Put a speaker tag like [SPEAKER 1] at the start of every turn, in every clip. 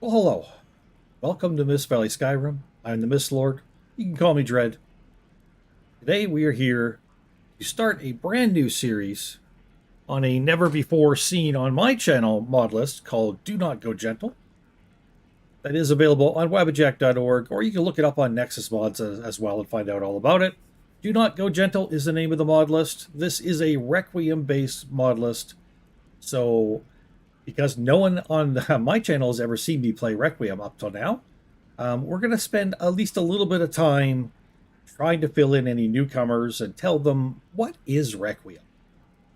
[SPEAKER 1] Well, hello. Welcome to Mist-Valley-Skyrim. I'm the Mist Lord. You can call me Dread. Today we are here to start a brand new series on a never-before-seen on my channel mod list called DoNotGoGentle. That is available on wabajack.org, or you can look it up on Nexus Mods as well and find out all about it. DoNotGoGentle is the name of the mod list. This is a Requiem-based mod list, so because no one on my channel has ever seen me play Requiem up till now, we're going to spend at least a little bit of time trying to fill in any newcomers and tell them what is Requiem.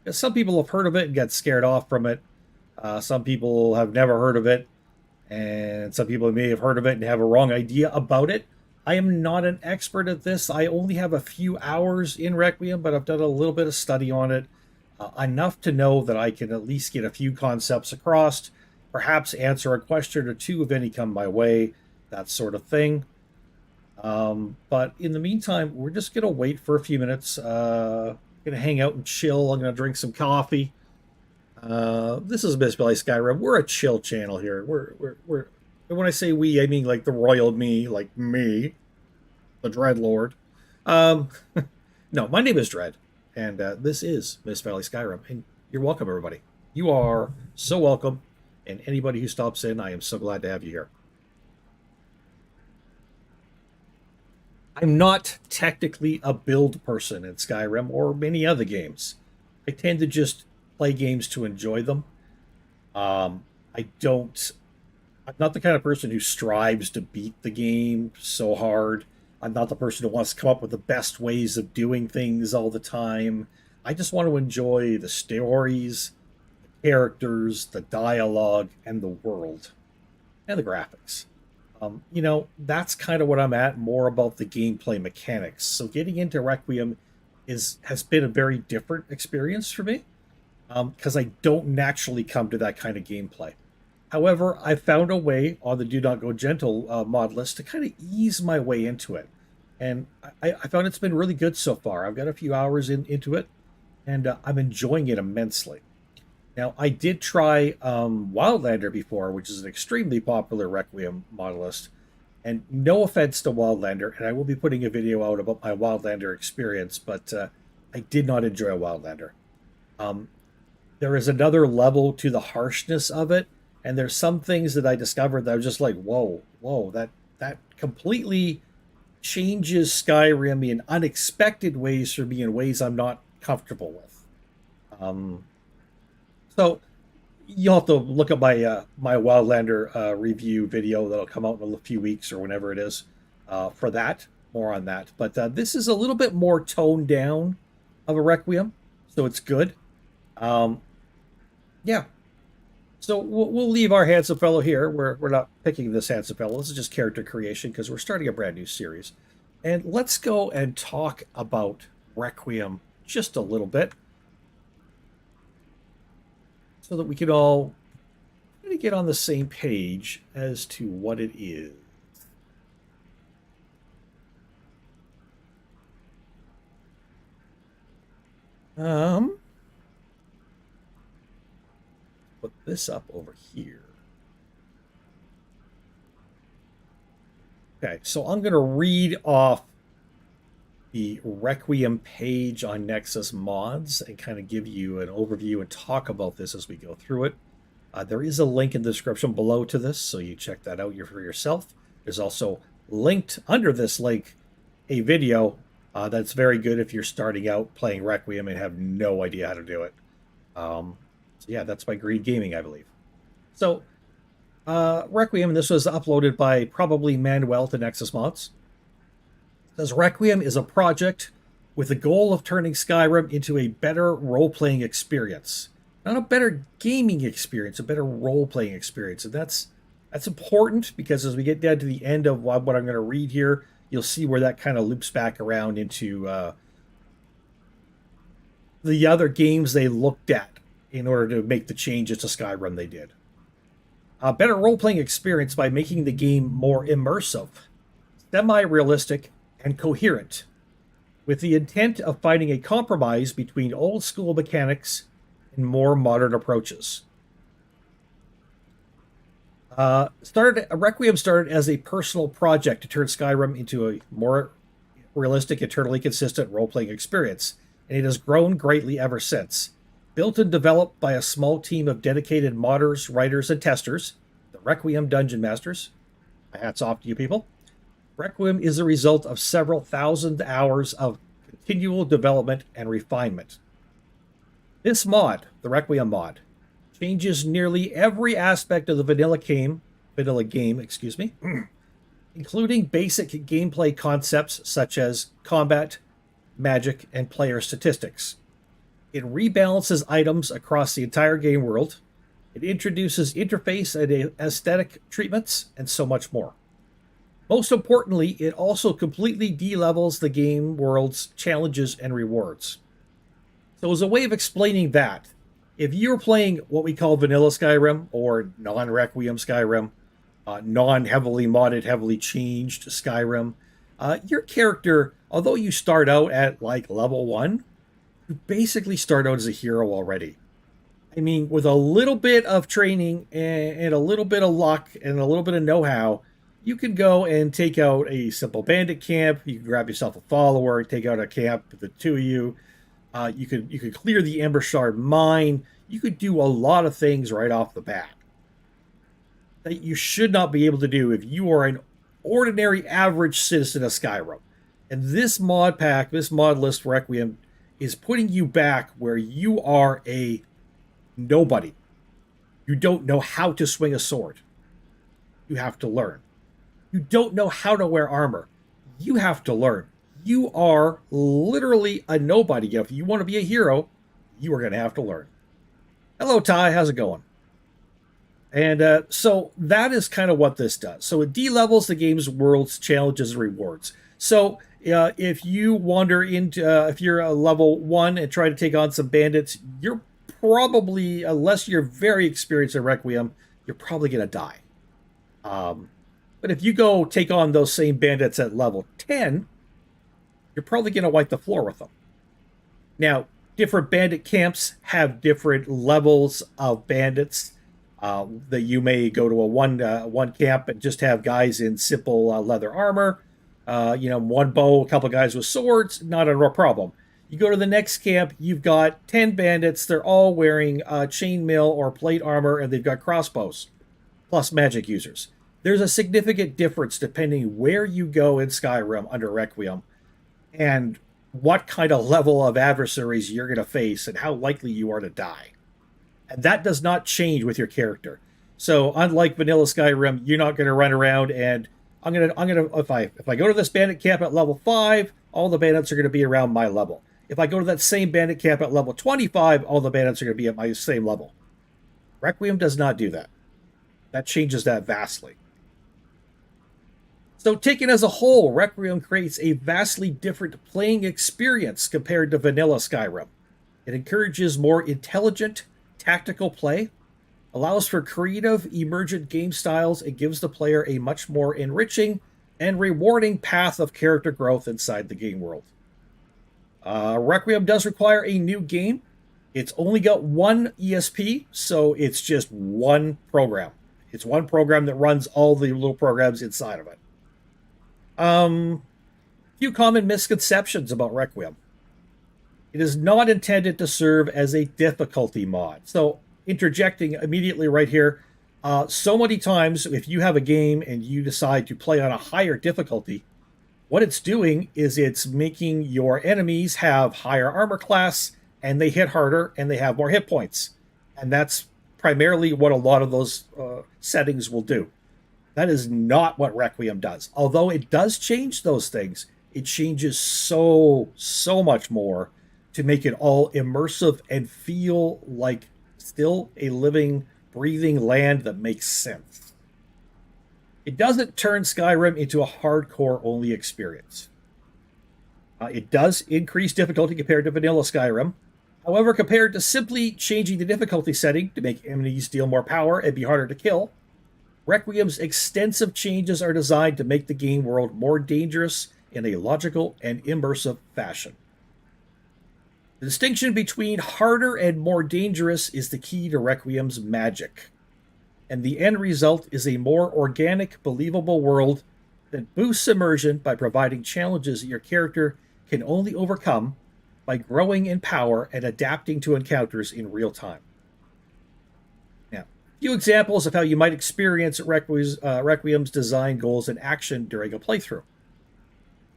[SPEAKER 1] Because some people have heard of it and get scared off from it. Some people have never heard of it, and some people may have heard of it and have a wrong idea about it. I am not an expert at this. I only have a few hours in Requiem, but I've done a little bit of study on it. Enough to know that I can at least get a few concepts across, perhaps answer a question or two if any come my way, that sort of thing. But in the meantime, we're just going to wait for a few minutes. Going to hang out and chill. I'm going to drink some coffee. This is Mist-Valley-Skyrim. We're a chill channel here. We're and when I say we, I mean like the royal me, like me, the Dread Lord. No, my name is Dread. And this is Mist-Valley-Skyrim. And you're welcome, everybody. You are so welcome. And anybody who stops in, I am so glad to have you here. I'm not technically a build person in Skyrim or many other games. I tend to just play games to enjoy them. I'm not the kind of person who strives to beat the game so hard. I'm not the person who wants to come up with the best ways of doing things all the time. I just want to enjoy the stories, the characters, the dialogue, and the world, and the graphics. That's kind of what I'm at, more about the gameplay mechanics. So getting into Requiem has been a very different experience for me, because I don't naturally come to that kind of gameplay. However, I found a way on the DoNotGoGentle mod list to kind of ease my way into it. And I found it's been really good so far. I've got a few hours into it, and I'm enjoying it immensely. Now, I did try Wildlander before, which is an extremely popular Requiem mod list. And no offense to Wildlander, and I will be putting a video out about my Wildlander experience, but I did not enjoy Wildlander. There is another level to the harshness of it. And there's some things that I discovered that I was just like, whoa, that completely changes Skyrim in unexpected ways for me, in ways I'm not comfortable with. So you'll have to look at my my Wildlander review video that'll come out in a few weeks or whenever it is for that, more on that. But this is a little bit more toned down of a Requiem, so it's good. Yeah. So we'll leave our handsome fellow here. We're not picking this handsome fellow. This is just character creation because we're starting a brand new series. And let's go and talk about Requiem just a little bit, so that we can all kind of get on the same page as to what it is. Put this up over here. Okay, so I'm going to read off the Requiem page on Nexus Mods and kind of give you an overview and talk about this as we go through it. There is a link in the description below to this, so you check that out for yourself. There's also linked under this link a video that's very good if you're starting out playing Requiem and have no idea how to do it. So yeah, that's by Greed Gaming, I believe. So, Requiem, this was uploaded by probably Manuel to Nexus Mods. It says, Requiem is a project with the goal of turning Skyrim into a better role-playing experience. Not a better gaming experience, a better role-playing experience. And that's important, because as we get down to the end of what I'm going to read here, you'll see where that kind of loops back around into the other games they looked at in order to make the changes to Skyrim they did. A better role-playing experience by making the game more immersive, semi-realistic, and coherent, with the intent of finding a compromise between old-school mechanics and more modern approaches. Requiem started as a personal project to turn Skyrim into a more realistic, eternally consistent role-playing experience, and it has grown greatly ever since. Built and developed by a small team of dedicated modders, writers, and testers, the Requiem Dungeon Masters. My hats off to you people. Requiem is a result of several thousand hours of continual development and refinement. This mod, the Requiem mod, changes nearly every aspect of the vanilla game, excuse me, including basic gameplay concepts such as combat, magic, and player statistics. It rebalances items across the entire game world. It introduces interface and aesthetic treatments, and so much more. Most importantly, it also completely de-levels the game world's challenges and rewards. So as a way of explaining that, if you're playing what we call vanilla Skyrim or non-Requiem Skyrim, non-heavily modded, heavily changed Skyrim, your character, although you start out at like level 1, you basically start out as a hero already. I mean, with a little bit of training and a little bit of luck and a little bit of know-how, you can go and take out a simple bandit camp. You can grab yourself a follower, take out a camp with the two of you. You could clear the Ember Shard mine. You could do a lot of things right off the bat that you should not be able to do if you are an ordinary average citizen of Skyrim. And this mod pack, this mod list Requiem, is putting you back where you are a nobody. You don't know how to swing a sword. You have to learn. You don't know how to wear armor. You have to learn. You are literally a nobody. If you want to be a hero, you are going to have to learn. Hello, Ty. How's it going? And so that is kind of what this does. So it de-levels the game's world's challenges and rewards. So if you wander into, if you're a level 1 and try to take on some bandits, you're probably, unless you're very experienced in Requiem, you're probably going to die. But if you go take on those same bandits at level 10, you're probably going to wipe the floor with them. Now, different bandit camps have different levels of bandits. That you may go to a one camp and just have guys in simple leather armor. One bow, a couple guys with swords, not a problem. You go to the next camp, you've got 10 bandits. They're all wearing chainmail or plate armor, and they've got crossbows, plus magic users. There's a significant difference depending where you go in Skyrim under Requiem and what kind of level of adversaries you're going to face and how likely you are to die. And that does not change with your character. So unlike vanilla Skyrim, you're not going to run around and if I go to this bandit camp at level 5, all the bandits are going to be around my level. If I go to that same bandit camp at level 25, all the bandits are going to be at my same level. Requiem does not do that. That changes that vastly. So taken as a whole, Requiem creates a vastly different playing experience compared to vanilla Skyrim. It encourages more intelligent, tactical play, allows for creative, emergent game styles, and gives the player a much more enriching and rewarding path of character growth inside the game world. Requiem does require a new game. It's only got one ESP, so it's just one program. It's one program that runs all the little programs inside of it. Few common misconceptions about Requiem. It is not intended to serve as a difficulty mod. So interjecting immediately right here, so many times if you have a game and you decide to play on a higher difficulty, what it's doing is it's making your enemies have higher armor class and they hit harder and they have more hit points. And that's primarily what a lot of those settings will do. That is not what Requiem does. Although it does change those things, it changes so much more to make it all immersive and feel like still a living, breathing land that makes sense. It doesn't turn Skyrim into a hardcore-only experience. It does increase difficulty compared to vanilla Skyrim. However, compared to simply changing the difficulty setting to make enemies deal more power and be harder to kill, Requiem's extensive changes are designed to make the game world more dangerous in a logical and immersive fashion. The distinction between harder and more dangerous is the key to Requiem's magic. and the end result is a more organic, believable world that boosts immersion by providing challenges that your character can only overcome by growing in power and adapting to encounters in real time. Now, a few examples of how you might experience Requiem's design goals in action during a playthrough.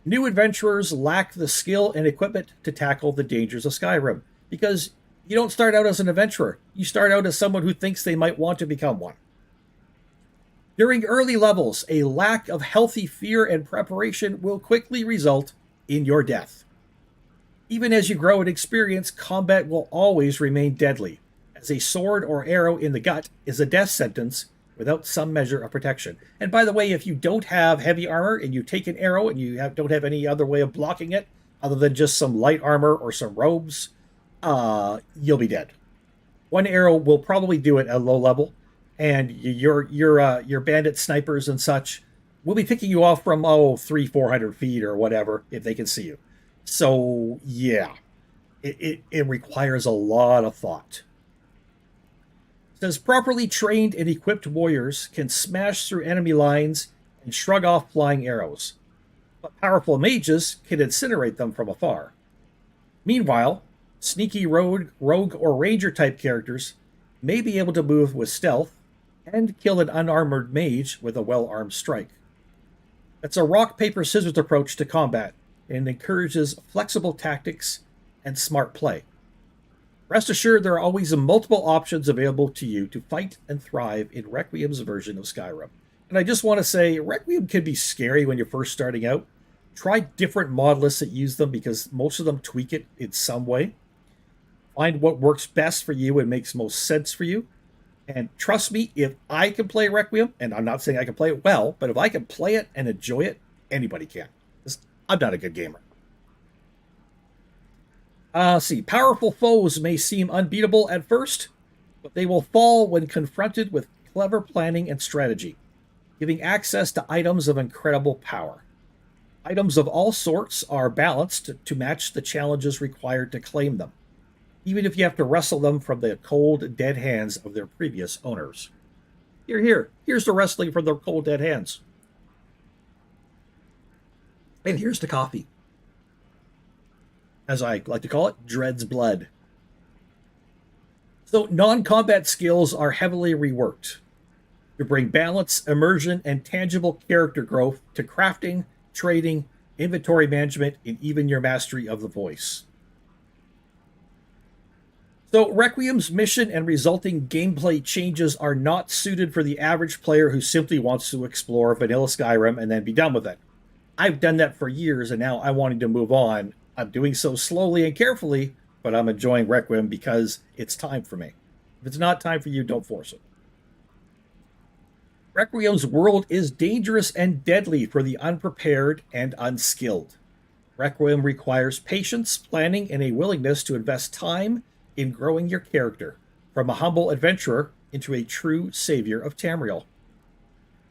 [SPEAKER 1] New adventurers lack the skill and equipment to tackle the dangers of Skyrim because you don't start out as an adventurer. You start out as someone who thinks they might want to become one. During early levels, a lack of healthy fear and preparation will quickly result in your death. Even as you grow in experience, combat will always remain deadly, as a sword or arrow in the gut is a death sentence without some measure of protection. And by the way, if you don't have heavy armor and you take an arrow and you don't have any other way of blocking it other than just some light armor or some robes, you'll be dead. One arrow will probably do it at low level, and your bandit snipers and such will be picking you off from 300-400 feet or whatever if they can see you. So yeah, it requires a lot of thought. It says properly trained and equipped warriors can smash through enemy lines and shrug off flying arrows, but powerful mages can incinerate them from afar. Meanwhile, sneaky rogue or ranger type characters may be able to move with stealth and kill an unarmored mage with a well-armed strike. It's a rock, paper, scissors approach to combat and encourages flexible tactics and smart play. Rest assured, there are always multiple options available to you to fight and thrive in Requiem's version of Skyrim. And I just want to say, Requiem can be scary when you're first starting out. Try different mod lists that use them because most of them tweak it in some way. Find what works best for you and makes most sense for you. And trust me, if I can play Requiem, and I'm not saying I can play it well, but if I can play it and enjoy it, anybody can. I'm not a good gamer. Powerful foes may seem unbeatable at first, but they will fall when confronted with clever planning and strategy, giving access to items of incredible power. Items of all sorts are balanced to match the challenges required to claim them, even if you have to wrestle them from the cold, dead hands of their previous owners. Here's the wrestling from the cold, dead hands. And here's the coffee. As I like to call it, Dread's blood. So non-combat skills are heavily reworked to bring balance, immersion, and tangible character growth to crafting, trading, inventory management, and even your mastery of the voice. So Requiem's mission and resulting gameplay changes are not suited for the average player who simply wants to explore vanilla Skyrim and then be done with it. I've done that for years, and now I'm wanting to move on. I'm doing so slowly and carefully, but I'm enjoying Requiem because it's time for me. If it's not time for you, don't force it. Requiem's world is dangerous and deadly for the unprepared and unskilled. Requiem requires patience, planning, and a willingness to invest time in growing your character from a humble adventurer into a true savior of Tamriel.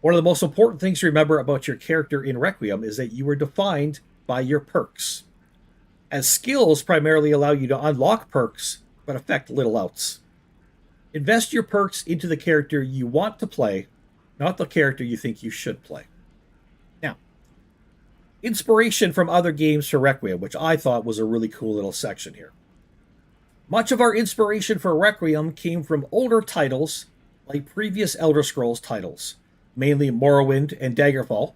[SPEAKER 1] One of the most important things to remember about your character in Requiem is that you are defined by your perks, as skills primarily allow you to unlock perks, but affect little else. Invest your perks into the character you want to play, not the character you think you should play. Now, inspiration from other games for Requiem, which I thought was a really cool little section here. Much of our inspiration for Requiem came from older titles, like previous Elder Scrolls titles, mainly Morrowind and Daggerfall,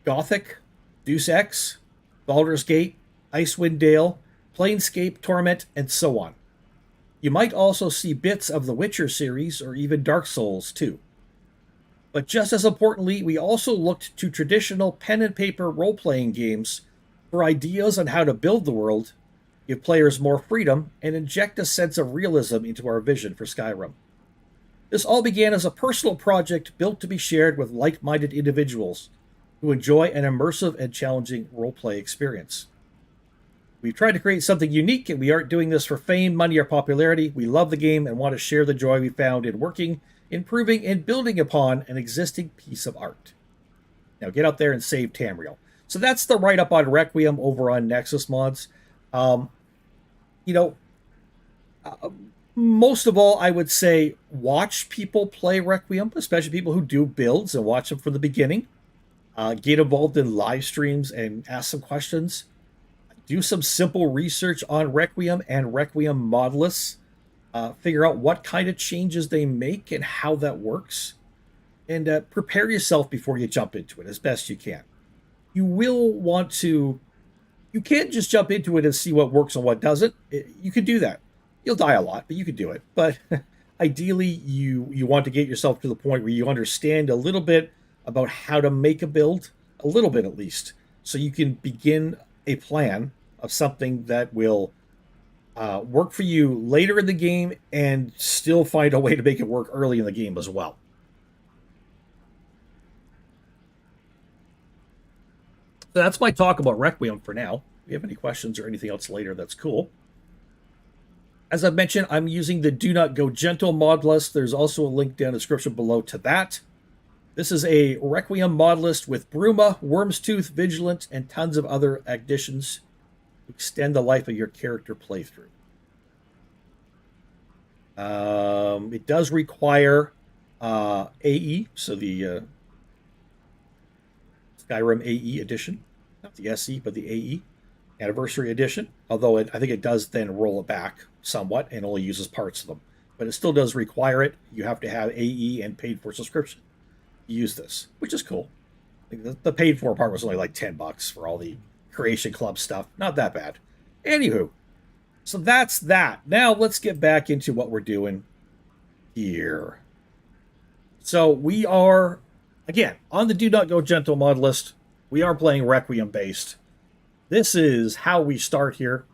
[SPEAKER 1] Gothic, Deus Ex, Baldur's Gate, Icewind Dale, Planescape Torment, and so on. You might also see bits of the Witcher series or even Dark Souls too. But just as importantly, we also looked to traditional pen and paper role-playing games for ideas on how to build the world, give players more freedom, and inject a sense of realism into our vision for Skyrim. This all began as a personal project built to be shared with like-minded individuals who enjoy an immersive and challenging role-play experience. We've tried to create something unique, and we aren't doing this for fame, money, or popularity. We love the game and want to share the joy we found in working, improving, and building upon an existing piece of art. Now get out there and save Tamriel. So that's the write-up on Requiem over on Nexus Mods. Most of all, I would say watch people play Requiem, especially people who do builds, and watch them from the beginning. Get involved in live streams and ask some questions. Do some simple research on Requiem and Requiem modlists. Figure out what kind of changes they make and how that works. And prepare yourself before you jump into it as best you can. You will want to, you can't just jump into it and see what works and what doesn't. You could do that. You'll die a lot, but you could do it. But ideally, you want to get yourself to the point where you understand a little bit about how to make a build, a little bit at least, so you can begin a plan of something that will work for you later in the game and still find a way to make it work early in the game as well. So that's my talk about Requiem for now. If you have any questions or anything else later, that's cool. As I've mentioned, I'm using the DoNotGoGentle mod list. There's also a link down in the description below to that. This is a Requiem mod list with Bruma, Worm's Tooth, Vigilant, and tons of other additions to extend the life of your character playthrough. It does require AE, so the Skyrim AE edition, not the SE, but the AE Anniversary Edition. Although I think it does then roll it back somewhat and only uses parts of them, but it still does require it. You have to have AE and paid for subscription to use this, which is cool. The paid for part was only like $10 for all the Creation Club stuff. Not that bad. Anywho, so that's that. Now let's get back into what we're doing here. So we are, again, on the DoNotGoGentle mod list. We are playing Requiem based. This is how we start here.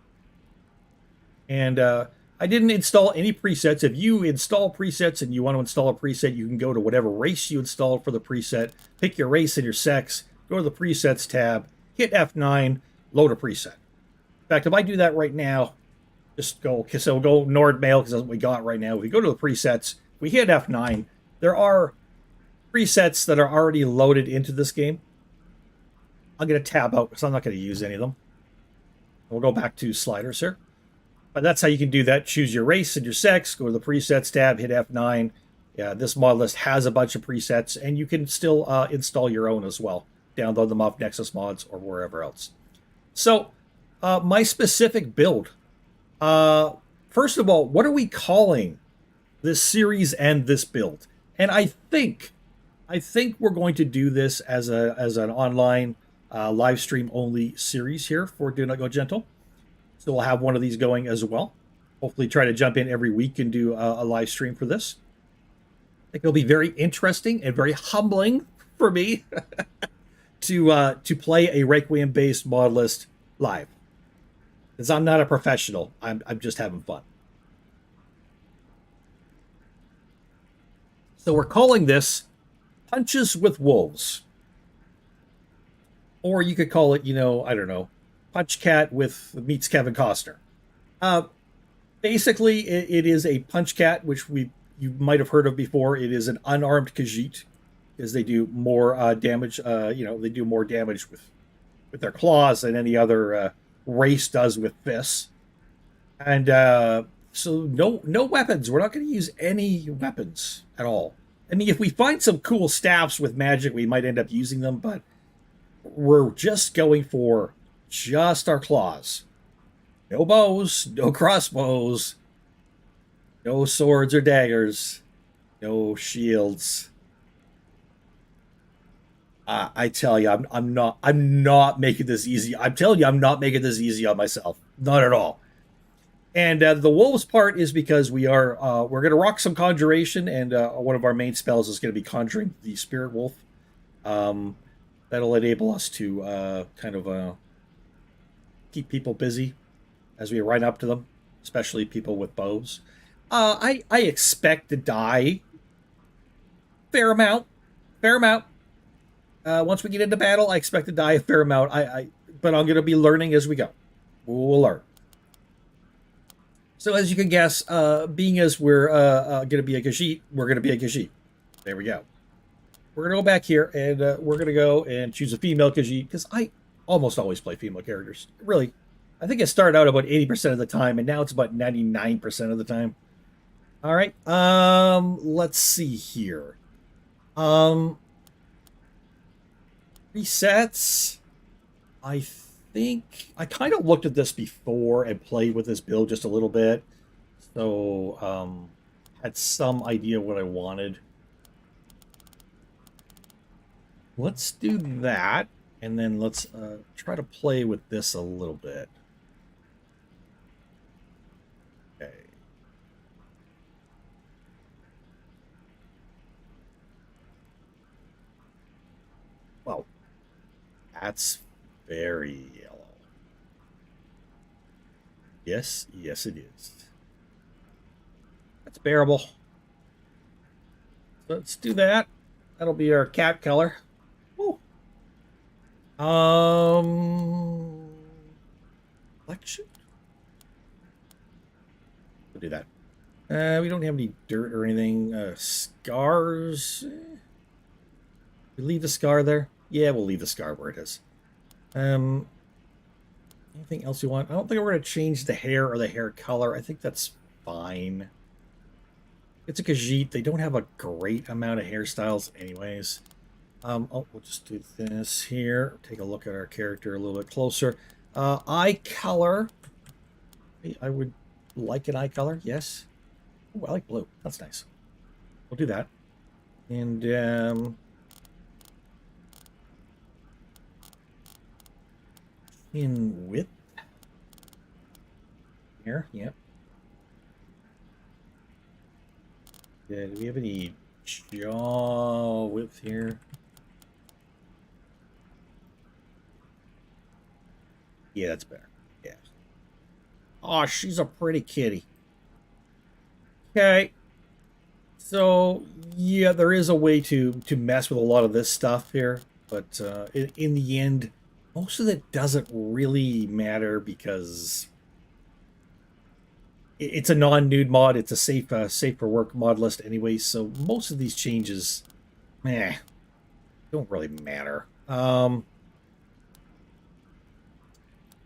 [SPEAKER 1] And I didn't install any presets. If you install presets and you want to install a preset, you can go to whatever race you installed for the preset, pick your race and your sex, go to the presets tab, hit F9, load a preset. In fact, if I do that right now, just go, so we'll go Nord Mail because that's what we got right now. If we go to the presets, we hit F9, there are presets that are already loaded into this game. I'm going to tab out because I'm not going to use any of them. We'll go back to sliders here. But that's how you can do that. Choose your race and your sex, go to the presets tab, hit F9. Yeah, this mod list has a bunch of presets, and you can still install your own as well. Download them off Nexus Mods or wherever else. So, my specific build. First of all, what are we calling this series and this build? And I think we're going to do this as an online live stream only series here for DoNotGoGentle. So we'll have one of these going as well. Hopefully try to jump in every week and do a live stream for this. I think it'll be very interesting and very humbling for me to play a Requiem based mod list live. Because I'm not a professional. I'm just having fun. So we're calling this Punches with Wolves. Or you could call it, I don't know, Punch Cat meets Kevin Costner. Basically, it is a Punch Cat, which you might have heard of before. It is an unarmed Khajiit, because they do more damage. They do more damage with their claws than any other race does with fists. And so no weapons. We're not going to use any weapons at all. I mean, if we find some cool staffs with magic, we might end up using them, but we're just going for just our claws. No bows, no crossbows, no swords or daggers, no shields. I tell you, I'm not making this easy. I'm telling you, I'm not making this easy on myself. Not at all. And the wolves part is because we're going to rock some conjuration, and one of our main spells is going to be conjuring the spirit wolf. That'll enable us to kind of keep people busy as we run up to them, especially people with bows. I expect to die fair amount. Once we get into battle, I expect to die a fair amount. But I'm going to be learning as we go. We'll learn. So as you can guess, being as we're going to be a Khajiit, we're going to be a Khajiit. There we go. We're going to go back here, and we're going to go and choose a female Khajiit, because I almost always play female characters. Really. I think it started out about 80% of the time, and now it's about 99% of the time. All right. Let's see here. Resets. I think I kind of looked at this before and played with this build just a little bit. So, had some idea what I wanted. Let's do that, and then let's try to play with this a little bit. Okay. Well, that's very yellow. Yes, yes it is. That's bearable. Let's do that. That'll be our cat color. Ooh. Collection. We'll do that. We don't have any dirt or anything. Scars. We leave the scar there. Yeah, we'll leave the scar where it is. Anything else you want? I don't think we're going to change the hair or the hair color. I think that's fine. It's a Khajiit. They don't have a great amount of hairstyles anyways. Oh, we'll just do this here. Take a look at our character a little bit closer. Eye color. I would like an eye color, yes. Ooh, I like blue. That's nice. We'll do that. And, in width. Here, yep. Yeah, do we have any jaw width here? Yeah, that's better. Yeah. Oh, she's a pretty kitty. Okay. So, yeah, there is a way to mess with a lot of this stuff here, but in the end, most of it doesn't really matter because it's a non-nude mod. It's a safe for work mod list anyway, so most of these changes, don't really matter. What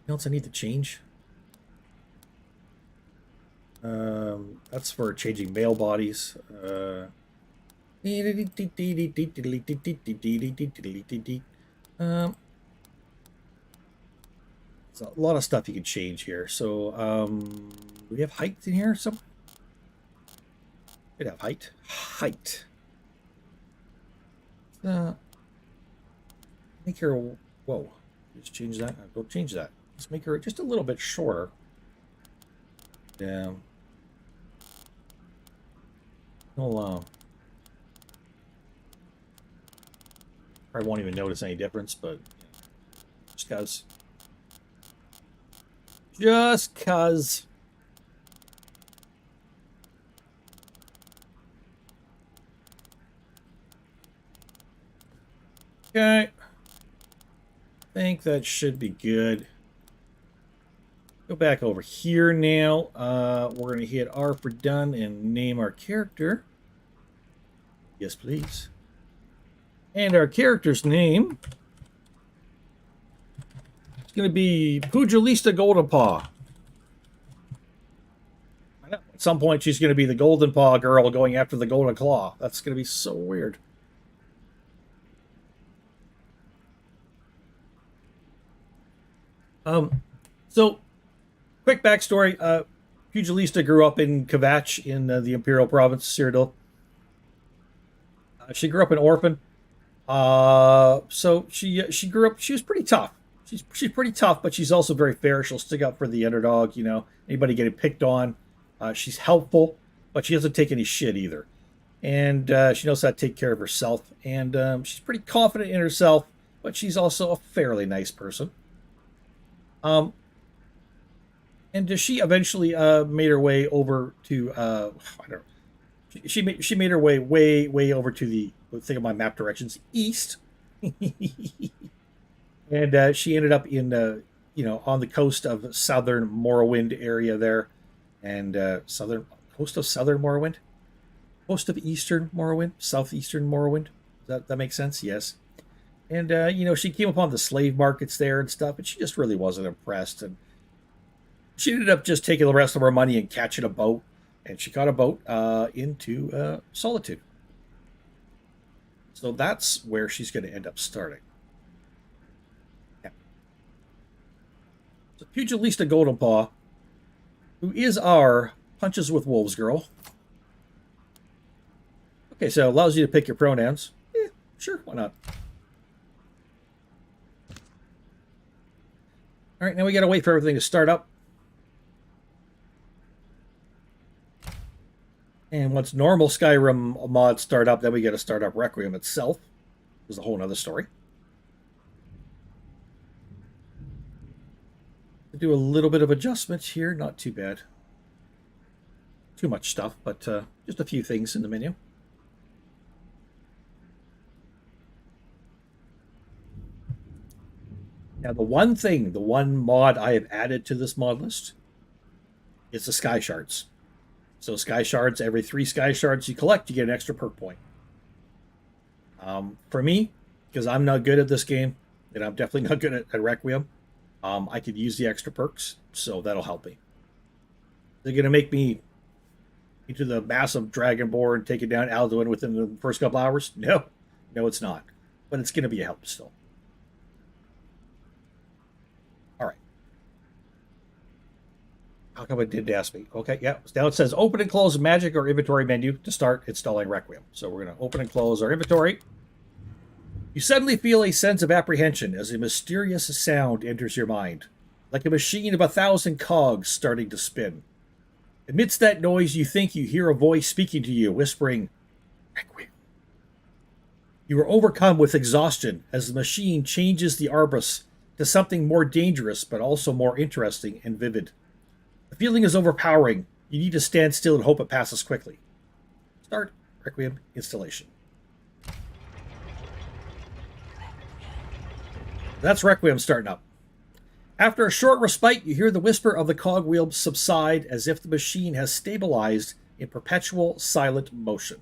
[SPEAKER 1] else I need to change? That's for changing male bodies. There's a lot of stuff you can change here. So, do we have height in here? Some could have height. Height. Make her. Whoa. Just change that. Don't change that. Let's make her just a little bit shorter. Yeah. Well, probably won't even notice any difference, but just cause. Just cause. Okay. I think that should be good. Go back over here now. We're going to hit R for done and name our character. Yes, please. And our character's name is going to be Pugilista Golden Paw. I know. At some point, she's going to be the Golden Paw girl going after the Golden Claw. That's going to be so weird. So, quick backstory. Pugilista grew up in Kvatch in the Imperial Province, Cyrodiil. She grew up an orphan. So she grew up. She was pretty tough. She's pretty tough, but she's also very fair. She'll stick up for the underdog. You know, anybody getting picked on. She's helpful, but she doesn't take any shit either. And she knows how to take care of herself. And she's pretty confident in herself, but she's also a fairly nice person. And she eventually made her way over to I don't know. She made her way over to the, think of my map directions, east. And she ended up in on the coast of southern Morrowind area there, and southern coast of southern Morrowind, coast of eastern Morrowind, southeastern Morrowind. That makes sense? Yes. And she came upon the slave markets there and stuff, and she just really wasn't impressed, and she ended up just taking the rest of her money and catching a boat and she got a boat into Solitude. So that's where she's going to end up starting. Yeah. So Pugilista Goldenpaw, who is our Punches with Wolves girl. Okay, so it allows you to pick your pronouns. Yeah, sure, why not? All right, now we got to wait for everything to start up. And once normal Skyrim mods start up, then we got to start up Requiem itself. There's a whole other story. Do a little bit of adjustments here, not too bad. Too much stuff, but just a few things in the menu. Now, the one mod I have added to this mod list is the Sky Shards. So Sky Shards, every 3 Sky Shards you collect, you get an extra perk point. For me, because I'm not good at this game, and I'm definitely not good at Requiem, I could use the extra perks, so that'll help me. They're going to make me into the massive Dragonborn, take it down Alduin within the first couple hours? No, it's not. But it's going to be a help still. All right. How come it didn't ask me? Okay, yeah. Now it says open and close magic or inventory menu to start installing Requiem. So we're going to open and close our inventory. You suddenly feel a sense of apprehension as a mysterious sound enters your mind, like a machine of 1,000 cogs starting to spin. Amidst that noise, you think you hear a voice speaking to you, whispering, Requiem. You are overcome with exhaustion as the machine changes the arbus to something more dangerous, but also more interesting and vivid. The feeling is overpowering. You need to stand still and hope it passes quickly. Start Requiem installation. That's Requiem starting up. After a short respite, you hear the whisper of the cogwheel subside as if the machine has stabilized in perpetual silent motion.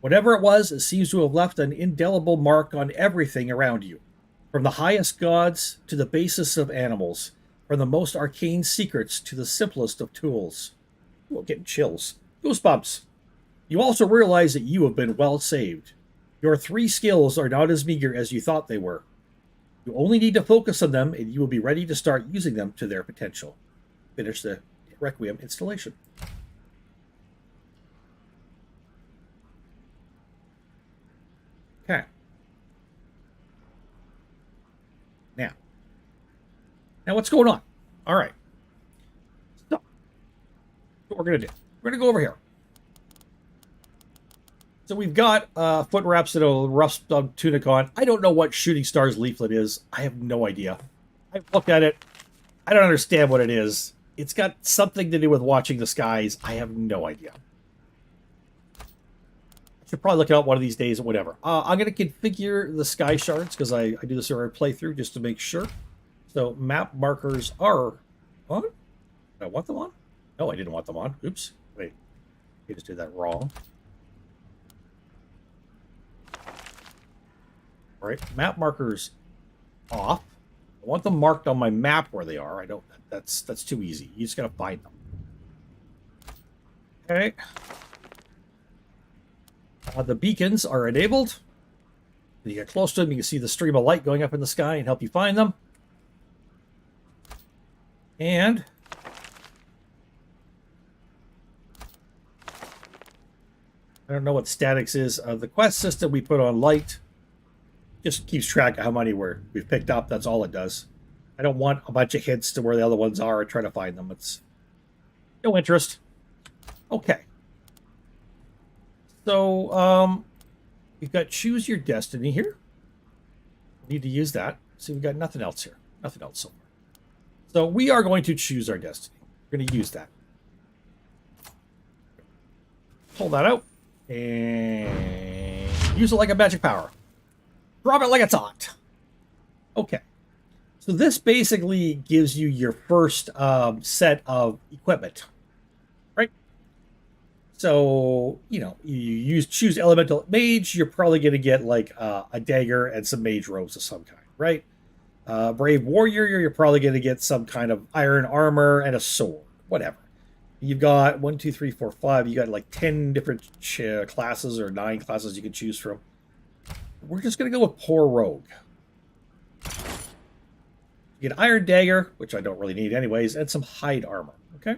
[SPEAKER 1] Whatever it was, it seems to have left an indelible mark on everything around you. From the highest gods to the basest of animals, from the most arcane secrets to the simplest of tools. Ooh, I'm getting chills. Goosebumps. You also realize that you have been well saved. Your 3 skills are not as meager as you thought they were. You only need to focus on them and you will be ready to start using them to their potential. Finish the Requiem installation. Okay. Now what's going on? All right. So, what we're going to do. We're going to go over here. So we've got foot wraps and a rough tunic on. I don't know what Shooting Star's leaflet is. I have no idea. I've looked at it. I don't understand what it is. It's got something to do with watching the skies. I have no idea. I should probably look it up one of these days or whatever. I'm going to configure the sky shards because I do this every playthrough just to make sure. So map markers are on. Did I want them on? No, I didn't want them on. Oops. Wait. I just did that wrong. All right, map markers off. I want them marked on my map where they are. I don't. That's too easy. You just gotta find them. Okay. The beacons are enabled. When you get close to them, you can see the stream of light going up in the sky and help you find them. And I don't know what statics is. The quest system we put on light just keeps track of how many we've picked up. That's all it does. I don't want a bunch of hints to where the other ones are or try to find them. It's no interest. Okay. So, we've got Choose Your Destiny here. We need to use that. See, we've got nothing else here. Nothing else so far. So we are going to choose our destiny. We're going to use that. Pull that out. And use it like a magic power. Drop it like it's hot. Okay. So this basically gives you your first set of equipment. Right? So, you know, you choose Elemental Mage, you're probably going to get like a dagger and some mage robes of some kind, right? Brave Warrior, you're probably going to get some kind of iron armor and a sword, whatever. You've got 1, 2, 3, 4, 5. You got like 10 different classes or 9 classes you can choose from. We're just going to go with Poor Rogue. You get Iron Dagger, which I don't really need anyways, and some Hide Armor. Okay.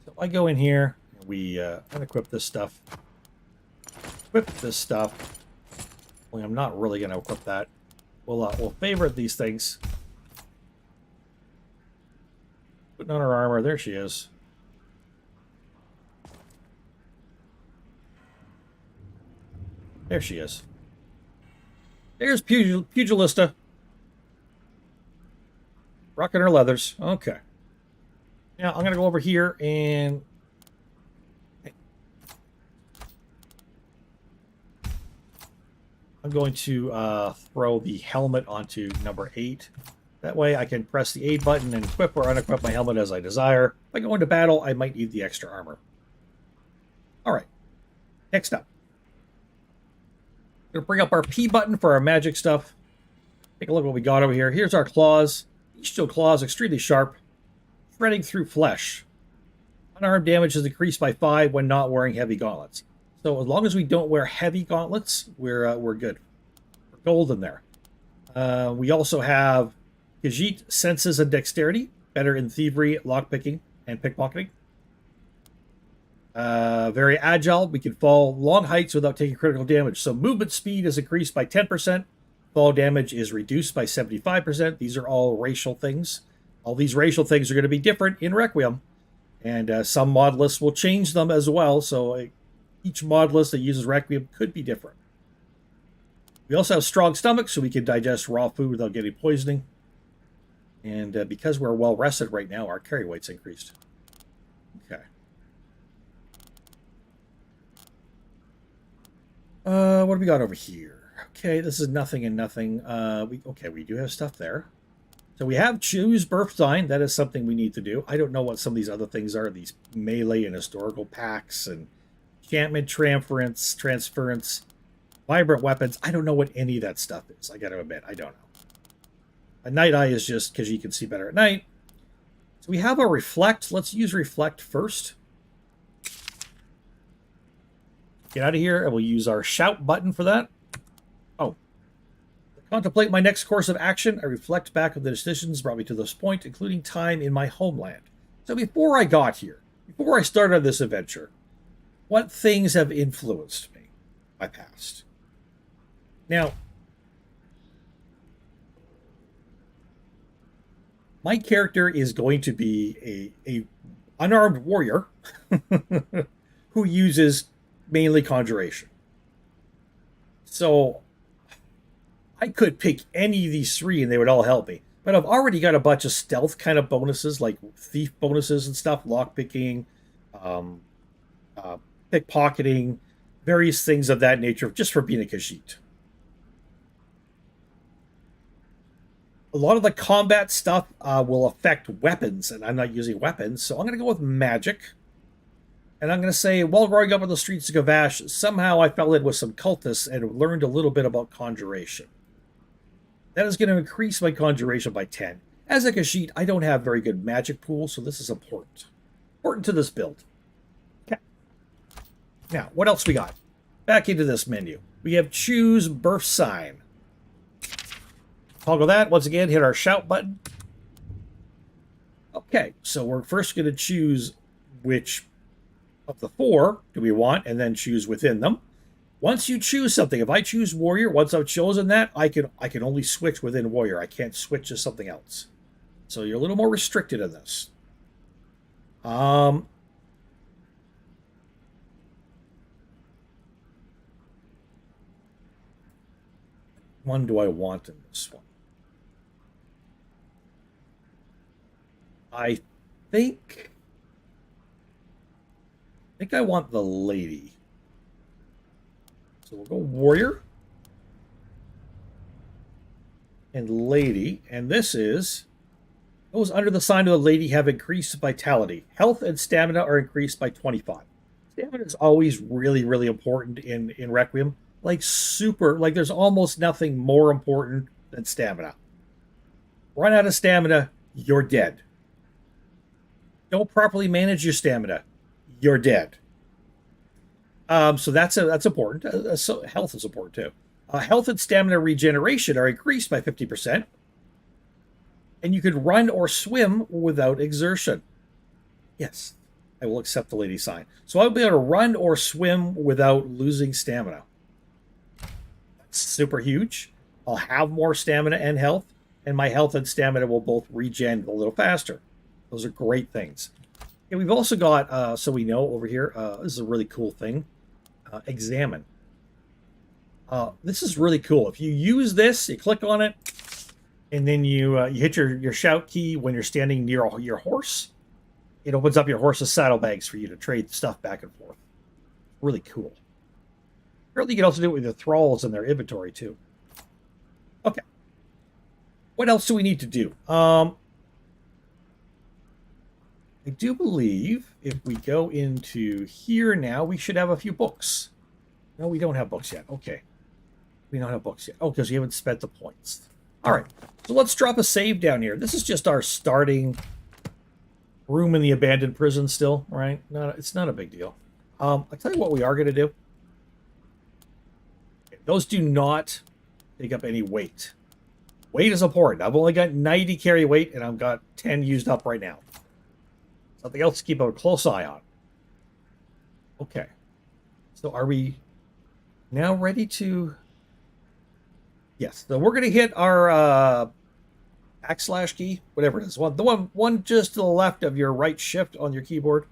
[SPEAKER 1] So I go in here. We unequip this stuff. Equip this stuff. Well, I'm not really going to equip that. We'll favorite these things. Putting on her armor. There she is. There she is. There's Pugilista. Rocking her leathers. Okay. Now, I'm going to go over here and... I'm going to throw the helmet onto number 8. That way I can press the A button and equip or unequip my helmet as I desire. If I go into battle, I might need the extra armor. Alright. Next up. We're going to bring up our P button for our magic stuff. Take a look at what we got over here. Here's our claws. Each steel claws extremely sharp. Shredding through flesh. Unarmed damage is increased by 5 when not wearing heavy gauntlets. So as long as we don't wear heavy gauntlets, we're good. We're golden there. We also have Khajiit senses and dexterity, better in thievery, lockpicking, and pickpocketing. Very agile. We can fall long heights without taking critical damage. So movement speed is increased by 10%. Fall damage is reduced by 75%. These are all racial things. All these racial things are going to be different in Requiem. And some mod lists will change them as well. So each mod list that uses Requiem could be different. We also have strong stomachs, so we can digest raw food without getting poisoning. And because we're well rested right now, our carry weight's increased. Okay. What do we got over here? Okay, this is nothing and nothing. We do have stuff there. So we have choose birth sign. That is something we need to do. I don't know what some of these other things are. These melee and historical packs and enchantment transference, vibrant weapons. I don't know what any of that stuff is. I got to admit, I don't know. A night eye is just because you can see better at night. So we have a reflect. Let's use reflect first. Get out of here, and we'll use our shout button for that. Oh. Contemplate my next course of action. I reflect back on the decisions brought me to this point, including time in my homeland. So before I got here, before I started this adventure, what things have influenced me? My past. Now, my character is going to be a unarmed warrior who uses mainly conjuration. So I could pick any of these 3 and they would all help me. But I've already got a bunch of stealth kind of bonuses, like thief bonuses and stuff, lockpicking, pickpocketing, various things of that nature, just for being a Khajiit. A lot of the combat stuff will affect weapons, and I'm not using weapons, so I'm going to go with magic. And I'm going to say, while growing up on the streets of Gavash, somehow I fell in with some cultists and learned a little bit about conjuration. That is going to increase my conjuration by 10. As a Khajiit, I don't have very good magic pool, so this is important. Important to this build. Okay. Now, what else we got? Back into this menu. We have choose birth sign. Toggle that. Once again, hit our shout button. Okay, so we're first going to choose which of the 4 do we want, and then choose within them. Once you choose something, if I choose warrior, once I've chosen that, I can only switch within warrior. I can't switch to something else. So you're a little more restricted in this. One do I want in this one? I think I want the lady. So we'll go warrior and lady, and this is those under the sign of the lady have increased vitality. Health and stamina are increased by 25. Stamina is always really, really important in Requiem. Like there's almost nothing more important than stamina. Run out of stamina, you're dead. Don't properly manage your stamina, you're dead. So that's important. So health is important too. Health and stamina regeneration are increased by 50%, and you could run or swim without exertion. Yes, I will accept the lady sign. So I'll be able to run or swim without losing stamina. That's super huge. I'll have more stamina and health, and my health and stamina will both regen a little faster. Those are great things. And we've also got, so we know over here, this is a really cool thing. Examine. This is really cool. If you use this, you click on it, and then you hit your shout key when you're standing near your horse. It opens up your horse's saddlebags for you to trade stuff back and forth. Really cool. Apparently, you can also do it with the thralls in their inventory too. Okay. What else do we need to do? I do believe if we go into here now, we should have a few books. No, we don't have books yet. Okay. We don't have books yet. Oh, because you haven't spent the points. All right. So let's drop a save down here. This is just our starting room in the abandoned prison still, right? It's not a big deal. I'll tell you what we are going to do. Those do not take up any weight. Weight is important. I've only got 90 carry weight, and I've got 10 used up right now. Something else to keep a close eye on. Okay. So are we now ready to... Yes. So we're going to hit our backslash key, whatever it is. The one just to the left of your right shift on your keyboard.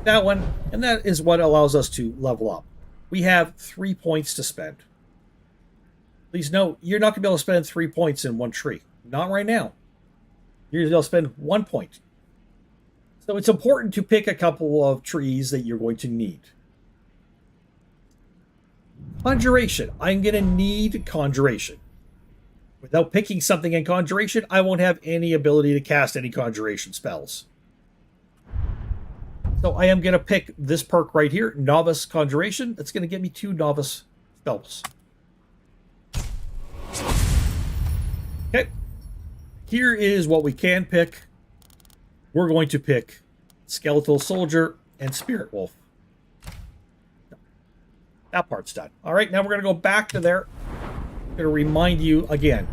[SPEAKER 1] That one. And that is what allows us to level up. We have 3 points to spend. Please note, you're not going to be able to spend 3 points in one tree. Not right now. You're going to be able to spend 1 point. So it's important to pick a couple of trees that you're going to need. Conjuration. I'm going to need Conjuration. Without picking something in Conjuration, I won't have any ability to cast any Conjuration spells. So I am going to pick this perk right here, Novice Conjuration. That's going to get me 2 Novice spells. Okay. Here is what we can pick. We're going to pick Skeletal Soldier and Spirit Wolf. That part's done. All right, now we're going to go back to there. I'm going to remind you again.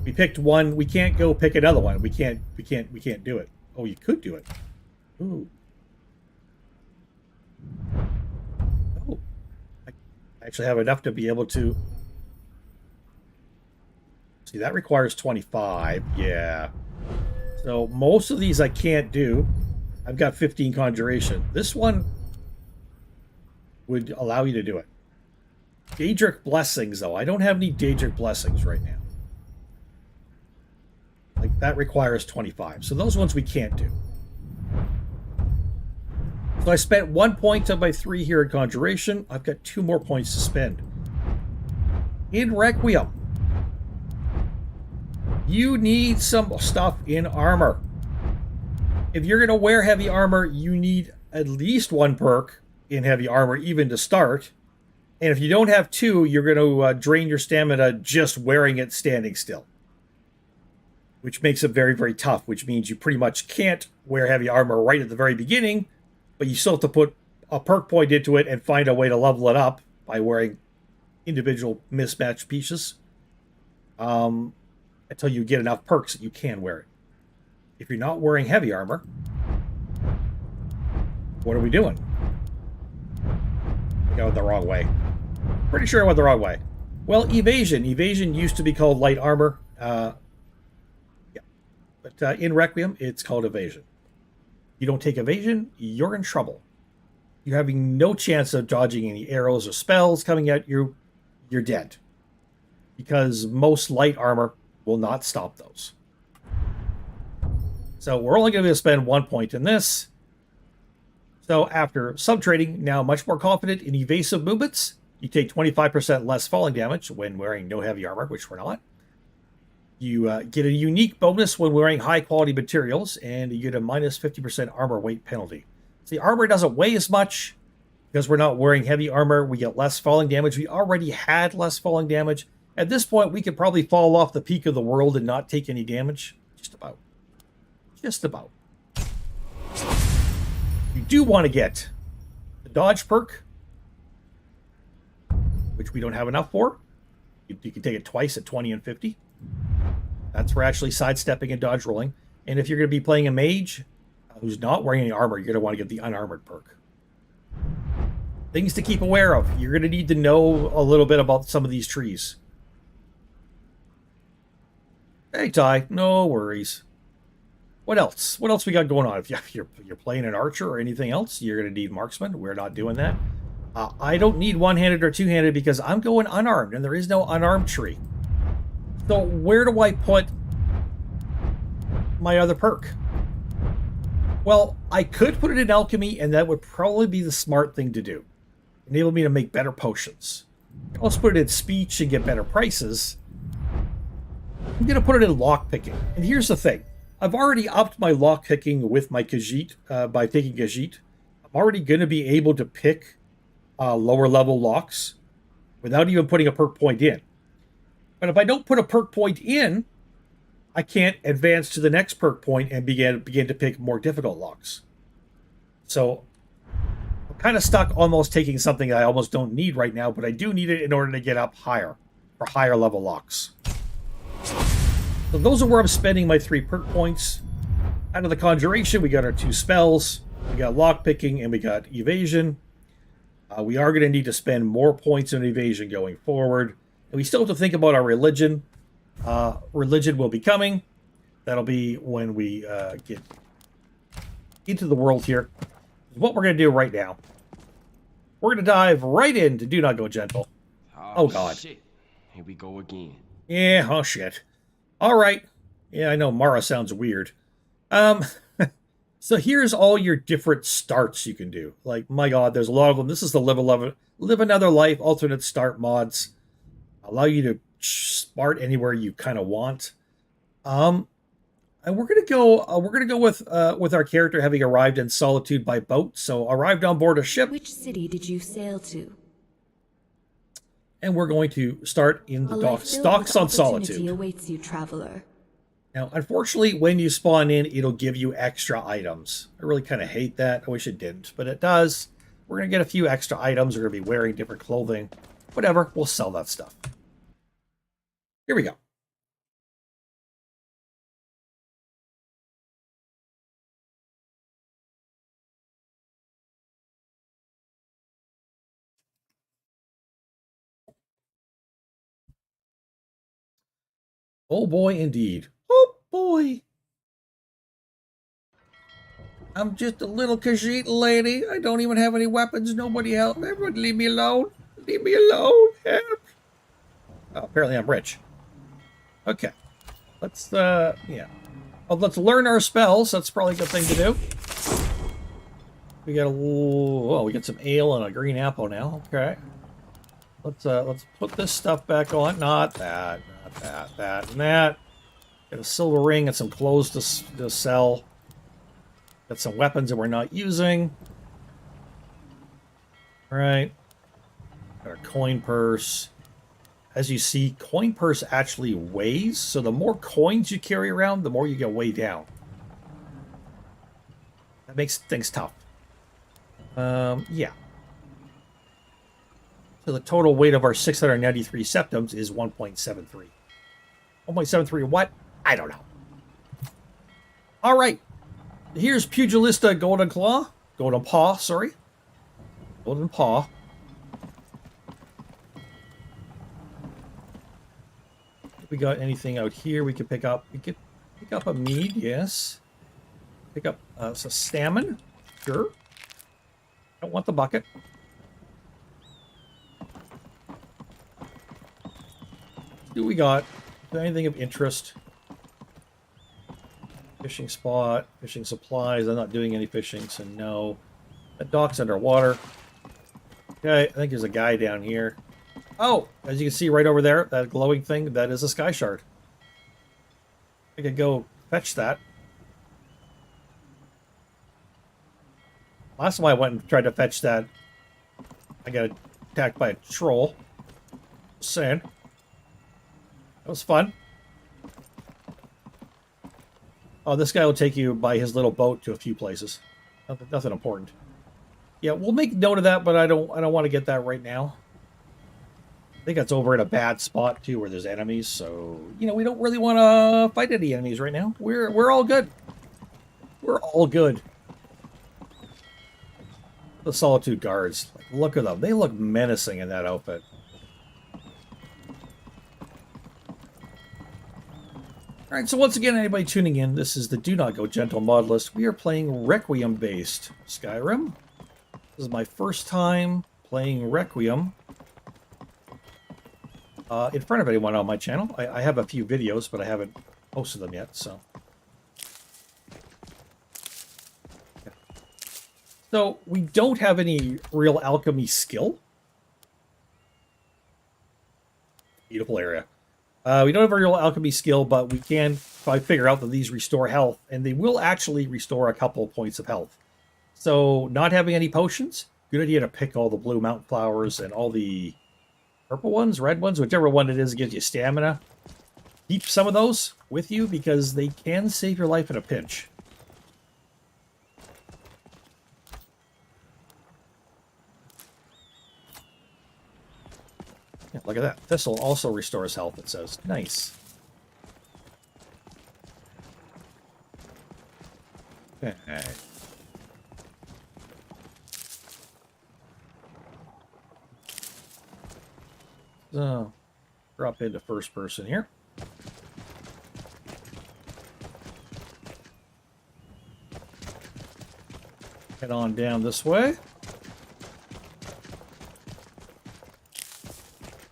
[SPEAKER 1] We picked one. We can't go pick another one. We can't do it. Oh, you could do it. Ooh. Oh. I actually have enough to be able to... See, that requires 25. Yeah. So most of these I can't do. I've got 15 Conjuration. This one would allow you to do it. Daedric Blessings, though. I don't have any Daedric Blessings right now. Like, that requires 25. So those ones we can't do. So I spent 1 point of my 3 here in Conjuration. I've got 2 more points to spend. In Requiem, you need some stuff in armor. If you're going to wear heavy armor, you need at least 1 perk in heavy armor, even to start. And if you don't have 2, you're going to drain your stamina just wearing it standing still. Which makes it very, very tough, which means you pretty much can't wear heavy armor right at the very beginning, but you still have to put a perk point into it and find a way to level it up by wearing individual mismatched pieces. Until you get enough perks that you can wear it. If you're not wearing heavy armor, what are we doing? I went the wrong way. Pretty sure I went the wrong way. Well, evasion. Evasion used to be called light armor. Yeah. But in Requiem, it's called evasion. You don't take evasion, you're in trouble. You're having no chance of dodging any arrows or spells coming at you. You're dead. Because most light armor will not stop those. So we're only going to be able to spend 1 point in this. So after subtrading, now much more confident in evasive movements. You take 25% less falling damage when wearing no heavy armor, which we're not. You get a unique bonus when wearing high quality materials, and you get a minus 50% armor weight penalty. So the armor doesn't weigh as much because we're not wearing heavy armor. We get less falling damage. We already had less falling damage, At this point, we could probably fall off the peak of the world and not take any damage. Just about. Just about. You do want to get the dodge perk, which we don't have enough for. You can take it twice at 20 and 50. That's for actually sidestepping and dodge rolling. And if you're going to be playing a mage who's not wearing any armor, you're going to want to get the unarmored perk. Things to keep aware of. You're going to need to know a little bit about some of these trees. Hey, Ty, no worries. What else? What else we got going on? If you're playing an archer or anything else, you're going to need marksman. We're not doing that. I don't need one-handed or two-handed because I'm going unarmed, and there is no unarmed tree. So where do I put my other perk? Well, I could put it in alchemy, and that would probably be the smart thing to do. Enable me to make better potions. Let's put it in speech and get better prices. I'm going to put it in lockpicking. And here's the thing. I've already upped my lockpicking with my Khajiit by taking Khajiit. I'm already going to be able to pick lower level locks without even putting a perk point in. But if I don't put a perk point in, I can't advance to the next perk point and begin to pick more difficult locks. So I'm kind of stuck almost taking something I almost don't need right now, but I do need it in order to get up higher for higher level locks. So those are where I'm spending my 3 perk points. Out of the conjuration, we got our 2 spells. We got lockpicking and we got evasion. We are going to need to spend more points on evasion going forward. And we still have to think about our religion. Religion will be coming. That'll be when we get into the world here. What we're going to do right now. We're going to dive right into Do Not Go Gentle. Oh, God.
[SPEAKER 2] Shit. Here we go again.
[SPEAKER 1] Yeah, oh, shit. All right. Yeah, I know Mara sounds weird. So here's all your different starts you can do. Like, my God, there's a lot of them. This is the Live Another Life alternate start mods. Allow you to start anywhere you kind of want. And we're gonna go with our character having arrived in Solitude by boat. So arrived on board a ship.
[SPEAKER 3] Which city did you sail to?
[SPEAKER 1] And we're going to start in the docks on Solitude.
[SPEAKER 3] Awaits you, traveler.
[SPEAKER 1] Now, unfortunately, when you spawn in, it'll give you extra items. I really kind of hate that. I wish it didn't, but it does. We're going to get a few extra items. We're going to be wearing different clothing. Whatever, we'll sell that stuff. Here we go. Oh boy, indeed. Oh boy. I'm just a little Khajiit lady. I don't even have any weapons. Nobody help. Everyone leave me alone. Leave me alone. Help. Oh, apparently I'm rich. Okay. Let's, yeah. Well, let's learn our spells. That's probably a good thing to do. We got we got some ale and a green apple now. Okay. Let's put this stuff back on. Not that, that, and that. Got a silver ring and some clothes to sell. Got some weapons that we're not using. All right. Got our coin purse. As you see, coin purse actually weighs. So the more coins you carry around, the more you get weighed down. That makes things tough. Yeah. So the total weight of our 693 septums is 1.73. 1.73 what? I don't know. All right. Here's Pugilista Golden Claw. Golden Paw, sorry. Golden Paw. If we got anything out here we could pick up? We could pick up a mead, yes. Pick up some salmon. Sure. Don't want the bucket. What do we got? Is there anything of interest? Fishing spot, fishing supplies. I'm not doing any fishing, so no. That dock's underwater. Okay, I think there's a guy down here. Oh, as you can see right over there, that glowing thing, that is a sky shard. I could go fetch that. Last time I went and tried to fetch that, I got attacked by a troll. Just saying. That was fun. Oh, this guy will take you by his little boat to a few places. Nothing important. Yeah, we'll make note of that, but I don't want to get that right now. I think that's over in a bad spot too, where there's enemies. So we don't really want to fight any enemies right now. We're all good. We're all good. The Solitude guards, like, look at them. They look menacing in that outfit. All right, so once again, anybody tuning in, this is the Do Not Go Gentle mod list. We are playing Requiem-based Skyrim. This is my first time playing Requiem in front of anyone on my channel. I have a few videos, but I haven't posted them yet, so. So, we don't have any real alchemy skill. Beautiful area. We don't have a real alchemy skill, but we can probably figure out that these restore health, and they will actually restore a couple of points of health. So, not having any potions, good idea to pick all the blue mountain flowers and all the purple ones, red ones, whichever one it is gives you stamina. Keep some of those with you because they can save your life in a pinch. Yeah, look at that. Thistle also restores health, it says. Nice. Okay. So, drop into first person here. Head on down this way.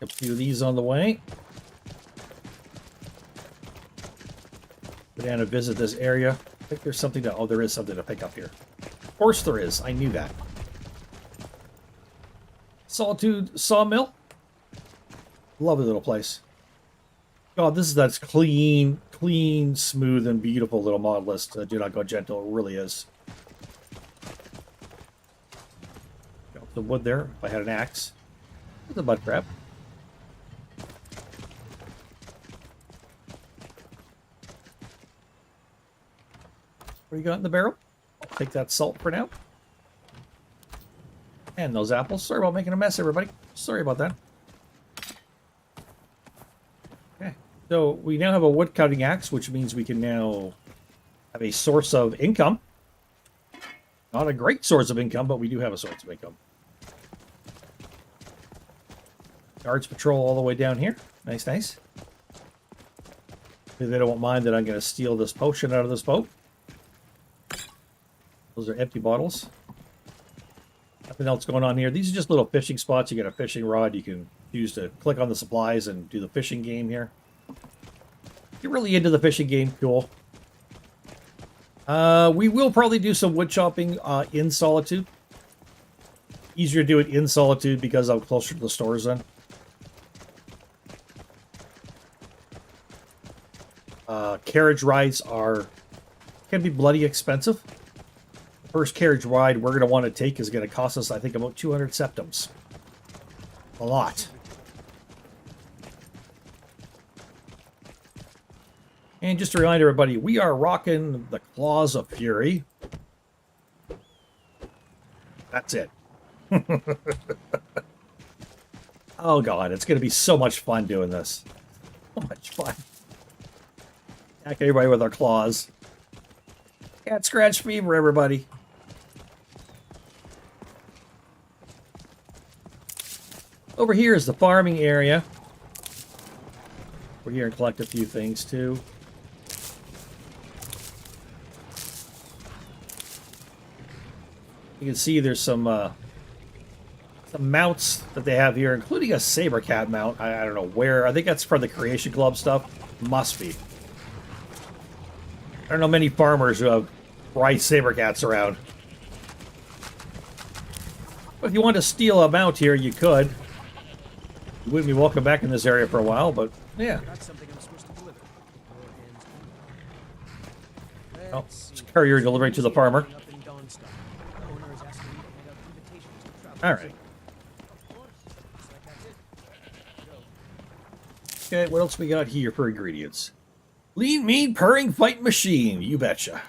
[SPEAKER 1] A few of these on the way. Go down and visit this area. I think there's something to... Oh, there is something to pick up here. Of course there is. I knew that. Solitude Sawmill. Lovely little place. God, that's clean, smooth, and beautiful little mod list. Do Not Go Gentle. It really is. Got the wood there. If I had an axe. There's a mud crab. What do you got in the barrel? I'll take that salt for now. And those apples. Sorry about making a mess, everybody. Sorry about that. Okay. So we now have a wood cutting axe, which means we can now have a source of income. Not a great source of income, but we do have a source of income. Guards patrol all the way down here. Nice, nice. Maybe they don't mind that I'm going to steal this potion out of this boat. Those are empty bottles. Nothing else going on here. These are just little fishing spots. You get a fishing rod. You can use to click on the supplies and do the fishing game here. If you're really into the fishing game, cool. We will probably do some wood chopping in Solitude. Easier to do it in Solitude because I'm closer to the stores then. Carriage rides can be bloody expensive. First carriage ride we're going to want to take is going to cost us, I think, about 200 septims. A lot. And just to remind everybody, we are rocking the Claws of Fury. That's it. Oh god, it's going to be so much fun doing this. So much fun. Attack everybody with our claws. Cat scratch fever, everybody. Over here is the farming area. We're here and collect a few things too. You can see there's some mounts that they have here, including a saber cat mount. I don't know where. I think that's for the Creation Club stuff. Must be. I don't know many farmers who have bright saber cats around. But if you want to steal a mount here, you could. You wouldn't be welcome back in this area for a while, but yeah. Oh, it's courier delivering to the farmer. Okay, what else we got here for ingredients? Lean, mean, purring fight machine. You betcha.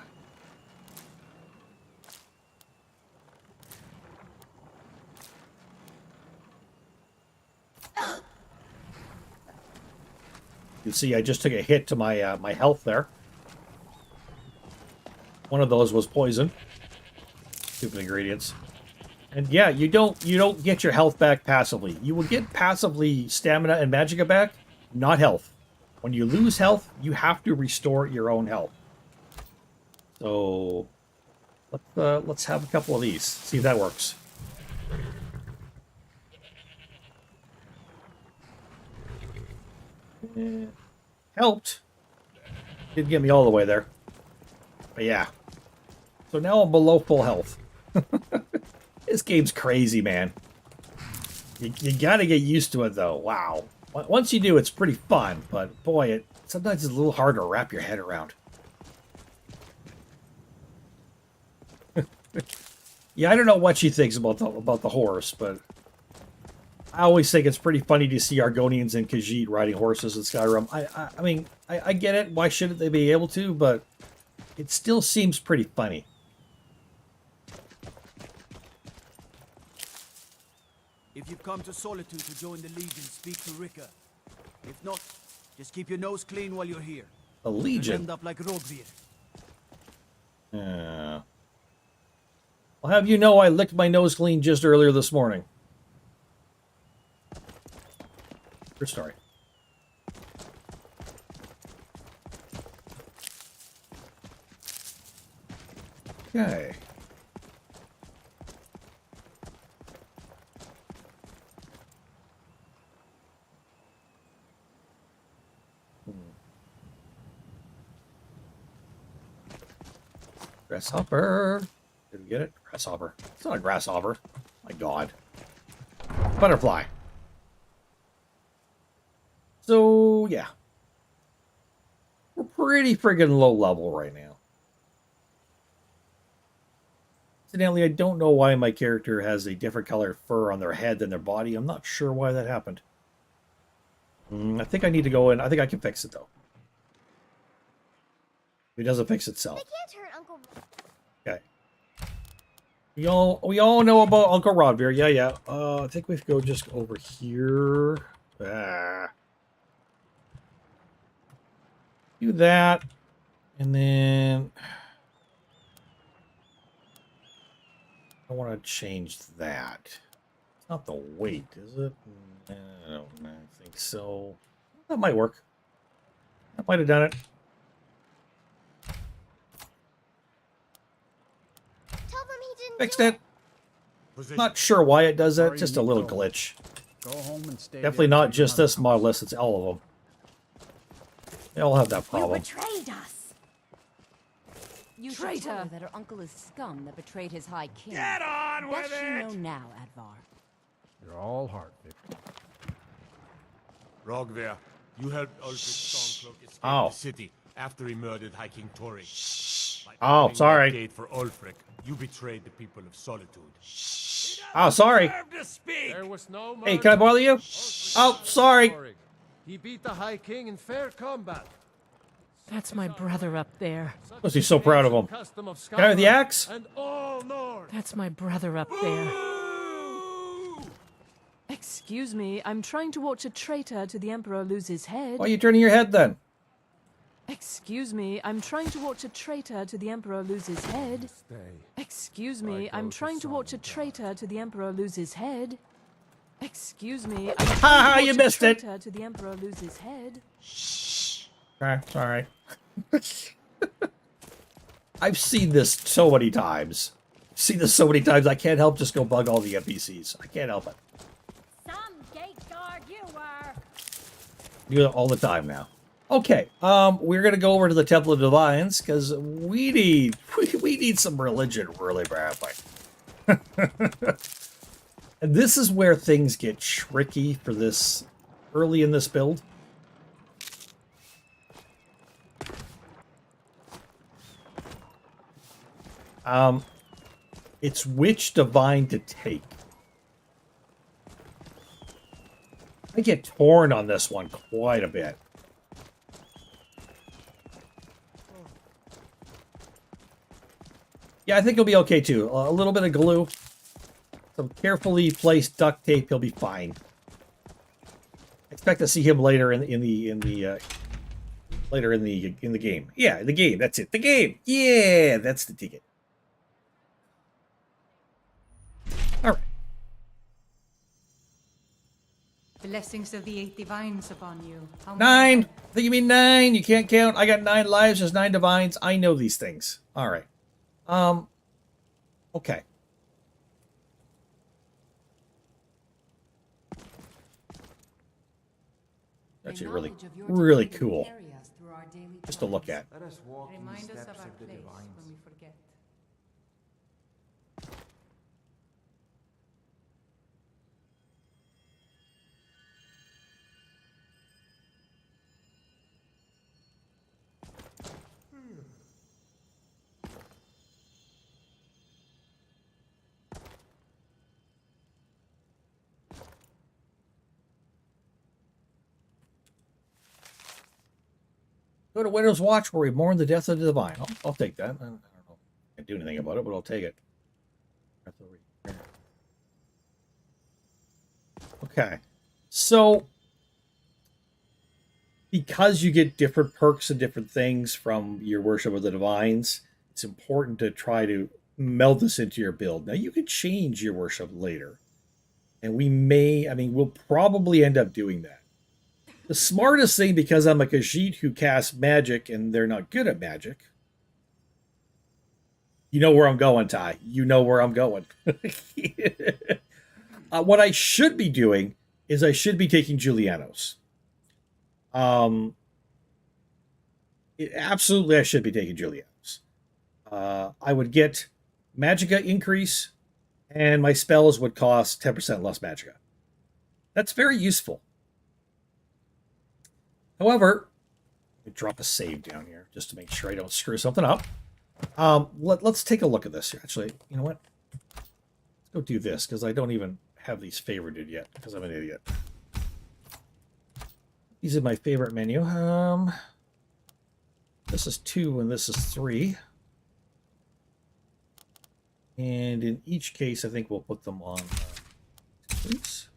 [SPEAKER 1] You can see I just took a hit to my my health there. One of those was poison. Stupid ingredients. And yeah, you don't get your health back passively. You will get passively stamina and magicka back, not health. When you lose health, you have to restore your own health. So let's have a couple of these. See if that works. Helped. Didn't get me all the way there. But yeah. So now I'm below full health. This game's crazy, man. You gotta get used to it, though. Wow. Once you do, it's pretty fun. But boy, sometimes it's a little hard to wrap your head around. Yeah, I don't know what she thinks about the horse, but I always think it's pretty funny to see Argonians and Khajiit riding horses in Skyrim. I mean, I get it. Why shouldn't they be able to? But it still seems pretty funny.
[SPEAKER 4] If you've come to Solitude to join the Legion, speak to Rika. If not, just keep your nose clean while you're here.
[SPEAKER 1] The
[SPEAKER 4] You'll
[SPEAKER 1] Legion?
[SPEAKER 4] end up like Rogvir.
[SPEAKER 1] I'll have you know I licked my nose clean just earlier this morning. True story. Okay. Grasshopper. Did we get it? Grasshopper. It's not a grasshopper. My God. Butterfly. So, yeah. We're pretty friggin' low level right now. Incidentally, I don't know why my character has a different colored fur on their head than their body. I'm not sure why that happened. I think I need to go in. I think I can fix it, though. It doesn't fix itself.
[SPEAKER 5] They can't hurt Uncle.
[SPEAKER 1] Okay. We all know about Uncle Rodbeer. Yeah. I think we have to go just over here. Do that. And then I want to change that. It's not the weight, is it? I don't think so. That might work. That might have done it.
[SPEAKER 5] Tell them he didn't
[SPEAKER 1] Fixed
[SPEAKER 5] do
[SPEAKER 1] it. Not sure why it does that. Just a little glitch.
[SPEAKER 4] Go home and stay.
[SPEAKER 1] Definitely not just this mod list. It's all of them. They all have that
[SPEAKER 3] You
[SPEAKER 1] problem.
[SPEAKER 3] betrayed us!
[SPEAKER 6] You should tell her that her uncle is scum that betrayed his high king.
[SPEAKER 2] Get on
[SPEAKER 6] Does
[SPEAKER 2] with
[SPEAKER 6] she
[SPEAKER 2] it!
[SPEAKER 6] know now, Advar?
[SPEAKER 7] You're all heart, Victor.
[SPEAKER 8] Rogvir, you helped Ulfric's Stormcloak escape
[SPEAKER 1] Oh.
[SPEAKER 8] the city after he murdered High King Tori. By
[SPEAKER 1] Oh,
[SPEAKER 8] opening
[SPEAKER 1] sorry.
[SPEAKER 8] that gate for Ulfric, you betrayed the people of Solitude.
[SPEAKER 1] Oh, sorry.
[SPEAKER 2] Deserve to speak!
[SPEAKER 7] There was no
[SPEAKER 1] Hey, can I bother you? Oh, sorry.
[SPEAKER 7] He beat the High King in fair combat.
[SPEAKER 9] That's my brother up there.
[SPEAKER 1] Was he so proud of him?
[SPEAKER 7] Custom of
[SPEAKER 1] Guy with the
[SPEAKER 7] Skyrim
[SPEAKER 1] axe?
[SPEAKER 7] And all North.
[SPEAKER 9] That's my brother up there. Excuse me, I'm trying to watch a traitor to the Emperor lose his head.
[SPEAKER 1] Why are you turning your head then?
[SPEAKER 9] Excuse me, I'm trying to watch a traitor to the Emperor lose his head.
[SPEAKER 7] Stay.
[SPEAKER 9] Excuse me,
[SPEAKER 7] I
[SPEAKER 9] I'm
[SPEAKER 7] go to
[SPEAKER 9] trying to watch a
[SPEAKER 7] Sodom.
[SPEAKER 9] traitor to the Emperor lose his head. Excuse me, I'm
[SPEAKER 1] Ha,
[SPEAKER 9] trying to
[SPEAKER 1] you
[SPEAKER 9] watch a
[SPEAKER 1] missed it.
[SPEAKER 9] traitor to the Emperor lose his head.
[SPEAKER 1] Sorry. I've seen this so many times. Seen this so many times, I can't help just go bug all the NPCs. I can't help it.
[SPEAKER 5] Some gate guard you were.
[SPEAKER 1] Do it all the time now. Okay, we're gonna go over to the Temple of Divines because we need some religion really badly. And this is where things get tricky for this early in this build. It's which divine to take. I get torn on this one quite a bit. Yeah, I think he'll be okay too. A little bit of glue, some carefully placed duct tape, he'll be fine. Expect to see him later in the game. Yeah, the game. That's it. The game. Yeah, that's the ticket. All right.
[SPEAKER 10] Blessings of the 8 divines upon you.
[SPEAKER 1] 9. I think you mean 9. You can't count. I got 9 lives. There's 9 divines. I know these things. All right. Okay. Actually really cool just to look at.
[SPEAKER 10] Let us walk in the steps of the divines. When we forget.
[SPEAKER 1] Go to Widow's Watch where we mourn the death of the divine. I'll take that. I don't know. I can't do anything about it, but I'll take it. Okay. So, because you get different perks and different things from your worship of the divines, it's important to try to meld this into your build. Now, you can change your worship later. And we'll probably end up doing that. The smartest thing, because I'm a Khajiit who casts magic and they're not good at magic. You know where I'm going, Ty. You know where I'm going. What I should be doing is I should be taking Julianos. Absolutely, I should be taking Julianos. I would get Magicka increase, and my spells would cost 10% less Magicka. That's very useful. However, let me drop a save down here just to make sure I don't screw something up. Let's take a look at this. Actually, you know what? Let's go do this, because I don't even have these favorited yet, because I'm an idiot. These are my favorite menu. This is 2 and this is 3. And in each case, I think we'll put them on. Oops,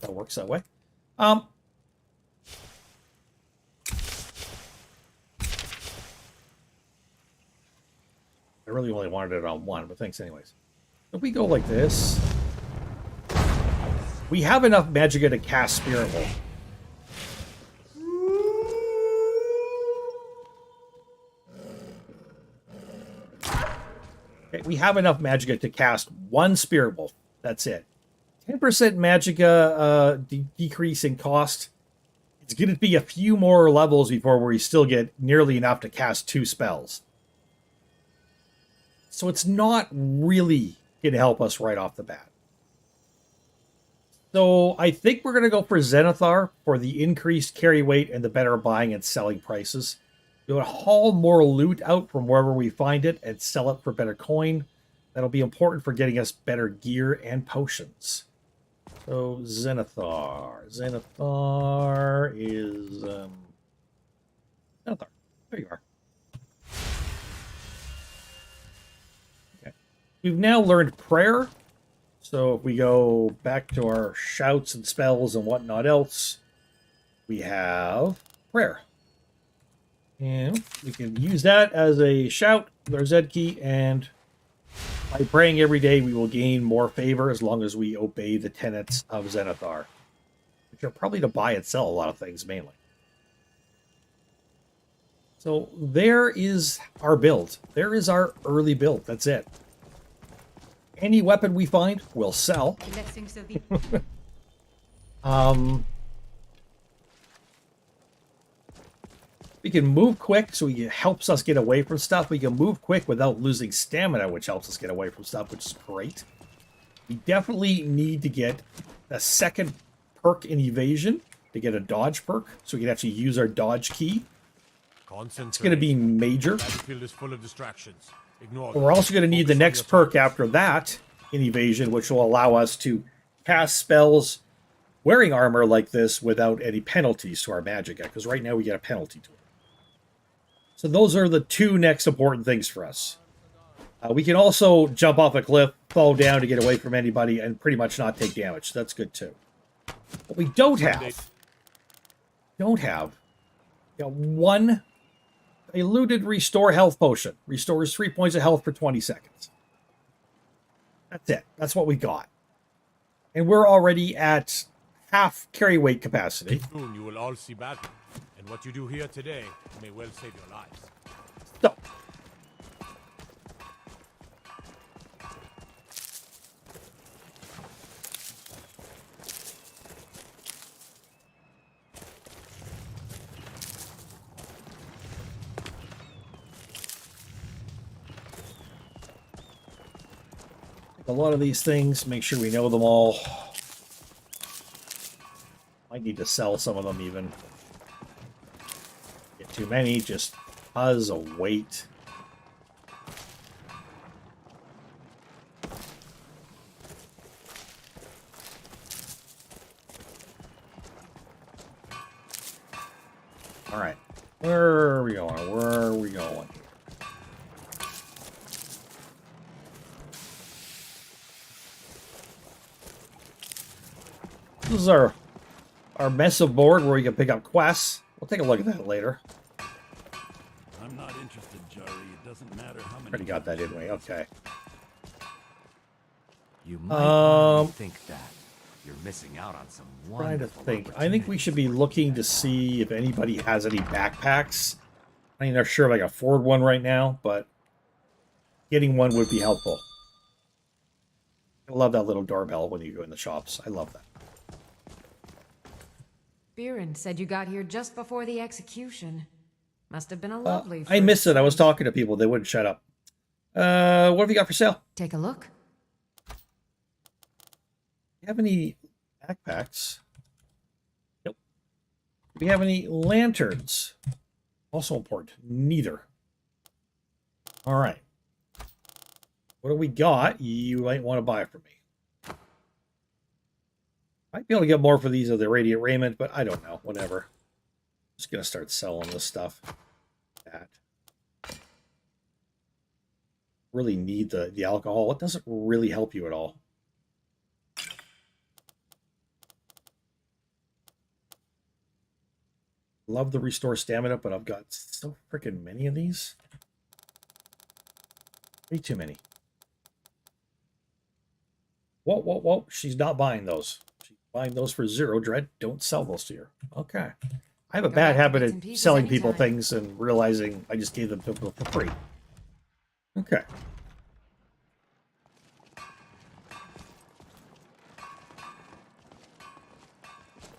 [SPEAKER 1] that works that way. I really only wanted it on 1, but thanks anyways. If we go like this, we have enough Magicka to cast Spirit Wolf. Okay, we have enough Magicka to cast 1 Spirit Wolf. That's it. 10% Magicka decrease in cost. It's going to be a few more levels before we still get nearly enough to cast 2 spells. So it's not really going to help us right off the bat. So I think we're going to go for Zenithar for the increased carry weight and the better buying and selling prices. We're going to haul more loot out from wherever we find it and sell it for better coin. That'll be important for getting us better gear and potions. So Zenithar. Zenithar is... Zenithar. There you are. We've now learned prayer, so if we go back to our shouts and spells and whatnot else, we have prayer. And we can use that as a shout with our Z key, and by praying every day, we will gain more favor as long as we obey the tenets of Zenithar, which are probably to buy and sell a lot of things, mainly. So there is our build. There is our early build. That's it. Any weapon we find, we'll sell. We can move quick, so it helps us get away from stuff. We can move quick without losing stamina, which helps us get away from stuff, which is great. We definitely need to get a second perk in evasion to get a dodge perk, so we can actually use our dodge key. It's going to be major.
[SPEAKER 8] Battlefield is full of distractions. Ignore
[SPEAKER 1] We're also going to need the next perk after that in evasion, which will allow us to cast spells wearing armor like this without any penalties to our magic yet, because right now we get a penalty to it. So those are the two next important things for us. We can also jump off a cliff, fall down to get away from anybody, and pretty much not take damage. That's good too. What we don't have, one eluded restore health potion. Restores 3 points of health for 20 seconds. That's it. That's what we got. And we're already at half carry weight capacity.
[SPEAKER 8] Soon you will all see battle, and what you do here today may well save your lives.
[SPEAKER 1] So, a lot of these things, make sure we know them all. Might need to sell some of them even. Get too many, just because of weight. Alright. Where are we going? Where are we going? This is our mess of board where we can pick up quests. We'll take a look at that later.
[SPEAKER 11] I'm not interested, Jari. It doesn't matter how many.
[SPEAKER 1] Already got that, didn't we? Okay.
[SPEAKER 2] You might think that you're missing out on some
[SPEAKER 1] Trying to
[SPEAKER 2] wonderful
[SPEAKER 1] think. I think we should be looking to see if anybody has any backpacks. I mean, they're sure if I can afford one right now, but getting one would be helpful. I love that little doorbell when you go in the shops. I love that.
[SPEAKER 6] Biren said you got here just before the execution. Must have been a lovely
[SPEAKER 1] I missed
[SPEAKER 6] first
[SPEAKER 1] it. I was
[SPEAKER 6] sight.
[SPEAKER 1] talking to people. They wouldn't shut up. What have you got for sale?
[SPEAKER 6] Take a look.
[SPEAKER 1] Do you have any backpacks? Nope. Do we have any lanterns? Also important. Neither. All right. What do we got you might want to buy from me? Might be able to get more for these of the Radiant Raiment, but I don't know. Whatever. Just going to start selling this stuff. That. Really need the alcohol. It doesn't really help you at all. Love the restore stamina, but I've got so freaking many of these. Way too many. Whoa, whoa, whoa. She's not buying those. She's buying those for 0. Dread, don't sell those to her. Okay. I have a bad habit of selling people things and realizing I just gave them to people for free. Okay.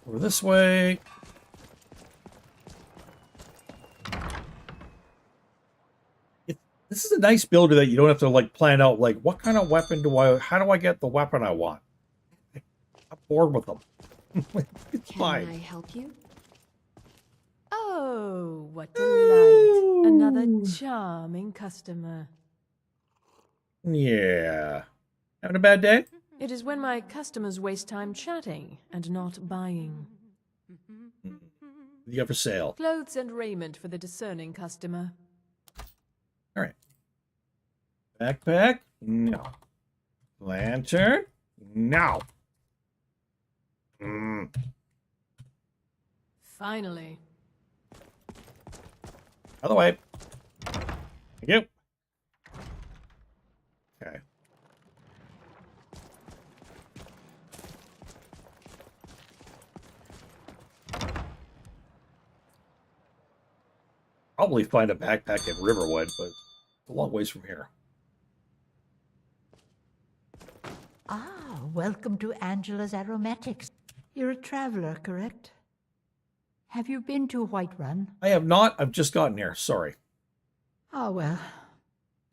[SPEAKER 1] Over this way. This is a nice builder that you don't have to like plan out like what kind of weapon how do I get the weapon I want? I'm bored with them. It's fine.
[SPEAKER 3] Can I help you?
[SPEAKER 9] Oh, what delight. Another charming customer.
[SPEAKER 1] Yeah. Having a bad day?
[SPEAKER 9] It is when my customers waste time chatting and not buying.
[SPEAKER 1] What do you got for sale?
[SPEAKER 9] Clothes and raiment for the discerning customer.
[SPEAKER 1] All right. Backpack? No. Lantern? No.
[SPEAKER 9] Finally.
[SPEAKER 1] Other way. Thank you. Okay. Probably find a backpack in Riverwood, but it's a long ways from here.
[SPEAKER 12] Ah, welcome to Angela's Aromatics. You're a traveler, correct? Have you been to Whiterun?
[SPEAKER 1] I have not. I've just gotten here. Sorry.
[SPEAKER 12] Ah, well,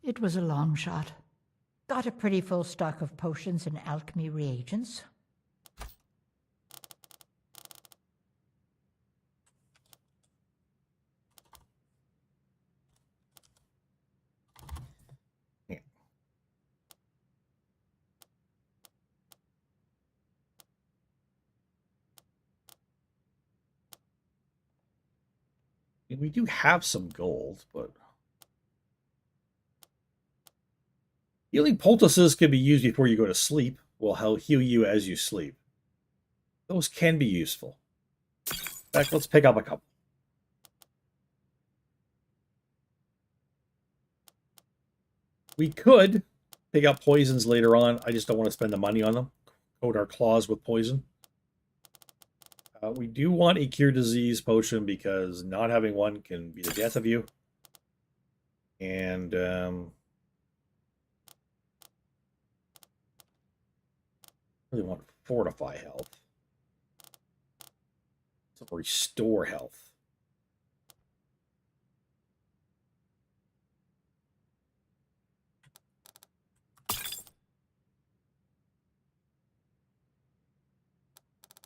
[SPEAKER 12] it was a long shot. Got a pretty full stock of potions and alchemy reagents.
[SPEAKER 1] And we do have some gold, but healing poultices can be used before you go to sleep. Will heal you as you sleep. Those can be useful. In fact, let's pick up a couple. We could pick up poisons later on. I just don't want to spend the money on them. Coat our claws with poison. We do want a cure disease potion because not having one can be the death of you. And really want to fortify health. So restore health.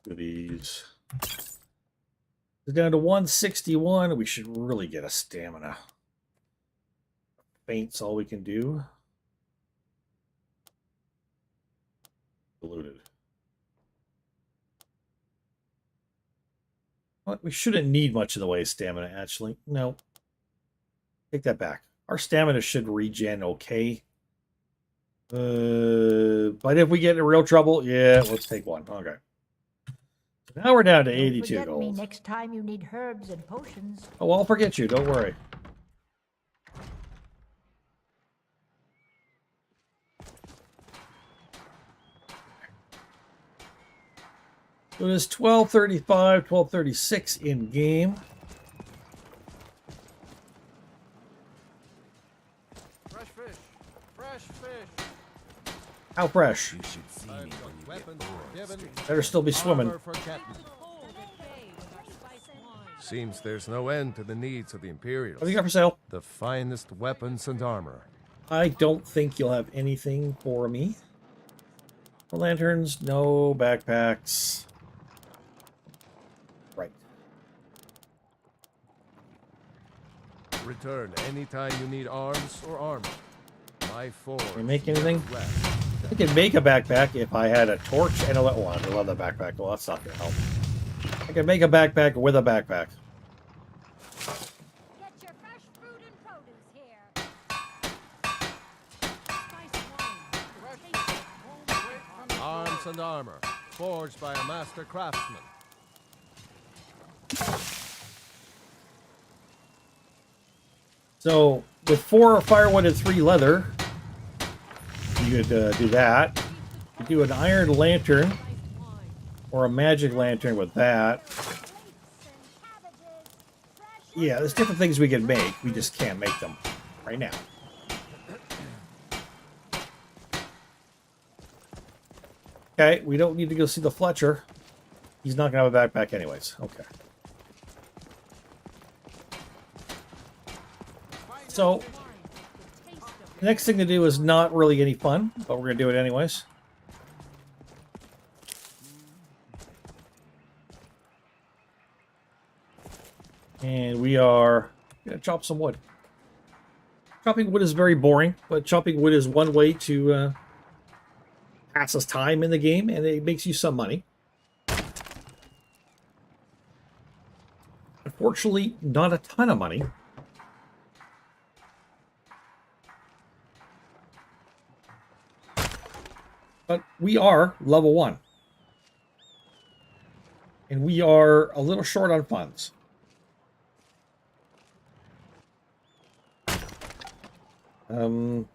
[SPEAKER 1] Do these. It's down to 161. We should really get a stamina. Faint's all we can do. Diluted. Well, we shouldn't need much in the way of stamina, actually. No. Take that back. Our stamina should regen okay. But if we get in real trouble, yeah, let's take one. Okay. So now we're down to 82
[SPEAKER 12] Don't forget me
[SPEAKER 1] gold.
[SPEAKER 12] next time you need herbs and potions.
[SPEAKER 1] Oh, I'll forget you. Don't worry. So it is 12:35, 12:36 in game.
[SPEAKER 7] Fresh fish. Fresh fish.
[SPEAKER 1] How fresh?
[SPEAKER 2] You should see me when you
[SPEAKER 7] Weapons
[SPEAKER 2] get bored.
[SPEAKER 7] given.
[SPEAKER 1] Better still be swimming.
[SPEAKER 7] Armor for Captain. Seems there's no end to the needs of the Imperials.
[SPEAKER 1] What do you got for sale?
[SPEAKER 7] The finest weapons and armor.
[SPEAKER 1] I don't think you'll have anything for me. No lanterns, no backpacks. Right.
[SPEAKER 7] Return anytime you need arms or armor. My forge.
[SPEAKER 1] Can you make anything?
[SPEAKER 7] Rest.
[SPEAKER 1] I could make a backpack if I had a torch and a oh, I love the backpack. Well, that's not gonna help. I can make a backpack with a backpack.
[SPEAKER 5] Get your fresh fruit and produce here.
[SPEAKER 7] Arms and armor, forged by a master craftsman.
[SPEAKER 1] So, with 4 firewood and 3 leather, you could do that. You could do an iron lantern or a magic lantern with that. Yeah, there's different things we can make. We just can't make them right now. Okay, we don't need to go see the Fletcher. He's not going to have a backpack anyways. Okay. So, the next thing to do is not really any fun, but we're going to do it anyways. And we are going to chop some wood. Chopping wood is very boring, but chopping wood is one way to pass us time in the game, and it makes you some money. Unfortunately, not a ton of money. But we are level 1. And we are a little short on funds. I'm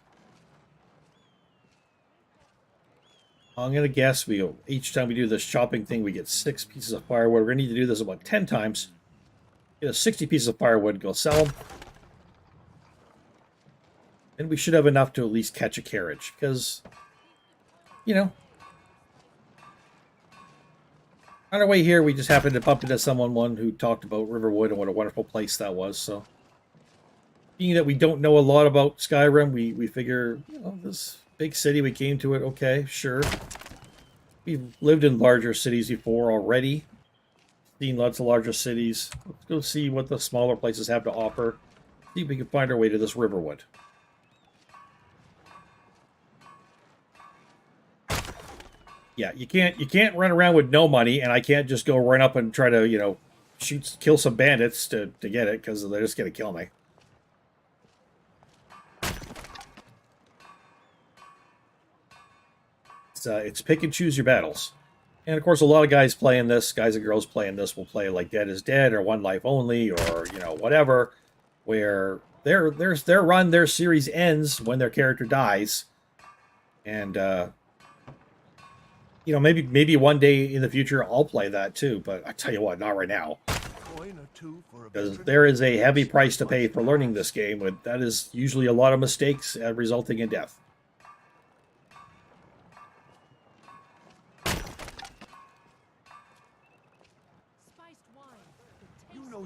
[SPEAKER 1] going to guess each time we do this chopping thing, we get 6 pieces of firewood. We're going to need to do this about 10 times. Get 60 pieces of firewood, go sell them. And we should have enough to at least catch a carriage. Because, you know, on our way here, we just happened to bump into someone who talked about Riverwood and what a wonderful place that was. So, being that we don't know a lot about Skyrim, we figure, you know, this big city, we came to it, okay, sure. We've lived in larger cities before already. Seen lots of larger cities. Let's go see what the smaller places have to offer. See if we can find our way to this Riverwood. Yeah, you can't run around with no money, and I can't just go run up and try to, you know, kill some bandits to get it, because they're just gonna kill me. It's pick and choose your battles. And of course, a lot of guys playing this, guys and girls playing this, will play like Dead is Dead or One Life Only, or whatever, where their run, their series ends when their character dies, and maybe one day in the future I'll play that too. But I tell you what, not right now, because there is a heavy price to pay for learning this game, and that is usually a lot of mistakes resulting in death.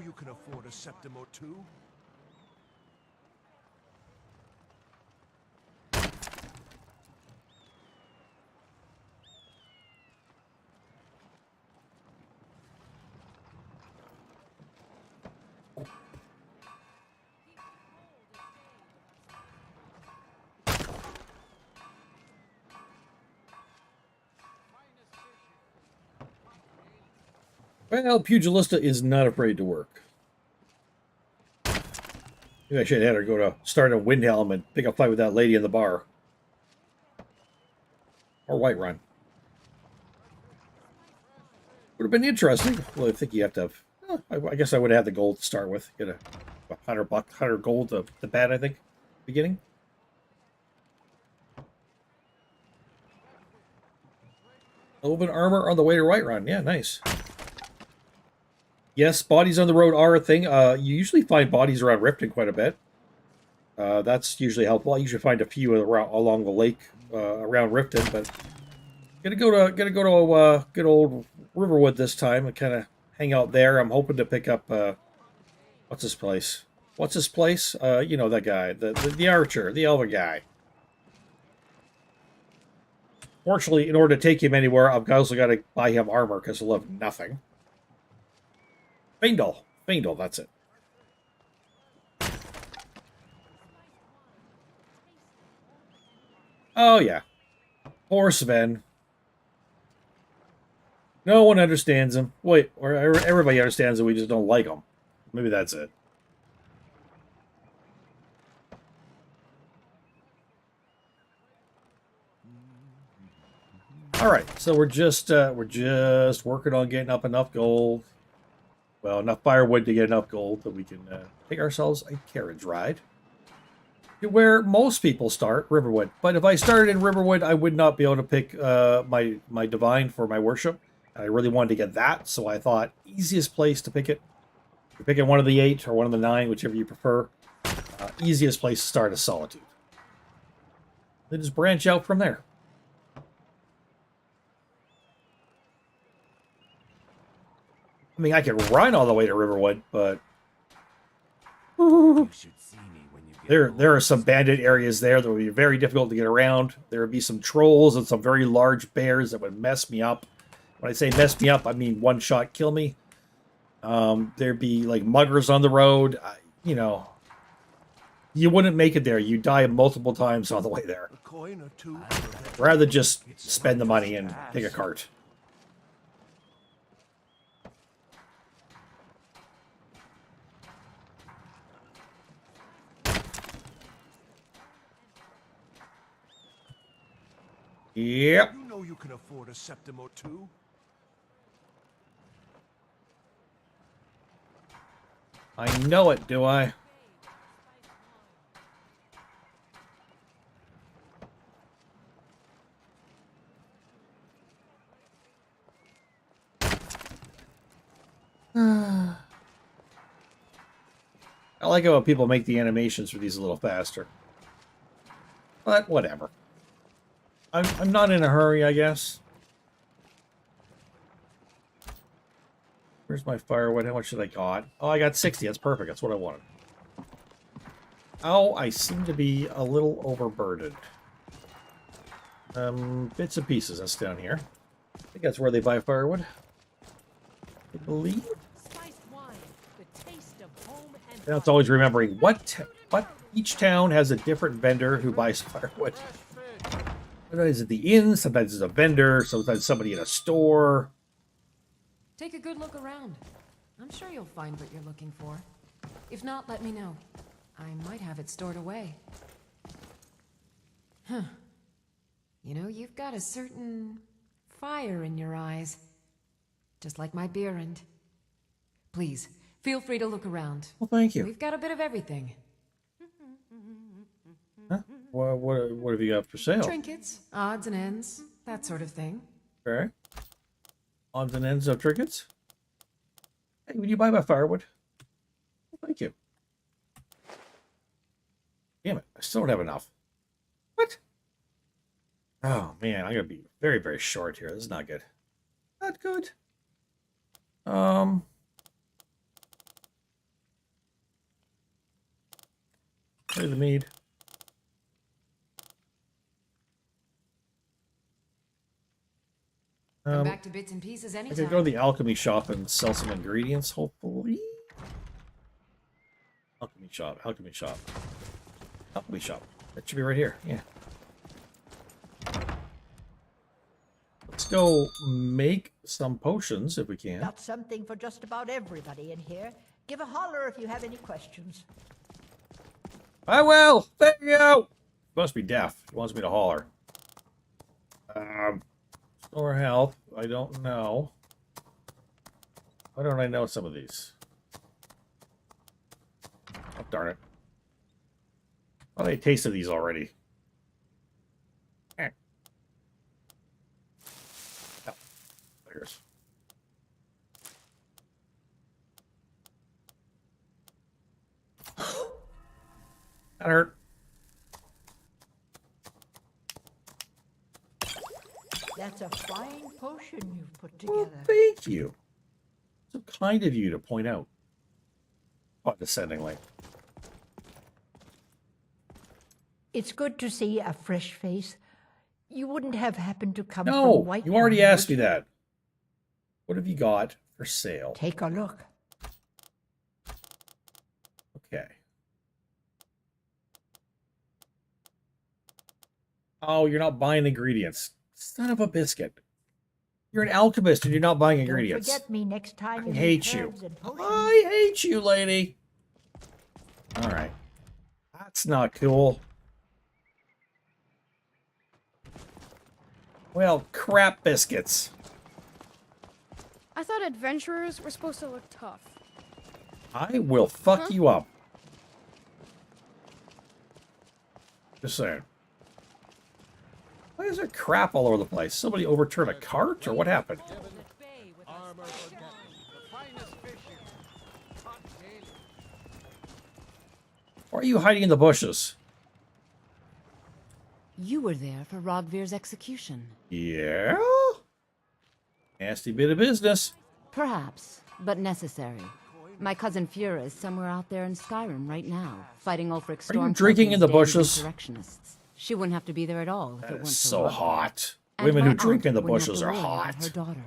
[SPEAKER 11] You can afford a septim or two.
[SPEAKER 1] Well, Pugilista is not afraid to work. Maybe I should have had her go to start a Windhelm and pick a fight with that lady in the bar. Or Whiterun. Would have been interesting. Well, I think you have to have... I guess I would have had the gold to start with. Get a $100 gold to the bat, I think. Beginning. Elven armor on the way to Whiterun. Yeah, nice. Yes, bodies on the road are a thing. You usually find bodies around Riften quite a bit. That's usually helpful. I usually find a few along the lake around Riften, but gonna go to good old Riverwood this time and kind of hang out there. I'm hoping to pick up what's his place? What's his place? You know that guy, the archer, the elven guy. Fortunately, in order to take him anywhere, I've also got to buy him armor because he'll have nothing. Faendal, that's it. Oh, yeah. Poor Sven. No one understands him. Wait, or everybody understands him, we just don't like him. Maybe that's it. Alright, so we're just working on getting up enough gold. Well, enough firewood to get enough gold that we can take ourselves a carriage ride. Where most people start, Riverwood. But if I started in Riverwood, I would not be able to pick my divine for my worship. I really wanted to get that, so I thought easiest place to pick it. You're picking one of the 8 or one of the 9, whichever you prefer. Easiest place to start is Solitude. Then just branch out from there. I mean, I could run all the way to Riverwood, but
[SPEAKER 2] You should see me when you get
[SPEAKER 1] there are some bandit areas there that would be very difficult to get around. There would be some trolls and some very large bears that would mess me up. When I say mess me up, I mean one-shot kill me. There'd be, like, muggers on the road. You know, you wouldn't make it there. You'd die multiple times on the way there.
[SPEAKER 11] A coin or two.
[SPEAKER 1] Rather just spend the money and take a cart. Yep.
[SPEAKER 11] You know you can afford a septim or two.
[SPEAKER 1] I know it, do I? I like it when people make the animations for these a little faster. But whatever. I'm not in a hurry, I guess. Where's my firewood? How much should I got? Oh, I got 60. That's perfect. That's what I wanted. Oh, I seem to be a little overburdened. Bits and pieces. That's down here. I think that's where they buy firewood. I believe. Now it's always remembering what each town has a different vendor who buys firewood. Sometimes it's the inn, sometimes it's a vendor, sometimes somebody in a store.
[SPEAKER 6] Take a good look around. I'm sure you'll find what you're looking for. If not, let me know. I might have it stored away. Huh. You know, you've got a certain fire in your eyes. Just like my Beerend. Please, feel free to look around.
[SPEAKER 1] Well, thank you.
[SPEAKER 6] We've got a bit of everything.
[SPEAKER 1] Huh? What have you got for sale?
[SPEAKER 6] Trinkets, odds and ends, that sort of thing.
[SPEAKER 1] Okay. Odds and ends of trinkets? Hey, would you buy my firewood? Well, thank you. Damn it, I still don't have enough. What? Oh, man, I'm going to be very, very short here. This is not good. Not good. Play the mead.
[SPEAKER 6] Come back to bits and pieces
[SPEAKER 1] I
[SPEAKER 6] anytime.
[SPEAKER 1] could go to the alchemy shop and sell some ingredients, hopefully. Alchemy shop, alchemy shop. Alchemy shop. That should be right here, yeah. Let's go make some potions if we can.
[SPEAKER 12] Got something for just about everybody in here. Give a holler if you have any questions.
[SPEAKER 1] I will! Thank you! Must be deaf. He wants me to holler. Store health. I don't know. Why don't I know some of these? Oh, darn it. Well, I tasted these already. Eh. Oh, there's. That hurt.
[SPEAKER 12] That's a fine potion you've put
[SPEAKER 1] Well,
[SPEAKER 12] together.
[SPEAKER 1] thank you. So kind of you to point out. Condescendingly.
[SPEAKER 12] It's good to see a fresh face. You wouldn't have happened to come
[SPEAKER 1] No,
[SPEAKER 12] from White
[SPEAKER 1] you already
[SPEAKER 12] Mountain,
[SPEAKER 1] asked
[SPEAKER 12] would
[SPEAKER 1] me
[SPEAKER 12] you?
[SPEAKER 1] that. What have you got for sale?
[SPEAKER 12] Take a look.
[SPEAKER 1] Okay. Oh, you're not buying ingredients. Son of a biscuit. You're an alchemist and you're not buying ingredients.
[SPEAKER 12] Don't forget me next time
[SPEAKER 1] I
[SPEAKER 12] you
[SPEAKER 1] hate
[SPEAKER 12] need
[SPEAKER 1] you.
[SPEAKER 12] herbs and potions.
[SPEAKER 1] I hate you, lady. All right. That's not cool. Well, crap biscuits.
[SPEAKER 5] I thought adventurers were supposed to look tough.
[SPEAKER 1] I will fuck you up. Just saying. Why is there crap all over the place? Somebody overturned a cart, or what happened? Why are you hiding in the bushes?
[SPEAKER 6] You were there for Rogvir's execution.
[SPEAKER 1] Yeah? Nasty bit of business.
[SPEAKER 6] Perhaps, but necessary. My cousin Fura is somewhere out there in Skyrim right now, fighting Ulfric Stormcloak.
[SPEAKER 1] Are you drinking in the
[SPEAKER 6] and his
[SPEAKER 1] bushes?
[SPEAKER 6] insurrectionists. She wouldn't have to be there at all if
[SPEAKER 1] That
[SPEAKER 6] it weren't
[SPEAKER 1] is
[SPEAKER 6] for
[SPEAKER 1] so
[SPEAKER 6] Rogvir.
[SPEAKER 1] hot.
[SPEAKER 6] And
[SPEAKER 1] Women
[SPEAKER 6] my
[SPEAKER 1] who drink
[SPEAKER 6] aunt
[SPEAKER 1] in the
[SPEAKER 6] wouldn't have
[SPEAKER 1] bushes
[SPEAKER 6] to
[SPEAKER 1] are
[SPEAKER 6] worry about
[SPEAKER 1] hot.
[SPEAKER 6] Her daughter.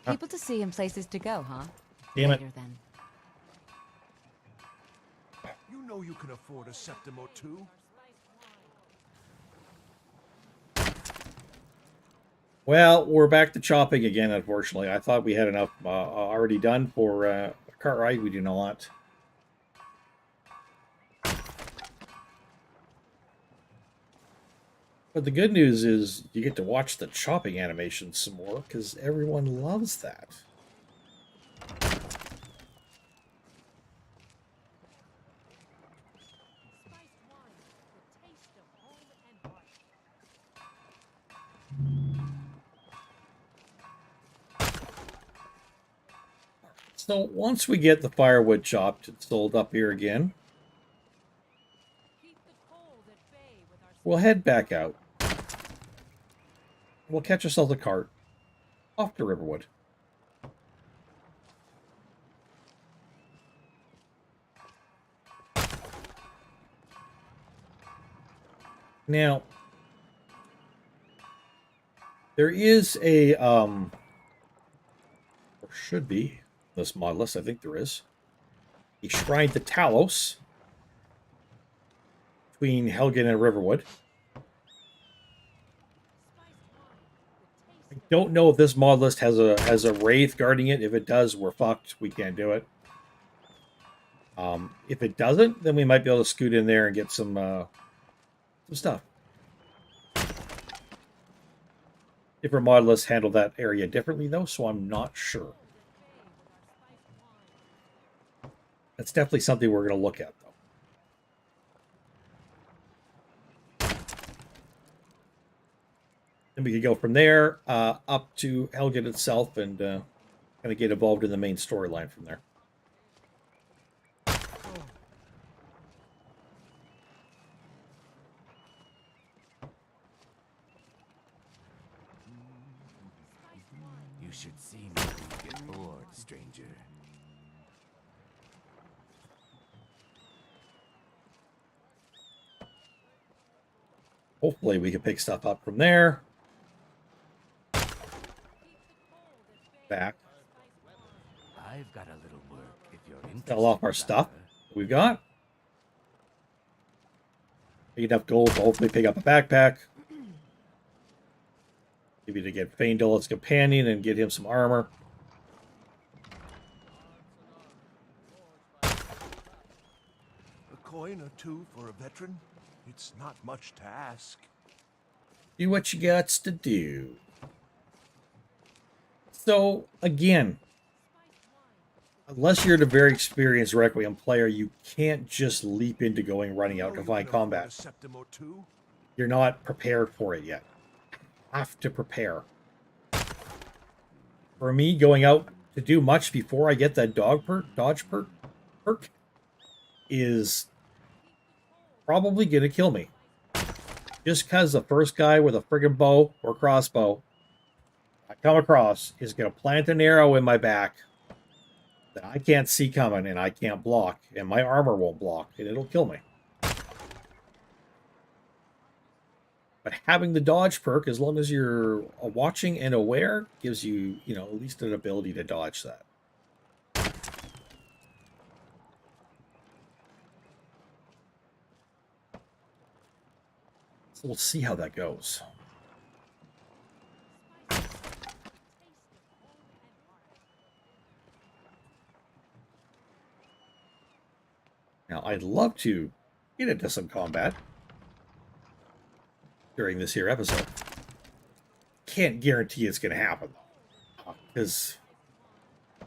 [SPEAKER 6] People to see and places to go, huh?
[SPEAKER 1] Damn it.
[SPEAKER 6] Later, then.
[SPEAKER 11] You know you can afford a septim or two.
[SPEAKER 1] Well, we're back to chopping again, unfortunately. I thought we had enough already done for a cart ride. We do not. But the good news is you get to watch the chopping animation some more, because everyone loves that. So once we get the firewood chopped and sold up here again, we'll head back out. We'll catch ourselves a cart off to Riverwood. Now, there is a, or should be, this modlist, I think there is, a shrine to Talos between Helgen and Riverwood. I don't know if this mod list has a wraith guarding it. If it does, we're fucked. We can't do it. If it doesn't, then we might be able to scoot in there and get some stuff. Different mod lists handle that area differently, though, so I'm not sure. That's definitely something we're going to look at, though. Then we could go from there up to Helgen itself and kind of get involved in the main storyline from there.
[SPEAKER 2] You should see me when you get bored, stranger.
[SPEAKER 1] Hopefully we can pick stuff up from there. Back.
[SPEAKER 2] I've got a little work if you're interested.
[SPEAKER 1] Sell off our stuff we've got. Enough gold to hopefully pick up a backpack. Maybe to get Faendal as companion and get him some armor.
[SPEAKER 11] A coin or two for a veteran? It's not much to ask.
[SPEAKER 1] Do what you got to do. So, again, unless you're a very experienced Requiem player, you can't just leap into running out to find combat. You're not prepared for it yet. Have to prepare. For me, going out to do much before I get that dodge perk is probably gonna kill me. Just because the first guy with a friggin' bow or crossbow I come across is gonna plant an arrow in my back that I can't see coming and I can't block, and my armor won't block, and it'll kill me. But having the dodge perk, as long as you're watching and aware, gives you, at least an ability to dodge that. So we'll see how that goes. Now, I'd love to get into some combat during this here episode. Can't guarantee it's going to happen, though, because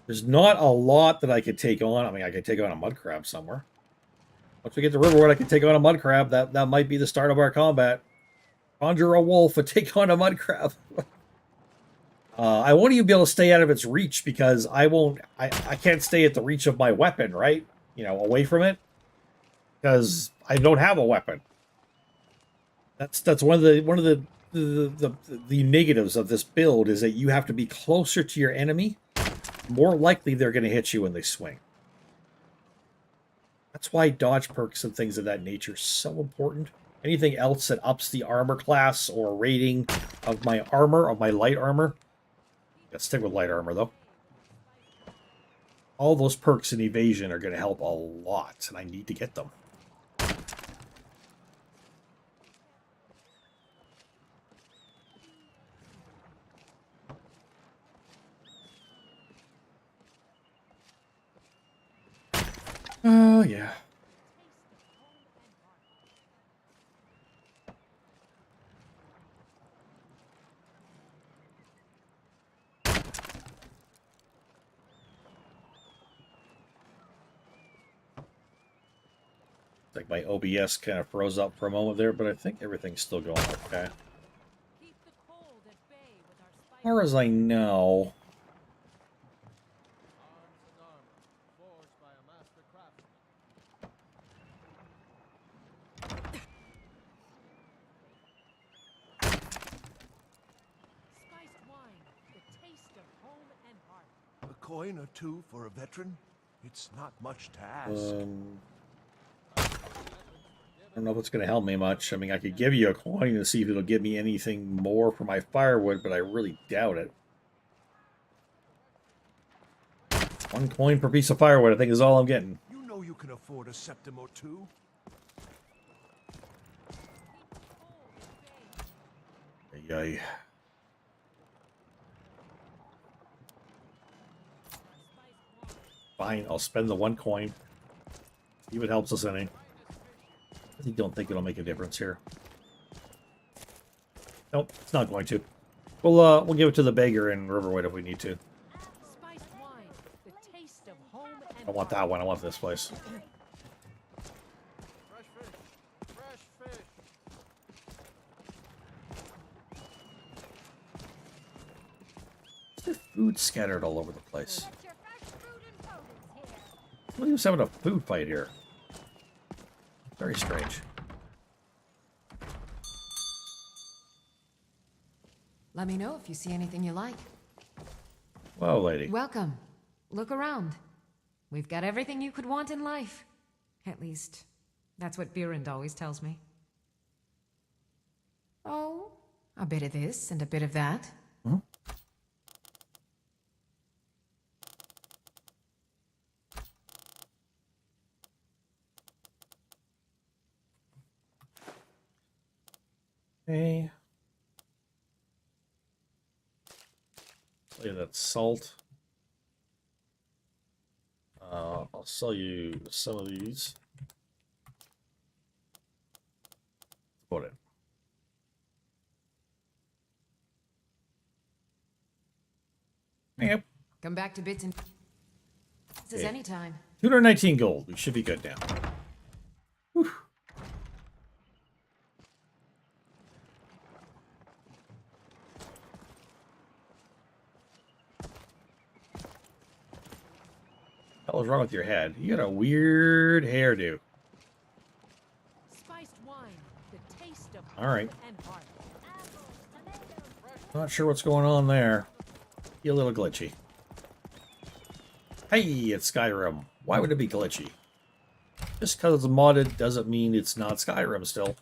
[SPEAKER 1] there's not a lot that I could take on. I mean, I could take on a mud crab somewhere. Once we get to Riverwood, I can take on a mud crab. That might be the start of our combat. Conjure a wolf and take on a mud crab. I won't even be able to stay out of its reach because I can't stay at the reach of my weapon, right? Away from it, because I don't have a weapon. That's one of the negatives of this build, is that you have to be closer to your enemy. More likely they're going to hit you when they swing. That's why dodge perks and things of that nature are so important. Anything else that ups the armor class or rating of my armor, of my light armor. Let's stick with light armor, though. All those perks and evasion are going to help a lot, and I need to get them. Oh, yeah. Like my OBS kind of froze up for a moment there, but I think everything's still going okay. As far as I know.
[SPEAKER 11] A coin or two for a veteran? It's not much to ask.
[SPEAKER 1] I don't know if it's going to help me much. I mean, I could give you a coin to see if it'll give me anything more for my firewood, but I really doubt it. 1 coin per piece of firewood, I think, is all I'm getting.
[SPEAKER 11] You know you can afford a septim or two.
[SPEAKER 1] Yay. Fine, I'll spend the 1 coin. See if it helps us any. I don't think it'll make a difference here. Nope, it's not going to. We'll give it to the beggar in Riverwood if we need to.
[SPEAKER 9] Spiced wine, the taste of home and
[SPEAKER 1] I want that one. I want this place.
[SPEAKER 7] Fresh fish. Fresh fish.
[SPEAKER 1] There's food scattered all over the place.
[SPEAKER 5] Get your fresh food and produce here.
[SPEAKER 1] Somebody was having a food fight here. Very strange.
[SPEAKER 6] Let me know if you see anything you like.
[SPEAKER 1] Well, lady.
[SPEAKER 6] Welcome. Look around. We've got everything you could want in life. At least, that's what Birand always tells me. Oh, a bit of this and a bit of that.
[SPEAKER 1] Hmm? Okay. Play that salt. I'll sell you some of these. Put it. Yep.
[SPEAKER 6] Come back to bits and pieces
[SPEAKER 1] Okay.
[SPEAKER 6] anytime.
[SPEAKER 1] 219 gold. We should be good now. Whew. What the hell is wrong with your head? You got a weird hairdo.
[SPEAKER 9] spiced wine, the taste of
[SPEAKER 1] All right.
[SPEAKER 9] home and heart.
[SPEAKER 5] Apples, tomatoes,
[SPEAKER 1] Not sure what's going on there. Be a little glitchy. Hey, it's Skyrim. Why would it be glitchy? Just because it's modded doesn't mean it's not Skyrim still.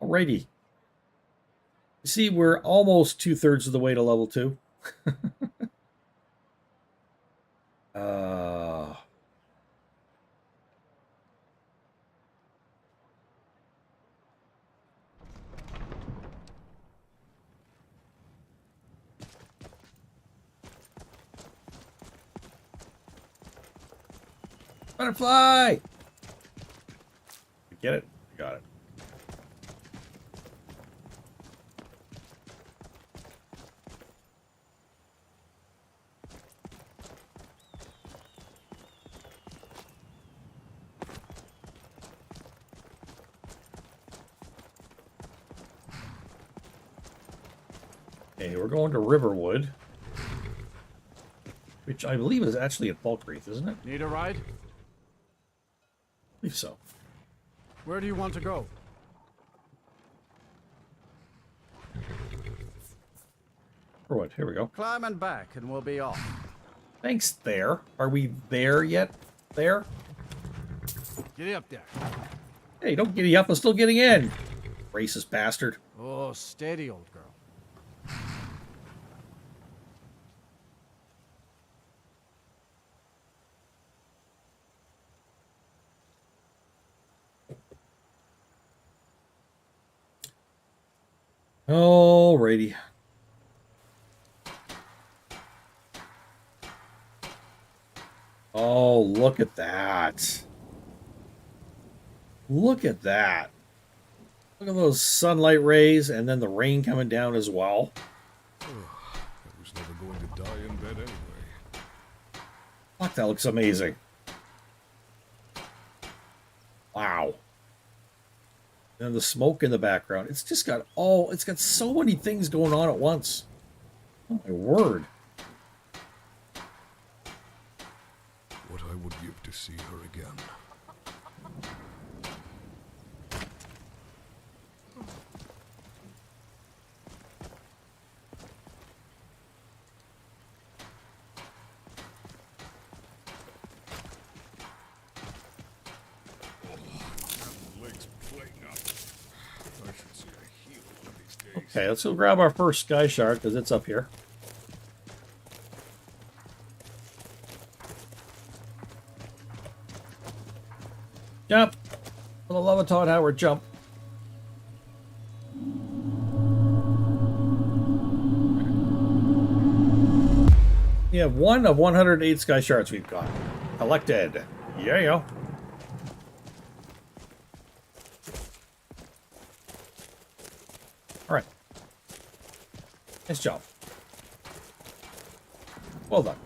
[SPEAKER 1] Alrighty. You see, we're almost 2/3 of the way to level 2. Butterfly! Get it? Got it. Okay, we're going to Riverwood, which I believe is actually at Falkreath, isn't it?
[SPEAKER 7] Need a ride?
[SPEAKER 1] I believe so.
[SPEAKER 7] Where do you want to go?
[SPEAKER 1] Riverwood, here we go.
[SPEAKER 7] Climb and back, and we'll be off.
[SPEAKER 1] Thanks, there. Are we there yet? There?
[SPEAKER 7] Get up there.
[SPEAKER 1] Hey, don't giddy up. I'm still getting in. Racist bastard.
[SPEAKER 7] Oh, steady, old girl.
[SPEAKER 1] Alrighty. Oh, look at that. Look at that. Look at those sunlight rays and then the rain coming down as well.
[SPEAKER 11] I was never going to die in bed anyway.
[SPEAKER 1] Fuck, that looks amazing. Wow. And the smoke in the background. It's just got it's got so many things going on at once. Oh my word.
[SPEAKER 11] What I would give to see her again.
[SPEAKER 1] Okay, let's go grab our first sky shark because it's up here. Jump! For the love of Todd Howard, jump. Yeah, 1 of 108 sky shards we've got. Collected. Yeah. Alright. Nice job. Well done.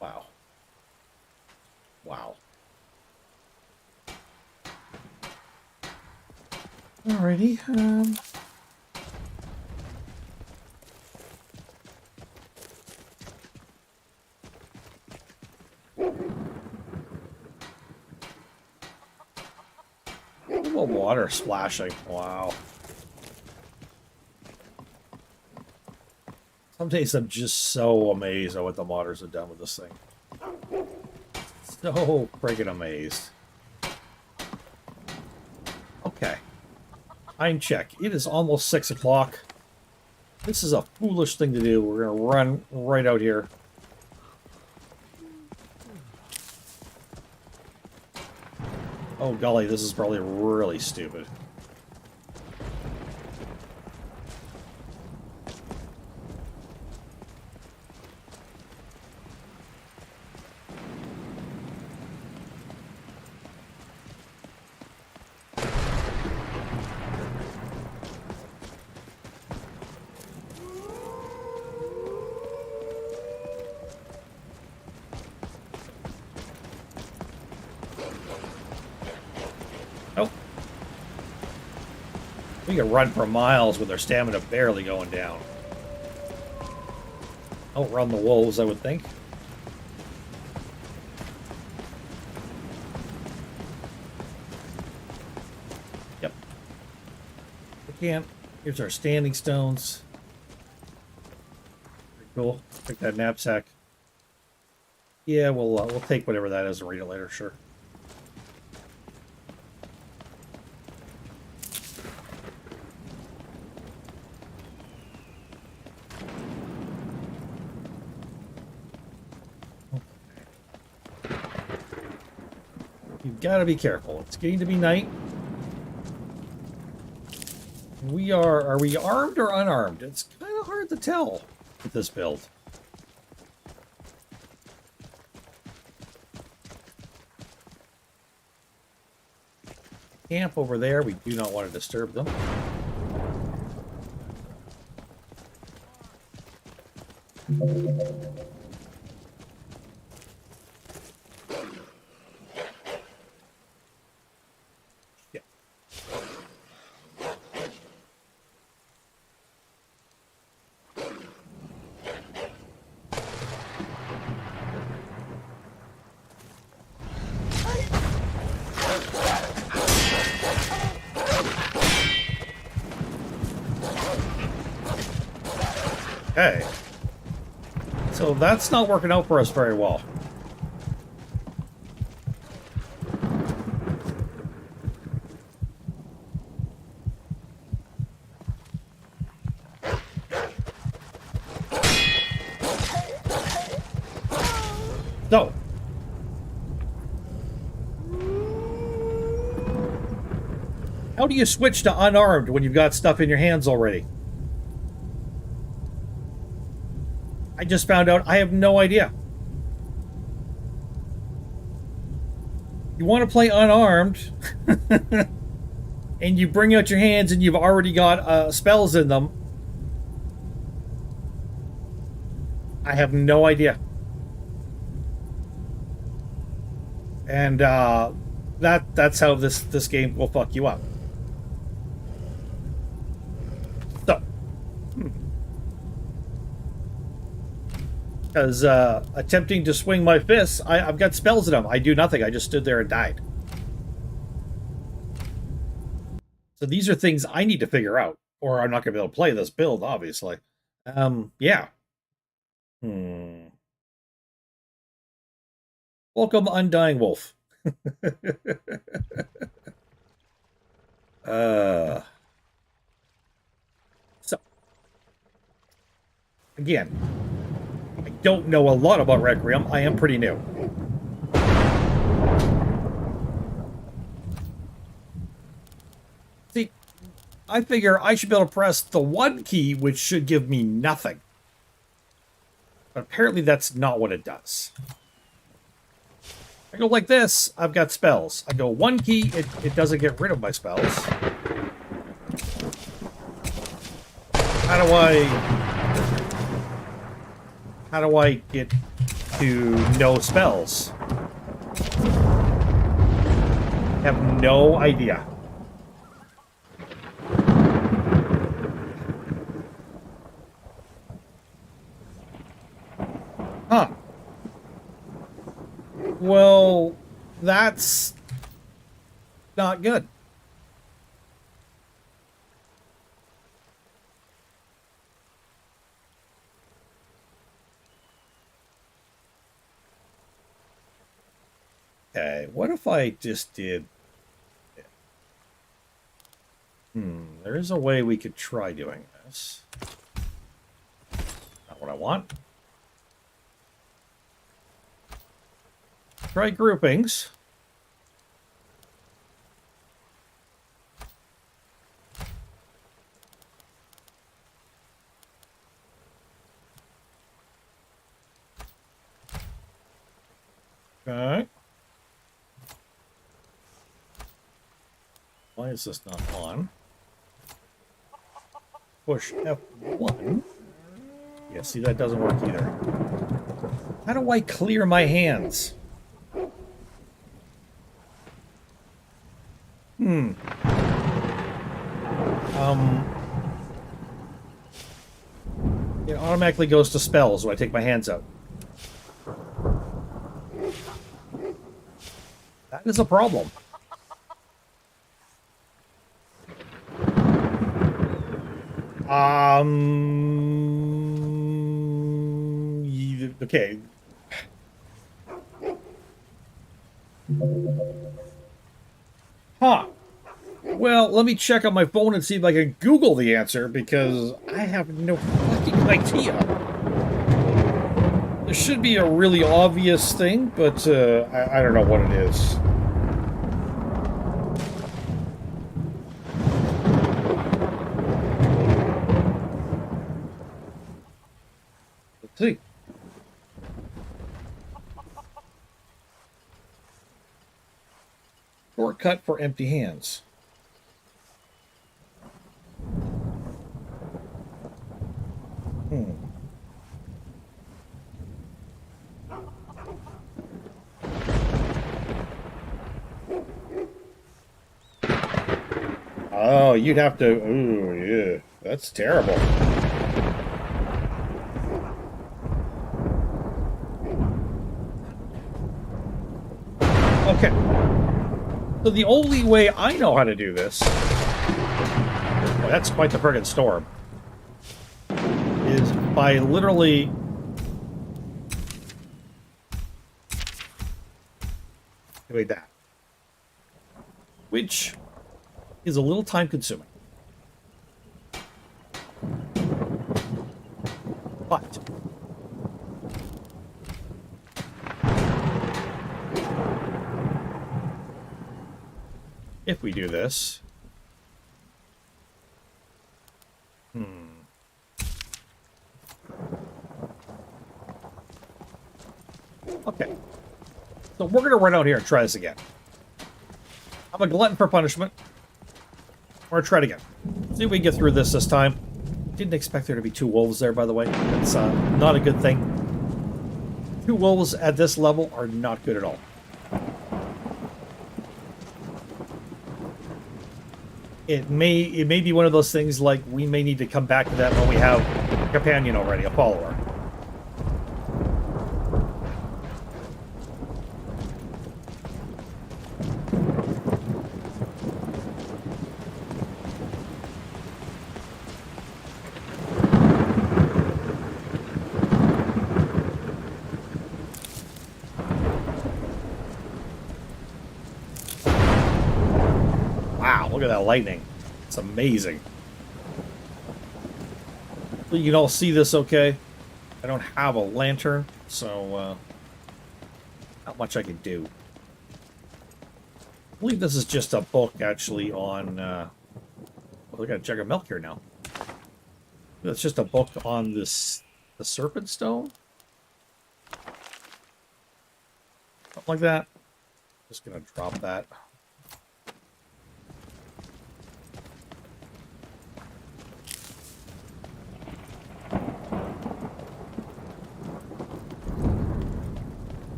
[SPEAKER 1] Wow. Wow. Alrighty, oh, water splashing. Wow. Some days I'm just so amazed at what the modders have done with this thing. So friggin' amazed. Okay. Time check. It is almost 6 o'clock. This is a foolish thing to do. We're gonna run right out here. Oh golly, this is probably really stupid. We can run for miles with our stamina barely going down. Outrun the wolves, I would think. Yep. We can't. Here's our standing stones. Pretty cool. Take that knapsack. Yeah, we'll take whatever that is and read it later, sure. You've got to be careful. It's getting to be night. Are we armed or unarmed? It's kind of hard to tell with this build. Camp over there. We do not want to disturb them. Okay. So that's not working out for us very well. So. How do you switch to unarmed when you've got stuff in your hands already? I just found out. I have no idea. You want to play unarmed, and you bring out your hands and you've already got spells in them. I have no idea. And that's how this game will fuck you up. So. Because attempting to swing my fists, I've got spells in them. I do nothing. I just stood there and died. So these are things I need to figure out, or I'm not going to be able to play this build, obviously. Yeah. Welcome, Undying Wolf. So. Again. I don't know a lot about Requiem. I am pretty new. See, I figure I should be able to press the 1 key, which should give me nothing. But apparently that's not what it does. I go like this, I've got spells. I go 1 key, it doesn't get rid of my spells. How do I get to no spells? I have no idea. Huh. Well, that's not good. Okay, what if I just did... there is a way we could try doing this. Not what I want. Try groupings. Okay. Why is this not on? Push F1. Yeah, see, that doesn't work either. How do I clear my hands? It automatically goes to spells when I take my hands out. That is a problem. Okay. Huh. Well, let me check on my phone and see if I can Google the answer, because I have no fucking idea. There should be a really obvious thing, but I don't know what it is. Let's see. Shortcut for empty hands. Oh, you'd have to... Ooh, yeah. That's terrible. Okay. So the only way I know how to do this... Well, that's quite the friggin' storm. Is by literally... doing that. Which is a little time consuming. But if we do this, okay. So we're gonna run out here and try this again. I'm a glutton for punishment. We're gonna try it again. See if we can get through this time. Didn't expect there to be 2 wolves there, by the way. That's not a good thing. 2 wolves at this level are not good at all. It may be one of those things like we may need to come back to that when we have a companion already, a follower. Look at that lightning. It's amazing. You can all see this okay? I don't have a lantern, so not much I can do. I believe this is just a book, actually, on Well, we got a jug of milk here now. That's just a book on this, the Serpent Stone? Something like that. Just gonna drop that.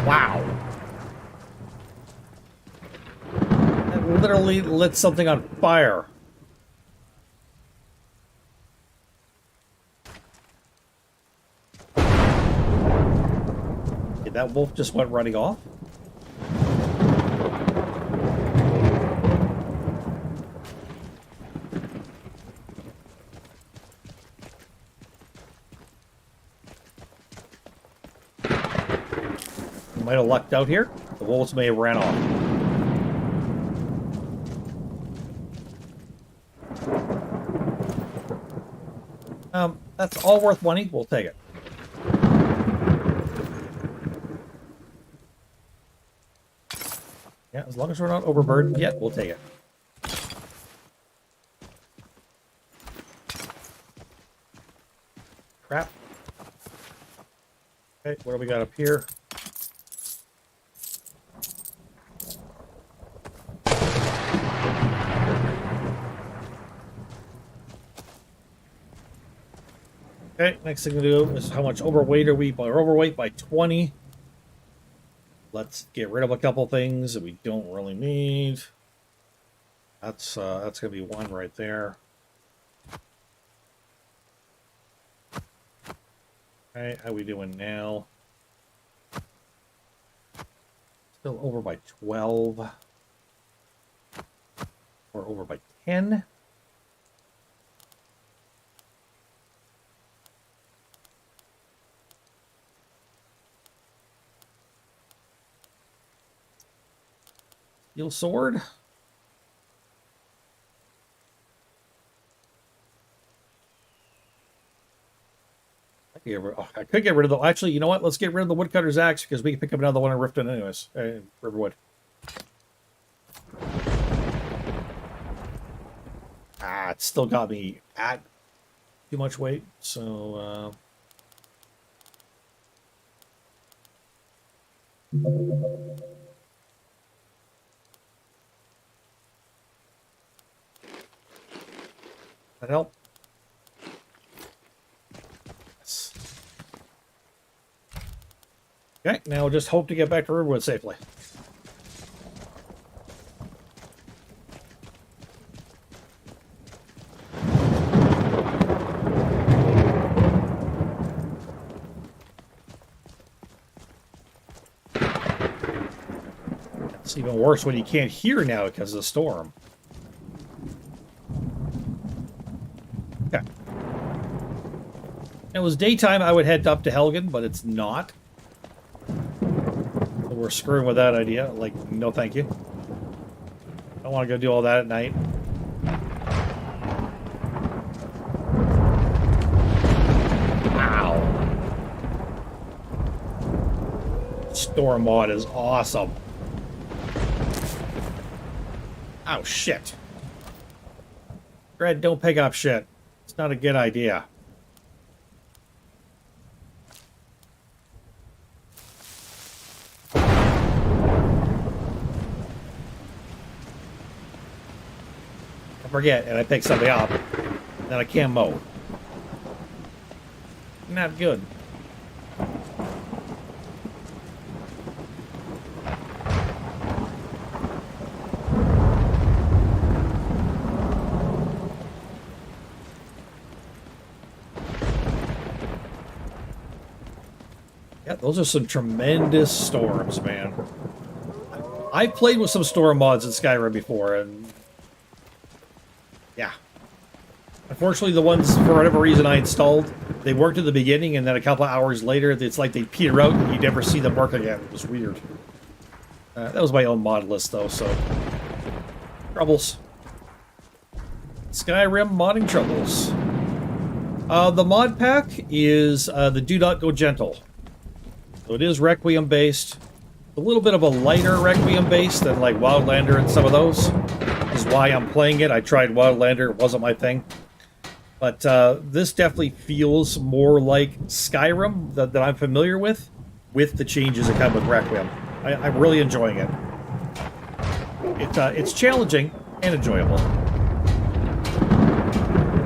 [SPEAKER 1] Wow. That literally lit something on fire. Okay, that wolf just went running off. Might have lucked out here. The wolves may have ran off. That's all worth money. We'll take it. Yeah, as long as we're not overburdened yet, we'll take it. Crap. Okay, what do we got up here? Okay, next thing to do is how much overweight are we? We're overweight by 20. Let's get rid of a couple things that we don't really need. That's gonna be one right there. Okay, how we doing now? Still over by 12. Or over by 10. Steel sword. I could get rid of the... Actually, you know what? Let's get rid of the woodcutter's axe because we can pick up another one in Riften anyways. Riverwood. Ah, it still got me at too much weight, so... That help? Yes. Okay, now we'll just hope to get back to Riverwood safely. It's even worse when you can't hear now because of the storm. If it was daytime, I would head up to Helgen, but it's not. So we're screwing with that idea. Like, no thank you. I don't want to go do all that at night. Wow. Storm mod is awesome. Oh, shit. Dread, don't pick up shit. It's not a good idea. Forget and I pick something up, then I can't mow. Not good. Yeah, those are some tremendous storms, man. I played with some storm mods in Skyrim before, and yeah. Unfortunately, the ones, for whatever reason, I installed, they worked at the beginning, and then a couple of hours later, it's like they peter out, and you never see them work again. It was weird. That was my own mod list, though, so... Troubles. Skyrim modding troubles. The mod pack is the Do Not Go Gentle. So it is Requiem based. A little bit of a lighter Requiem base than like Wildlander and some of those. This is why I'm playing it. I tried Wildlander, it wasn't my thing. But this definitely feels more like Skyrim that I'm familiar with the changes that come with Requiem. I'm really enjoying it. It's challenging and enjoyable.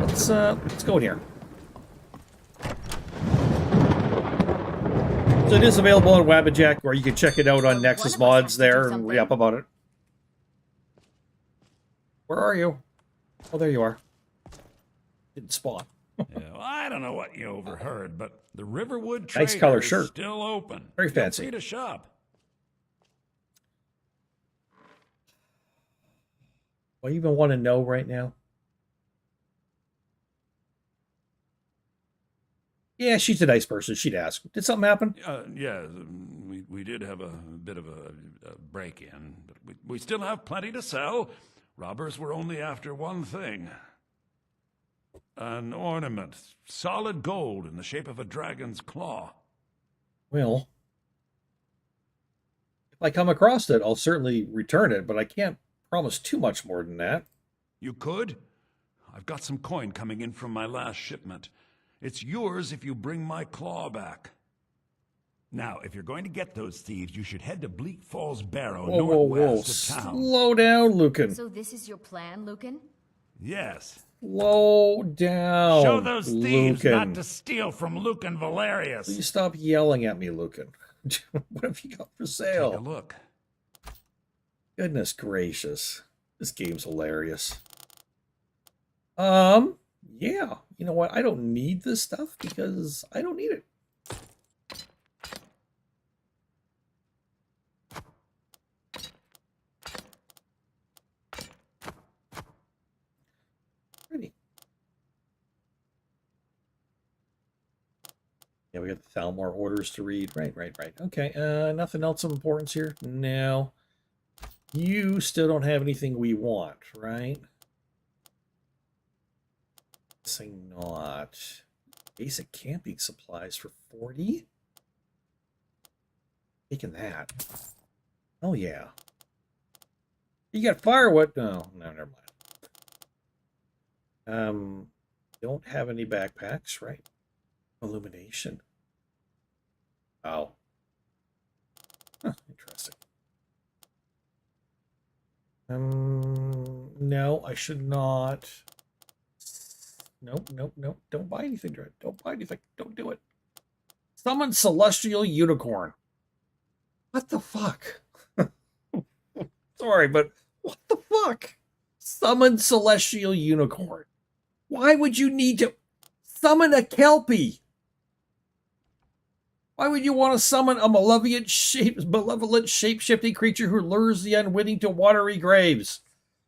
[SPEAKER 1] Let's go in here. So it is available on Wabbajack, or you can check it out on Nexus Mods there and re-up about it. Where are you? Oh, there you are. Didn't spawn.
[SPEAKER 13] Yeah, well, I don't know what you overheard, but the Riverwood
[SPEAKER 1] Nice
[SPEAKER 13] Trader
[SPEAKER 1] color
[SPEAKER 13] is
[SPEAKER 1] shirt.
[SPEAKER 13] still open.
[SPEAKER 1] Very
[SPEAKER 13] Feel
[SPEAKER 1] fancy.
[SPEAKER 13] free to shop.
[SPEAKER 1] What do you even want to know right now? Yeah, she's a nice person. She'd ask. Did something happen?
[SPEAKER 13] Yeah, we did have a bit of a break-in, but we still have plenty to sell. Robbers were only after one thing. An ornament, solid gold in the shape of a dragon's claw.
[SPEAKER 1] Well, if I come across it, I'll certainly return it, but I can't promise too much more than that.
[SPEAKER 13] You could? I've got some coin coming in from my last shipment. It's yours if you bring my claw back. Now, if you're going to get those thieves, you should head to Bleak Falls Barrow, northwest of town.
[SPEAKER 1] Slow down, Lucan.
[SPEAKER 5] So this is your plan, Lucan?
[SPEAKER 13] Yes.
[SPEAKER 1] Slow down,
[SPEAKER 13] Show those thieves
[SPEAKER 1] Lucan.
[SPEAKER 13] not to steal from Lucan Valerius.
[SPEAKER 1] Please stop yelling at me, Lucan. What have you got for sale?
[SPEAKER 13] Take a look.
[SPEAKER 1] Goodness gracious. This game's hilarious. Yeah. You know what? I don't need this stuff because I don't need it. Pretty. Yeah, we got the Thalmor orders to read. Right. Okay, nothing else of importance here? No. You still don't have anything we want, right? Say not. Basic camping supplies for 40? Taking that. Oh, yeah. You got firewood? No, never mind. Don't have any backpacks, right? Illumination. Oh. Huh, interesting. No, I should not. Nope. Don't buy anything, Dread. Don't buy anything. Don't do it. Summon Celestial Unicorn. What the fuck? Sorry, but what the fuck? Summon Celestial Unicorn. Why would you need to summon a Kelpie? Why would you want to summon a malevolent shape-shifting creature who lures the unwitting to watery graves?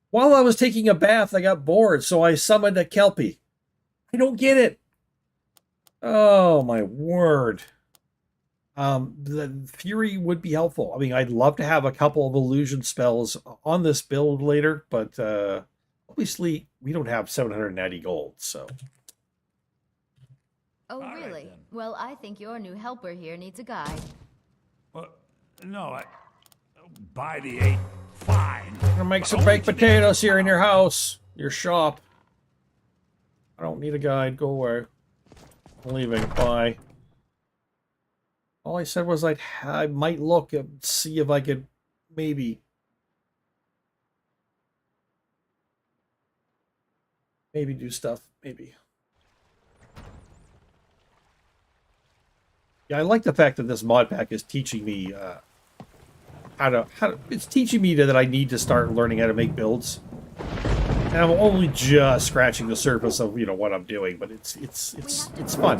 [SPEAKER 1] While I was taking a bath, I got bored, so I summoned a Kelpie. I don't get it. Oh, my word. The Fury would be helpful. I mean, I'd love to have a couple of illusion spells on this build later, but obviously we don't have 790 gold, so...
[SPEAKER 5] Oh, really?
[SPEAKER 13] Right,
[SPEAKER 5] Well, I think your new helper here needs a guide.
[SPEAKER 13] No, buy the 8. Fine.
[SPEAKER 1] I'm gonna make some baked potatoes here in your house, your shop. I don't need a guide. Go away. I'm leaving. Bye. All I said was I might look and see if I could maybe do stuff. Maybe. Yeah, I like the fact that this mod pack is teaching me it's teaching me that I need to start learning how to make builds. And I'm only just scratching the surface of what I'm doing, but it's fun.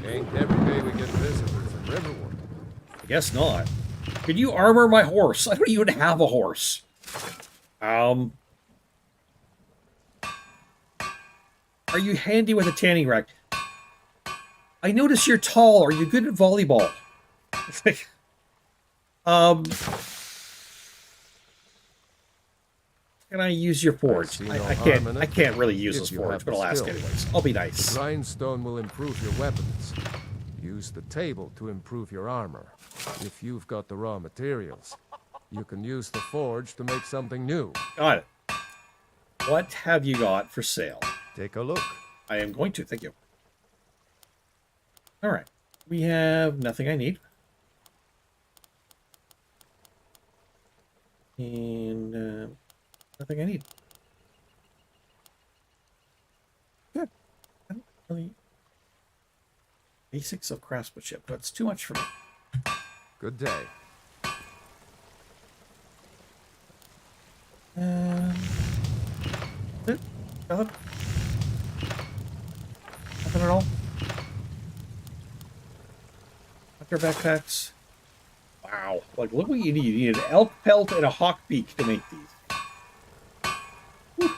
[SPEAKER 7] Ain't every day we get visitors in Riverwood.
[SPEAKER 1] I guess not. Could you armor my horse? I don't even have a horse. Are you handy with a tanning rack? I notice you're tall. Are you good at volleyball? Can I use your forge?
[SPEAKER 7] see no
[SPEAKER 1] I
[SPEAKER 7] harm in
[SPEAKER 1] can't.
[SPEAKER 7] it
[SPEAKER 1] I can't really use
[SPEAKER 7] if
[SPEAKER 1] this
[SPEAKER 7] you
[SPEAKER 1] forge,
[SPEAKER 7] have
[SPEAKER 1] but
[SPEAKER 7] the
[SPEAKER 1] I'll ask
[SPEAKER 7] skill.
[SPEAKER 1] anyways. I'll be nice.
[SPEAKER 7] Grindstone will improve your weapons. Use the table to improve your armor. If you've got the raw materials, you can use the forge to make something new.
[SPEAKER 1] Got it. What have you got for sale?
[SPEAKER 7] Take a look.
[SPEAKER 1] I am going to. Thank you. All right. We have nothing I need. And nothing I need. Good. I don't really... Basics of craftsmanship. That's too much for me.
[SPEAKER 7] Good day.
[SPEAKER 1] Nothing? Nothing at all? Hunter backpacks. Wow. Like, look what you need. You need an elk pelt and a hawk beak to make these. Whew.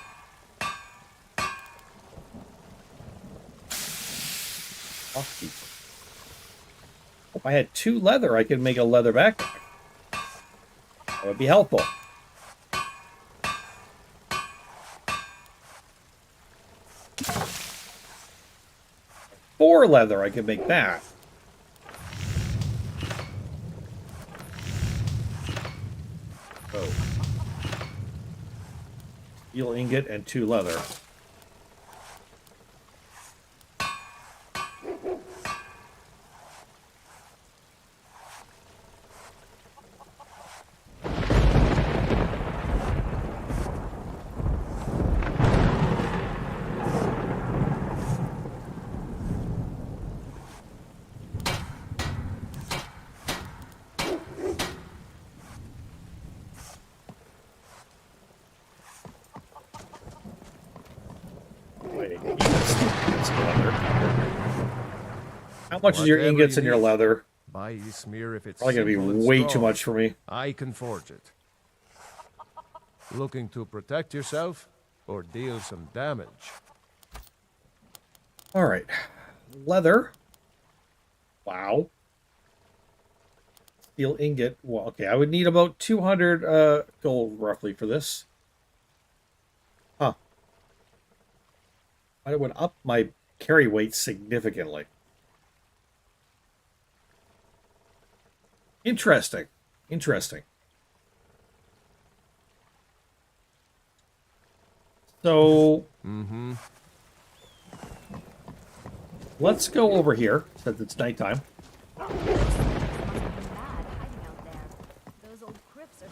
[SPEAKER 1] Hawk beak. If I had 2 leather, I could make a leather backpack. That would be helpful. Four leather, I could make that. Oh. Steel ingot and 2 leather. How much is your
[SPEAKER 7] Whatever
[SPEAKER 1] ingots
[SPEAKER 7] you
[SPEAKER 1] and your
[SPEAKER 7] need.
[SPEAKER 1] leather?
[SPEAKER 7] Buy Ysmir if it's
[SPEAKER 1] Probably gonna be
[SPEAKER 7] simple and
[SPEAKER 1] way too
[SPEAKER 7] strong.
[SPEAKER 1] much for me.
[SPEAKER 7] I can forge it. Looking to protect yourself or deal some damage?
[SPEAKER 1] All right, leather. Wow. Steel ingot. Well, okay, I would need about 200 gold roughly for this. Huh. I would up my carry weight significantly. Interesting. Interesting. So, let's go over here since it's nighttime.
[SPEAKER 5] Those old crypts are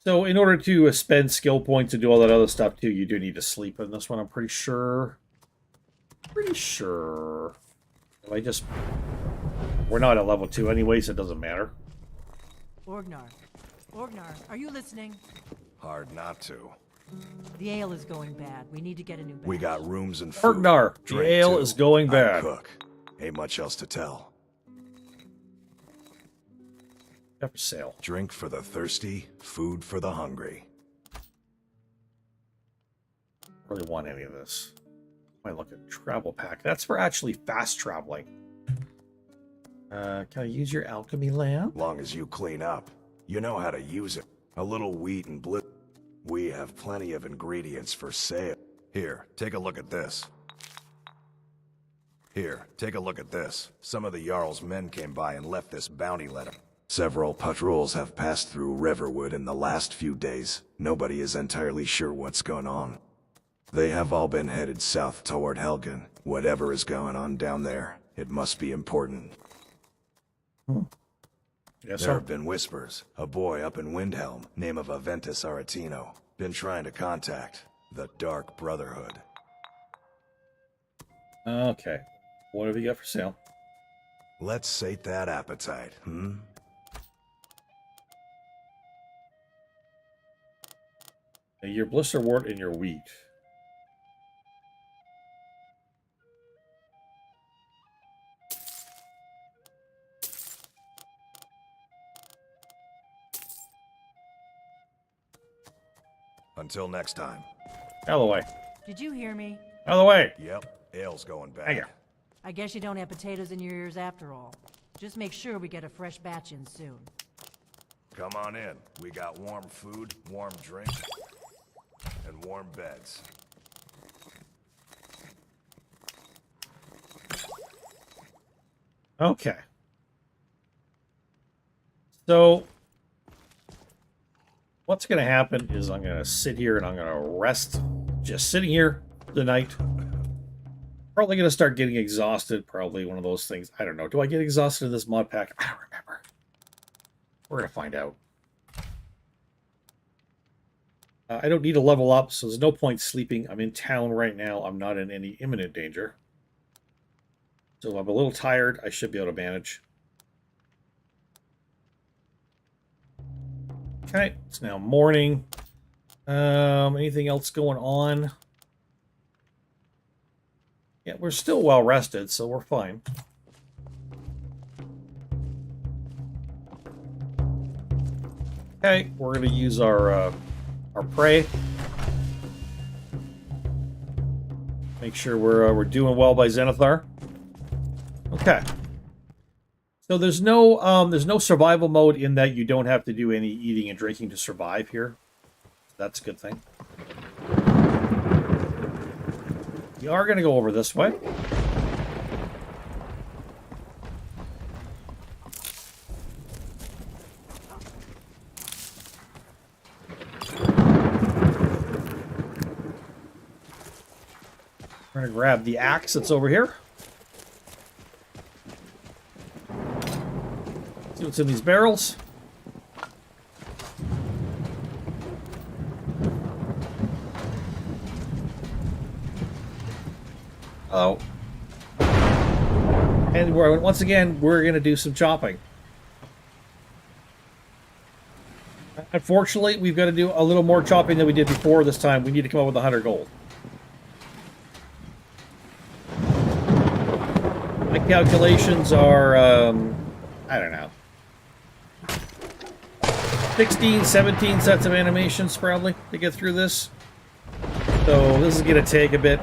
[SPEAKER 1] So in order to spend skill points and do all that other stuff too, you do need to sleep in this one, I'm pretty sure. Pretty sure. If I just... We're not at level 2 anyway, so it doesn't matter.
[SPEAKER 14] Orgnar. Orgnar, are you listening?
[SPEAKER 11] Hard not to.
[SPEAKER 14] The ale is going bad. We need to get a new batch.
[SPEAKER 11] We got rooms and food.
[SPEAKER 1] Orgnar, the
[SPEAKER 11] Drink,
[SPEAKER 1] ale
[SPEAKER 11] too.
[SPEAKER 1] is going
[SPEAKER 11] I
[SPEAKER 1] bad.
[SPEAKER 11] cook. Ain't much else to tell.
[SPEAKER 1] Got for sale.
[SPEAKER 11] Drink for the thirsty, food for the hungry.
[SPEAKER 1] Really want any of this. I look at travel pack. That's for actually fast traveling. Can I use your alchemy lamp?
[SPEAKER 11] Long as you clean up. You know how to use it. A little wheat and blip. We have plenty of ingredients for sale. Here, take a look at this. Here, take a look at this. Some of the Jarl's men came by and left this bounty letter. Several patrols have passed through Riverwood in the last few days. Nobody is entirely sure what's going on. They have all been headed south toward Helgen. Whatever is going on down there, it must be important.
[SPEAKER 1] Yes,
[SPEAKER 11] There
[SPEAKER 1] sir.
[SPEAKER 11] have been whispers. A boy up in Windhelm, name of Aventus Aretino, been trying to contact the Dark Brotherhood.
[SPEAKER 1] Okay. What have you got for sale?
[SPEAKER 11] Let's sate that appetite,
[SPEAKER 1] Your blister wart and your wheat.
[SPEAKER 11] Until next time.
[SPEAKER 1] Out of the way.
[SPEAKER 14] Did you hear me?
[SPEAKER 1] Out of the way.
[SPEAKER 11] Yep, ale's going bad.
[SPEAKER 1] Hang on.
[SPEAKER 14] I guess you don't have potatoes in your ears after all. Just make sure we get a fresh batch in soon.
[SPEAKER 11] Come on in. We got warm food, warm drink, and warm beds.
[SPEAKER 1] Okay. So, what's going to happen is I'm going to sit here and I'm going to rest. Just sitting here the night. Probably going to start getting exhausted. Probably one of those things. I don't know. Do I get exhausted in this mod pack? I don't remember. We're going to find out. I don't need to level up, so there's no point sleeping. I'm in town right now. I'm not in any imminent danger. So if I'm a little tired, I should be able to manage. Okay, it's now morning. Anything else going on? Yeah, we're still well rested, so we're fine. Okay, we're going to use our prey. Make sure we're doing well by Zenithar. Okay. So there's no survival mode in that you don't have to do any eating and drinking to survive here. That's a good thing. We are going to go over this way. We're going to grab the axe that's over here. See what's in these barrels. Oh. And once again, we're going to do some chopping. Unfortunately, we've got to do a little more chopping than we did before this time. We need to come up with 100 gold. My calculations are, I don't know. 16, 17 sets of animations, probably, to get through this. So this is going to take a bit.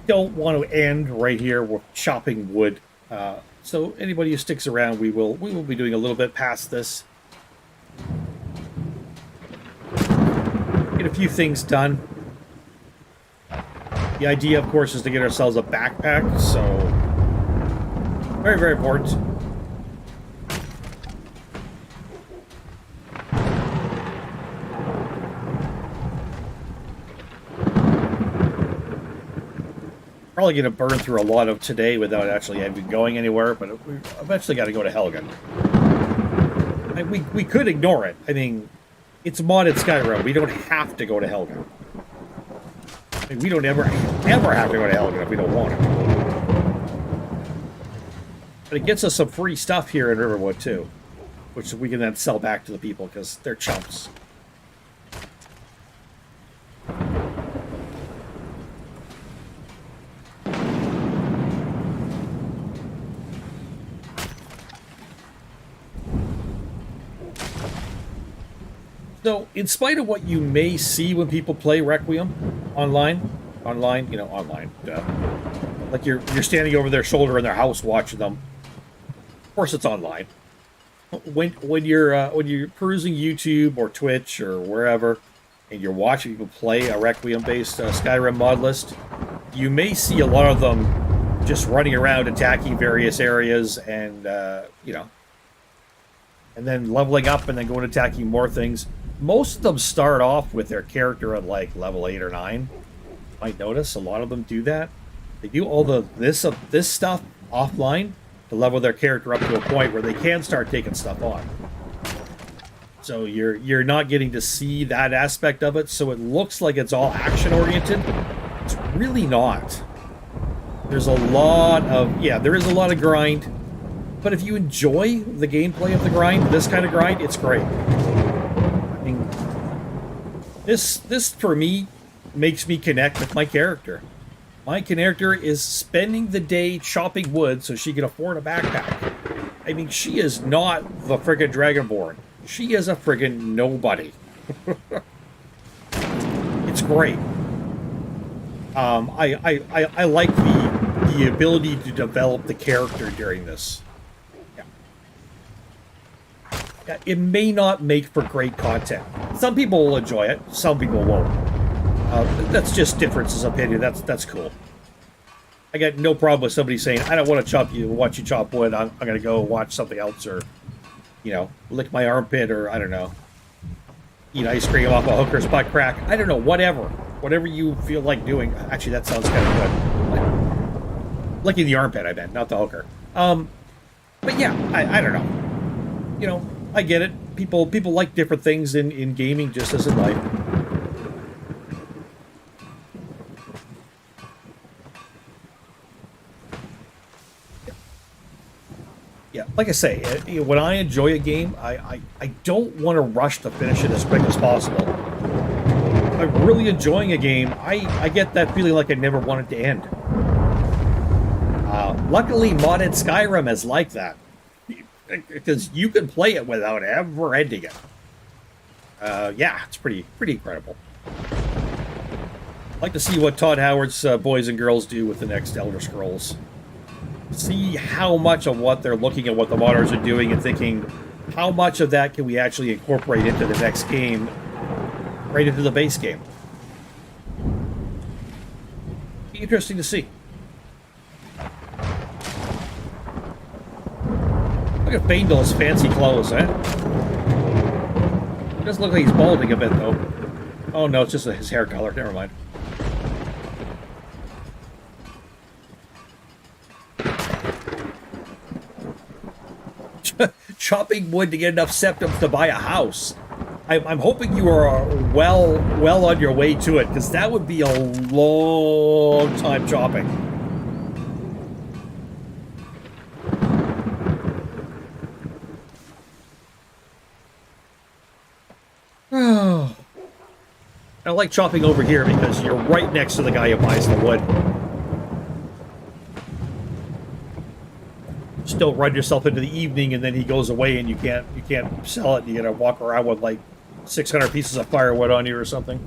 [SPEAKER 1] Don't want to end right here with chopping wood. So anybody who sticks around, we will be doing a little bit past this. Get a few things done. The idea, of course, is to get ourselves a backpack, so very, very important. Probably going to burn through a lot of today without actually even going anywhere, but we eventually got to go to Helgen. We could ignore it. I mean, it's modded Skyrim. We don't have to go to Helgen. I mean, we don't ever have to go to Helgen if we don't want to. But it gets us some free stuff here in Riverwood, too. Which we can then sell back to the people, because they're chumps. So, in spite of what you may see when people play Requiem online, like you're standing over their shoulder in their house watching them. Of course, it's online. When you're perusing YouTube or Twitch or wherever, and you're watching people play a Requiem-based Skyrim mod list, you may see a lot of them just running around attacking various areas, and and then leveling up and then going attacking more things. Most of them start off with their character at like level 8 or 9. You might notice a lot of them do that. They do all this stuff offline to level their character up to a point where they can start taking stuff on. So you're not getting to see that aspect of it, so it looks like it's all action oriented. It's really not. There's a lot of there is a lot of grind, but if you enjoy the gameplay of the grind, this kind of grind, it's great. I mean, this for me makes me connect with my character. My character is spending the day chopping wood so she can afford a backpack. I mean, she is not the friggin' Dragonborn. She is a friggin' nobody. It's great. I like the ability to develop the character during this. Yeah, it may not make for great content. Some people will enjoy it, some people won't. That's just differences of opinion. That's cool. I got no problem with somebody saying, I don't want to watch you chop wood. I'm going to go watch something else, or, you know, lick my armpit, or, I don't know, eat ice cream off a hooker's butt crack. I don't know, whatever. Whatever you feel like doing. Actually, that sounds kind of good. Licking the armpit, I bet, not the hooker. But yeah, I don't know. You know, I get it. People like different things in gaming, just as in life. Yeah, like I say, when I enjoy a game, I don't want to rush to finish it as quick as possible. If I'm really enjoying a game, I get that feeling like I never want it to end. Luckily, modded Skyrim is like that, because you can play it without ever ending it. Yeah, it's pretty incredible. I'd like to see what Todd Howard's boys and girls do with the next Elder Scrolls. See how much of what they're looking at, what the modders are doing, and thinking, how much of that can we actually incorporate into the next game, right into the base game. Be interesting to see. Look at Faendal's fancy clothes, eh? It doesn't look like he's balding a bit, though. Oh no, it's just his hair color. Never mind. Chopping wood to get enough septums to buy a house. I'm hoping you are well on your way to it, because that would be a long time chopping. I like chopping over here because you're right next to the guy who buys the wood. Still run yourself into the evening, and then he goes away, and you can't sell it. You gotta walk around with like 600 pieces of firewood on you or something.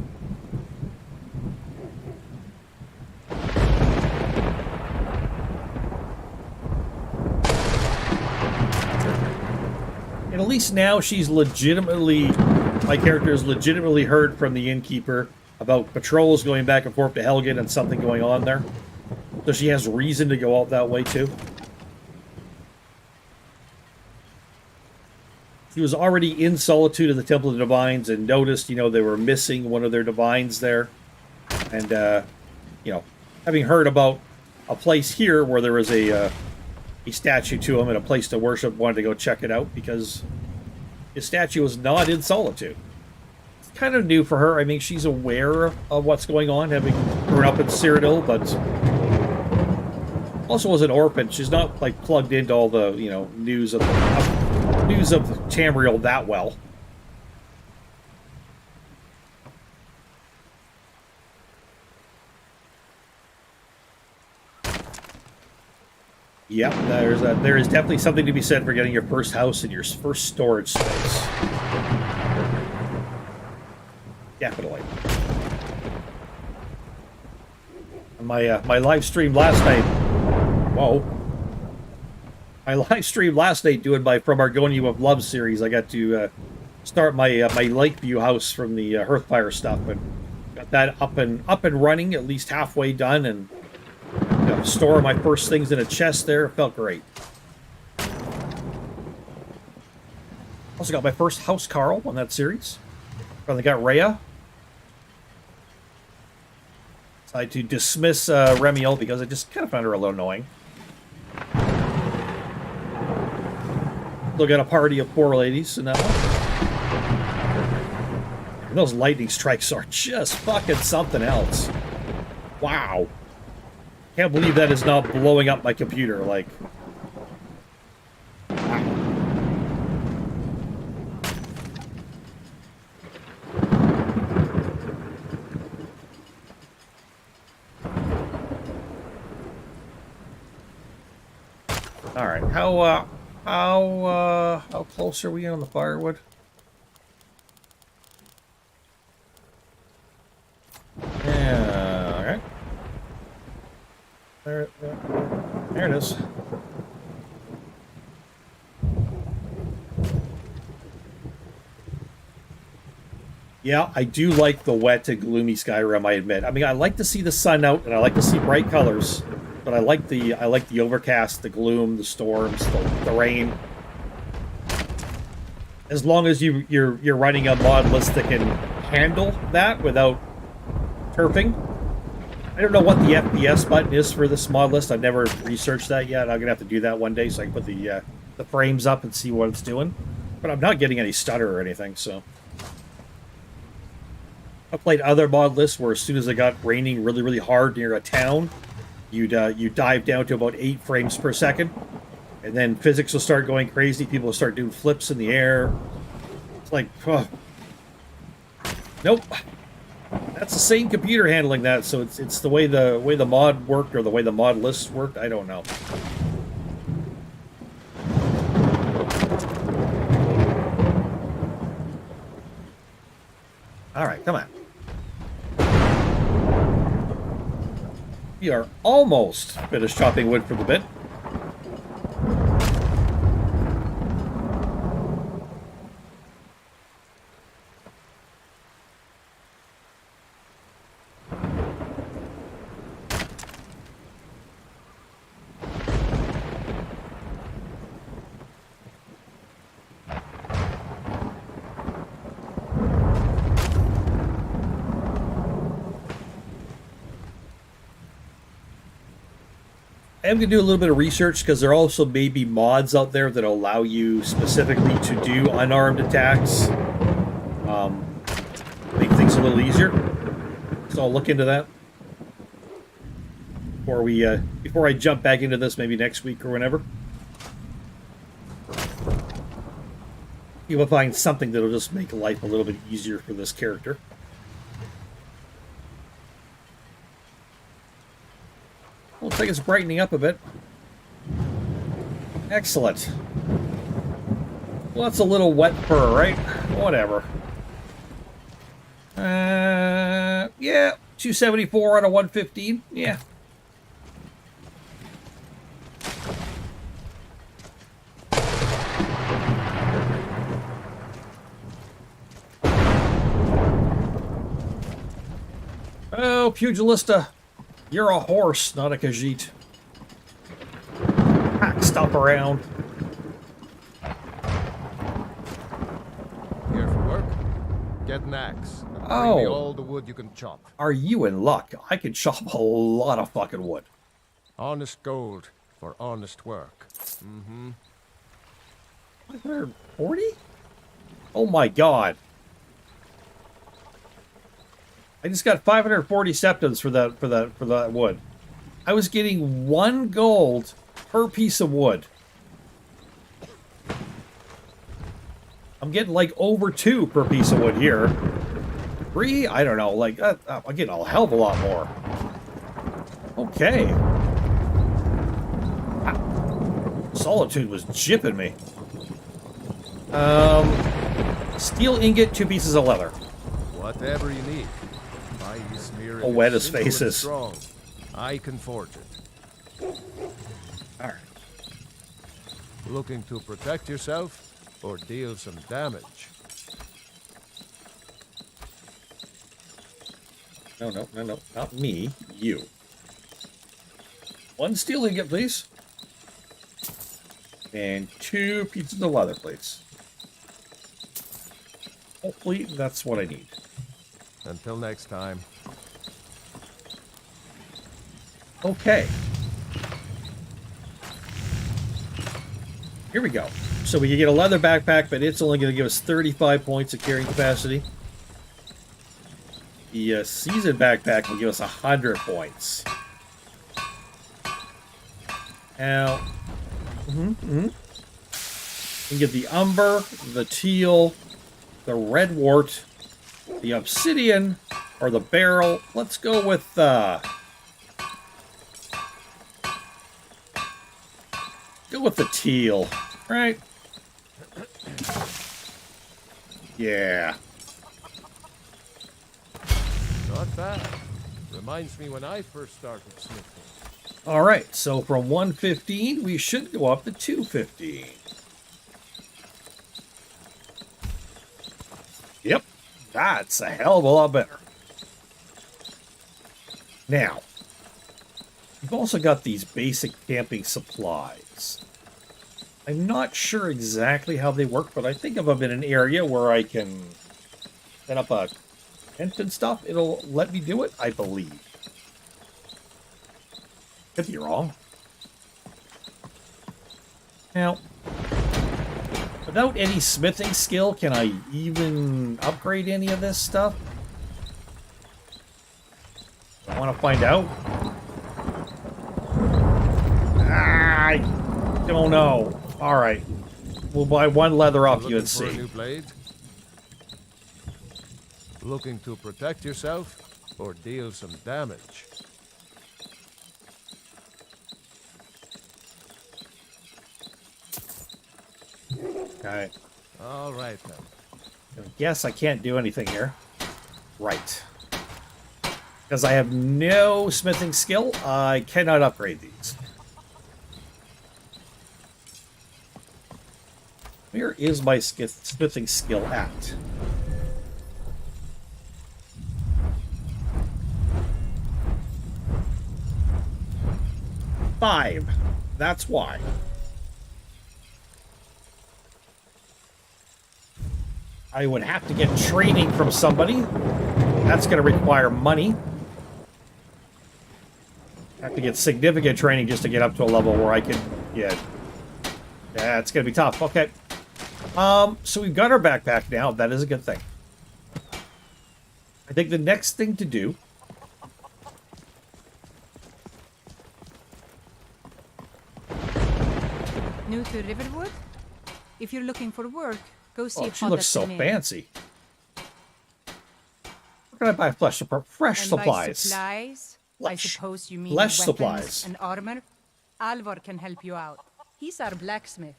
[SPEAKER 1] And at least now she's legitimately, my character has legitimately heard from the innkeeper about patrols going back and forth to Helgen and something going on there. So she has reason to go out that way too. He was already in Solitude of the Temple of Divines and noticed, you know, they were missing one of their divines there. And, you know, having heard about a place here where there was a statue to him and a place to worship, wanted to go check it out because his statue was not in Solitude. It's kind of new for her. I mean, she's aware of what's going on, having grown up in Cyrodiil, but also as an orphan, she's not, like, plugged into all the, you know, news of Tamriel that well. Yep, there is definitely something to be said for getting your first house and your first storage space. Definitely. My live stream last night. Whoa. My live stream last night doing my From Argonium of Love series, I got to start my Lakeview house from the Hearthfire stuff, and got that up and running, at least halfway done, and you know, store my first things in a chest there. It felt great. Also got my first house Carl on that series. Finally got Rhea. Decided to dismiss Remiel because I just kind of found her a little annoying. Still got a party of poor ladies in that one. And those lightning strikes are just fucking something else. Wow. Can't believe that is not blowing up my computer, like... Wow. Alright, how close are we on the firewood? Yeah, alright. Yeah, I do like the wet and gloomy Skyrim, I admit. I mean, I like to see the sun out, and I like to see bright colors, but I like the overcast, the gloom, the storms, the rain. As long as you're running a mod list that can handle that without turfing. I don't know what the FPS button is for this mod list. I've never researched that yet. I'm gonna have to do that one day so I can put the frames up and see what it's doing. But I'm not getting any stutter or anything, so. I played other mod lists where as soon as it got raining really, really hard near a town, you dive down to about 8 frames per second, and then physics will start going crazy. People will start doing flips in the air. It's like, oh. Nope. That's the same computer handling that, so it's the way the mod worked or the way the mod lists worked. I don't know. All right, come on. We are almost finished chopping wood for the bit. I am going to do a little bit of research because there also may be mods out there that allow you specifically to do unarmed attacks. Make things a little easier. So I'll look into that before I jump back into this maybe next week or whenever. You will find something that'll just make life a little bit easier for this character. Looks like it's brightening up a bit. Excellent. Well, that's a little wet fur, right? Whatever. Yeah, 274 out of 115. Yeah. Oh, Pugilista. You're a horse, not a Khajiit. Hack stuff around.
[SPEAKER 7] Here for work? Get an axe. And bring me all the wood you can chop.
[SPEAKER 1] Are you in luck? I can chop a lot of fucking wood.
[SPEAKER 7] Honest gold for honest work.
[SPEAKER 1] 540? Oh my god. I just got 540 septums for that wood. I was getting 1 gold per piece of wood. I'm getting like over 2 per piece of wood here. 3? I don't know. Like I'm getting a hell of a lot more. Okay. Solitude was jipping me. Steel ingot, 2 pieces of leather.
[SPEAKER 7] Whatever you need.
[SPEAKER 1] Oh, wet as faces.
[SPEAKER 7] Strong. I can forge it.
[SPEAKER 1] Alright.
[SPEAKER 7] Looking to protect yourself or deal some damage?
[SPEAKER 1] No, not me. You. 1 steel ingot, please. And 2 pieces of leather, please. Hopefully, that's what I need.
[SPEAKER 7] Until next time.
[SPEAKER 1] Okay. Here we go. So we can get a leather backpack, but it's only going to give us 35 points of carrying capacity. The season backpack will give us 100 points. Now, you can get the umber, the teal, the redwort, the obsidian, or the barrel. Let's go with the teal, right? Yeah.
[SPEAKER 7] Not bad. Reminds me when I first started smithing.
[SPEAKER 1] All right, so from 115, we should go up to 215. Yep, That's a hell of a lot better. Now, we've also got these basic camping supplies. I'm not sure exactly how they work, but I think if I'm in an area where I can set up a tent and stuff, it'll let me do it, I believe. Could be wrong. Now, without any smithing skill, can I even upgrade any of this stuff? I want to find out. I don't know. All right, we'll buy one leather off you and
[SPEAKER 7] For a
[SPEAKER 1] see.
[SPEAKER 7] new blade? Looking to protect yourself or deal some damage?
[SPEAKER 1] Okay.
[SPEAKER 7] All right then.
[SPEAKER 1] I guess I can't do anything here. Right. Because I have no smithing skill, I cannot upgrade these. Where is my smithing skill at? Five. That's why. I would have to get training from somebody. That's going to require money. Have to get significant training just to get up to a level where I can, yeah. That's going to be tough. Okay. So we've got our backpack now. That is a good thing. I think the next thing to do...
[SPEAKER 10] New to Riverwood? If you're looking for work, go see
[SPEAKER 1] Oh,
[SPEAKER 10] if
[SPEAKER 1] she looks so fancy. Where can I buy fresh
[SPEAKER 10] And by
[SPEAKER 1] supplies?
[SPEAKER 10] supplies, I suppose you mean
[SPEAKER 1] Flesh
[SPEAKER 10] weapons
[SPEAKER 1] supplies.
[SPEAKER 10] and armor. Alvor can help you out. He's our blacksmith.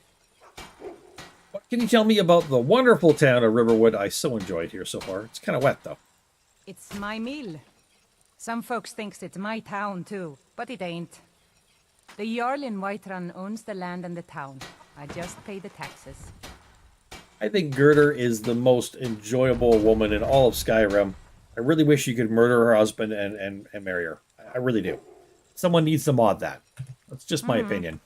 [SPEAKER 1] What can you tell me about the wonderful town of Riverwood I so enjoyed here so far? It's kind of wet, though.
[SPEAKER 10] It's my mill. Some folks thinks it's my town too, but it ain't. The Jarl in Whiterun owns the land and the town. I just pay the taxes.
[SPEAKER 1] I think Gerdur is the most enjoyable woman in all of Skyrim. I really wish you could murder her husband and marry her. I really do. Someone needs to mod that. That's just my opinion.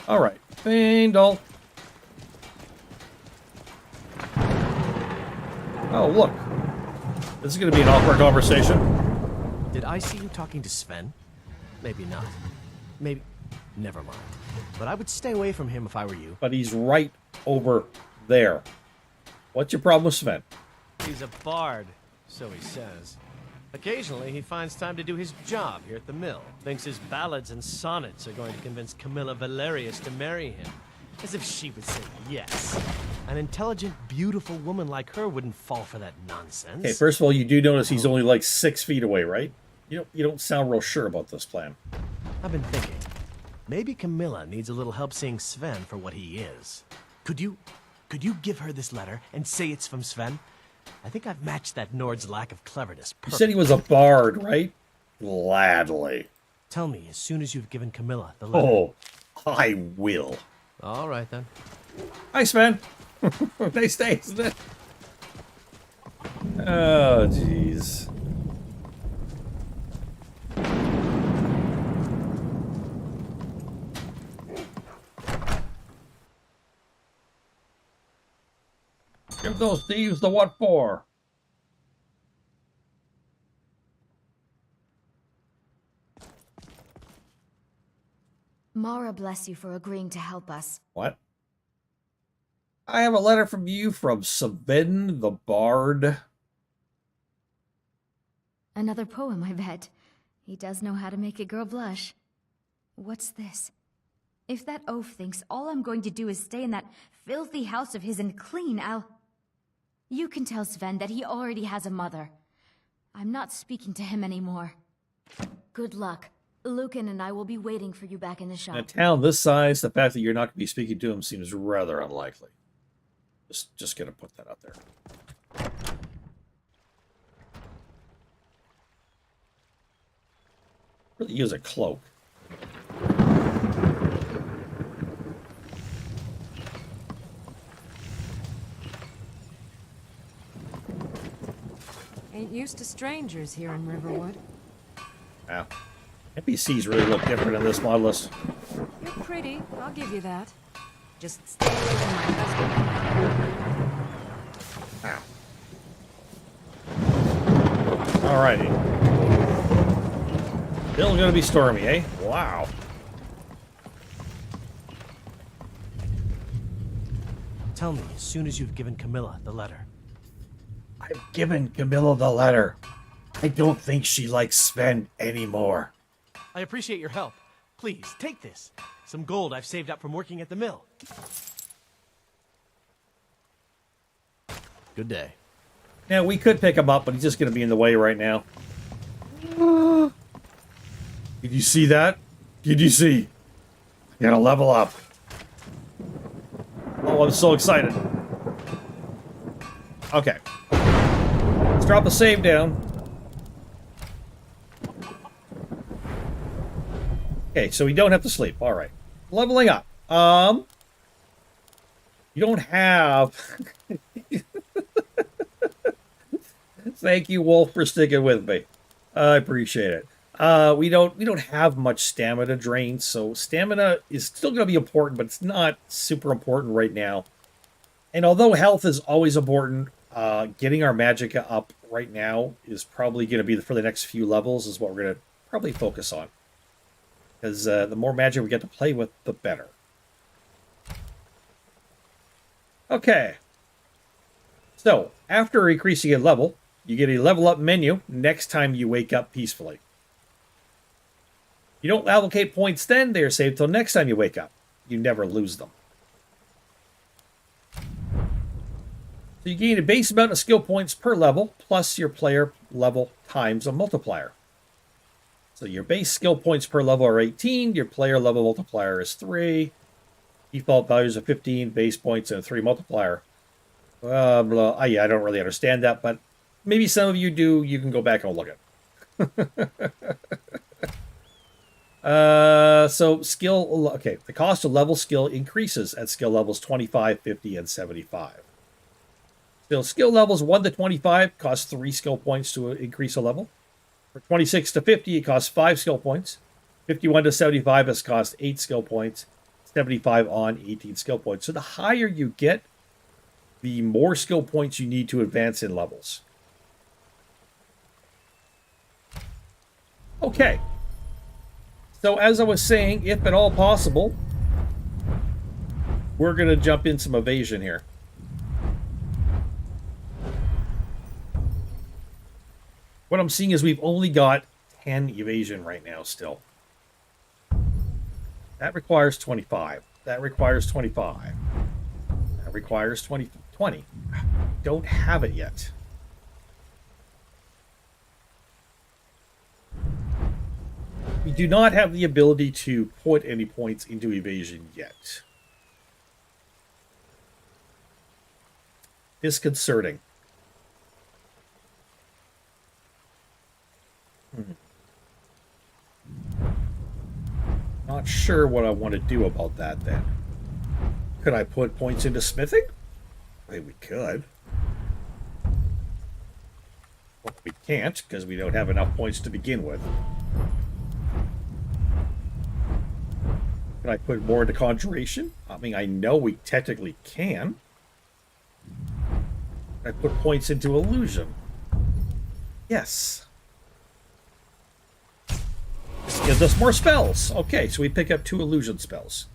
[SPEAKER 1] All right. Faendal. Oh, look. This is going to be an awkward conversation.
[SPEAKER 15] Did I see you talking to Sven? Maybe not. Maybe... Never mind. But I would stay away from him if I were you.
[SPEAKER 1] But he's right over there. What's your problem with Sven?
[SPEAKER 15] He's a bard, so he says. Occasionally, he finds time to do his job here at the mill. Thinks his ballads and sonnets are going to convince Camilla Valerius to marry him. As if she would say yes. An intelligent, beautiful woman like her wouldn't fall for that nonsense.
[SPEAKER 1] Okay, first of all, you do notice he's only like 6 feet away, right? You don't sound real sure about this plan.
[SPEAKER 15] I've been thinking. Maybe Camilla needs a little help seeing Sven for what he is. Could you give her this letter and say it's from Sven? I think I've matched that Nord's lack of cleverness perfectly.
[SPEAKER 1] You said he was a bard, right? Gladly.
[SPEAKER 15] Tell me as soon as you've given Camilla the letter.
[SPEAKER 1] Oh, I will.
[SPEAKER 15] All right, then.
[SPEAKER 1] Hi, Sven. Nice day, isn't it? Oh, jeez. Give those thieves the what for?
[SPEAKER 3] Mara bless you for agreeing to help us.
[SPEAKER 1] What? I have a letter from you from Sven the Bard.
[SPEAKER 3] Another poem, I bet. He does know how to make a girl blush. What's this? If that oaf thinks all I'm going to do is stay in that filthy house of his and clean, You can tell Sven that he already has a mother. I'm not speaking to him anymore. Good luck. Lucan and I will be waiting for you back in the shop.
[SPEAKER 1] In a town this size, the fact that you're not going to be speaking to him seems rather unlikely. Just gonna put that out there. Really use a cloak.
[SPEAKER 6] Ain't used to strangers here in Riverwood.
[SPEAKER 1] Wow. NPCs really look different in this mod list.
[SPEAKER 6] You're pretty, I'll give you that. Just stay away from my husband.
[SPEAKER 1] Ow. Alrighty. Still gonna be stormy, eh? Wow.
[SPEAKER 15] Tell me as soon as you've given Camilla the letter.
[SPEAKER 1] I've given Camilla the letter. I don't think she likes Sven anymore.
[SPEAKER 15] I appreciate your help. Please, take this. Some gold I've saved up from working at the mill. Good day.
[SPEAKER 1] Yeah, we could pick him up, but he's just going to be in the way right now. Did you see that? Did you see? I gotta level up. Oh, I'm so excited. Okay. Let's drop a save down. Okay, so we don't have to sleep. All right. Leveling up. You don't have... Thank you, Wolf, for sticking with me. I appreciate it. We don't have much stamina drain, so stamina is still going to be important, but it's not super important right now. And although health is always important, getting our magicka up right now is probably going to be for the next few levels is what we're going to probably focus on. Because the more magic we get to play with, the better. Okay. So, after increasing a level, you get a level up menu next time you wake up peacefully. You don't allocate points then, they are saved till next time you wake up. You never lose them. So you gain a base amount of skill points per level, plus your player level times a multiplier. So your base skill points per level are 18, your player level multiplier is 3, default values are 15, base points, and a 3 multiplier. Yeah, I don't really understand that, but maybe some of you do. You can go back and look at it. So skill, okay, the cost of level skill increases at skill levels 25, 50, and 75. So skill levels 1 to 25 cost 3 skill points to increase a level. For 26 to 50, it costs 5 skill points. 51 to 75 has cost 8 skill points. 75 on 18 skill points. So the higher you get, the more skill points you need to advance in levels. Okay. So as I was saying, if at all possible, we're going to jump in some evasion here. What I'm seeing is we've only got 10 evasion right now still. That requires 25. That requires 25. That requires 20. Don't have it yet. We do not have the ability to put any points into evasion yet. Disconcerting. Not sure what I want to do about that then. Could I put points into smithing? I think we could. Well, we can't because we don't have enough points to begin with. Can I put more into conjuration? I mean, I know we technically can. Can I put points into illusion? Yes. This gives us more spells. Okay, so we pick up 2 illusion spells.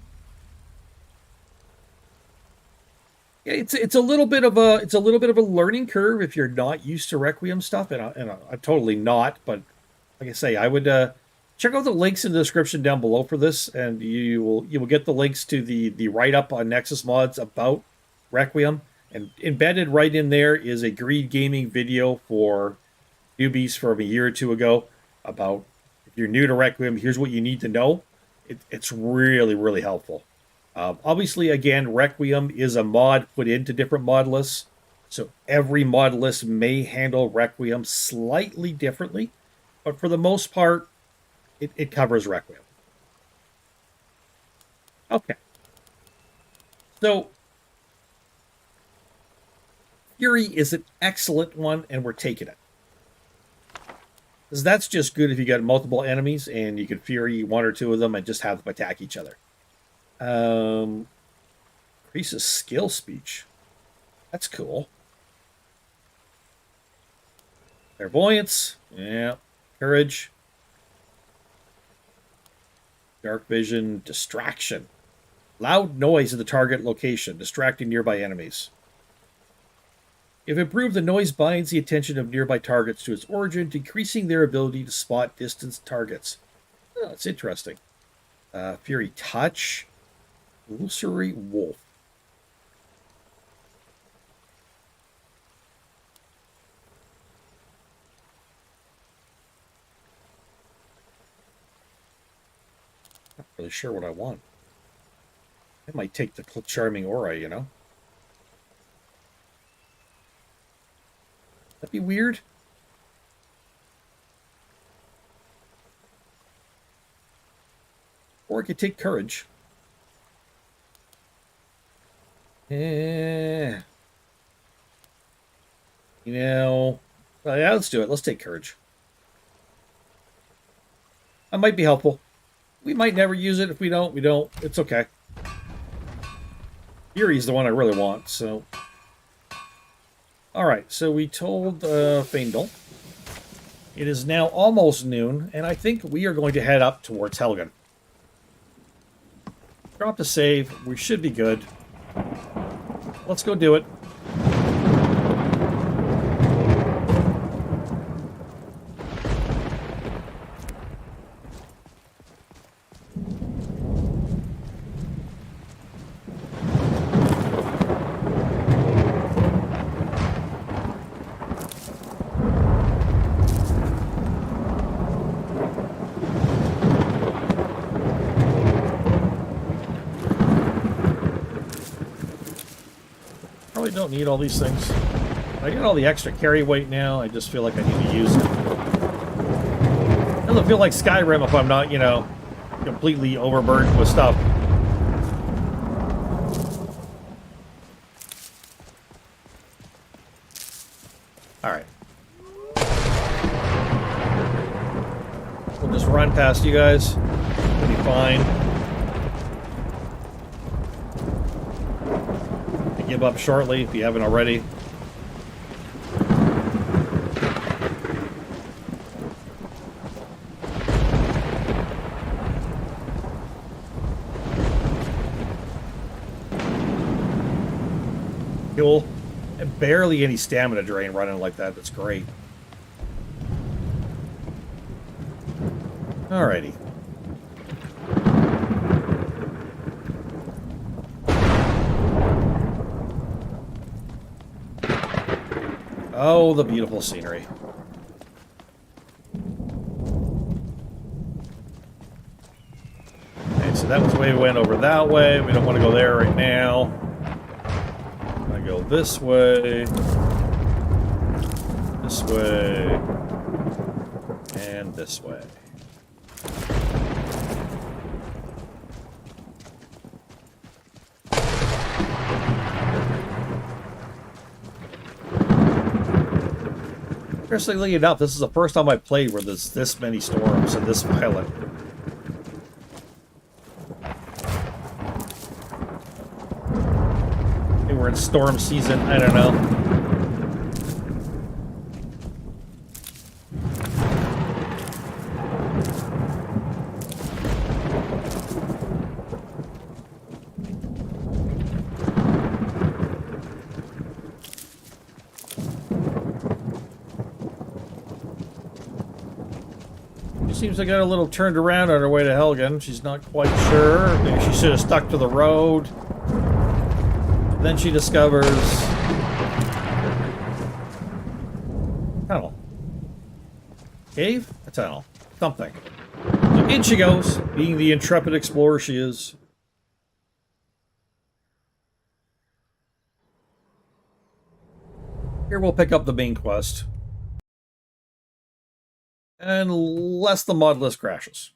[SPEAKER 1] Yeah, it's a little bit of a learning curve if you're not used to Requiem stuff, and I'm totally not. But like I say, I would check out the links in the description down below for this, and you will get the links to the write up on Nexus Mods about Requiem, and embedded right in there is a Greed Gaming video for newbies from a year or 2 ago about if you're new to Requiem, here's what you need to know. It's really, really helpful. Obviously, again, Requiem is a mod put into different mod lists, so every mod list may handle Requiem slightly differently, but for the most part, it covers Requiem. Okay. So, Fury is an excellent one, and we're taking it. Because that's just good if you got multiple enemies and you can fury one or two of them and just have them attack each other. Increases skill speech. That's cool. Clairvoyance. Yeah. Courage. Dark vision. Distraction. Loud noise in the target location, distracting nearby enemies. If improved, the noise binds the attention of nearby targets to its origin, decreasing their ability to spot distant targets. Oh, that's interesting. Fury Touch. Illusory Wolf. Not really sure what I want. I might take the Charming Aura, you know? That'd be weird. Or I could take Courage. You know... Well, yeah, let's do it. Let's take Courage. That might be helpful. We might never use it. If we don't, we don't. It's okay. Fury's the one I really want, so... Alright, so we told Faendal. It is now almost noon, and I think we are going to head up towards Helgen. Drop the save. We should be good. Let's go do it. Don't need all these things. I get all the extra carry weight now. I just feel like I need to use it. Doesn't feel like Skyrim if I'm not, you know, completely overburdened with stuff. Alright. We'll just run past you guys. We'll be fine. Give up shortly if you haven't already. Cool. And barely any stamina drain running like that. That's great. Alrighty. Oh, the beautiful scenery. Okay, so that was the way we went over that way. We don't want to go there right now. I go this way, and this way. Interestingly enough, this is the first time I played where there's this many storms and this violent. Maybe we're in storm season, I don't know. Seems to get a little turned around on her way to Helgen. She's not quite sure. Maybe she should have stuck to the road. Then she discovers... tunnel. Cave? A tunnel. Something. So in she goes, being the intrepid explorer she is. Here we'll pick up the main quest. Unless the modlist crashes.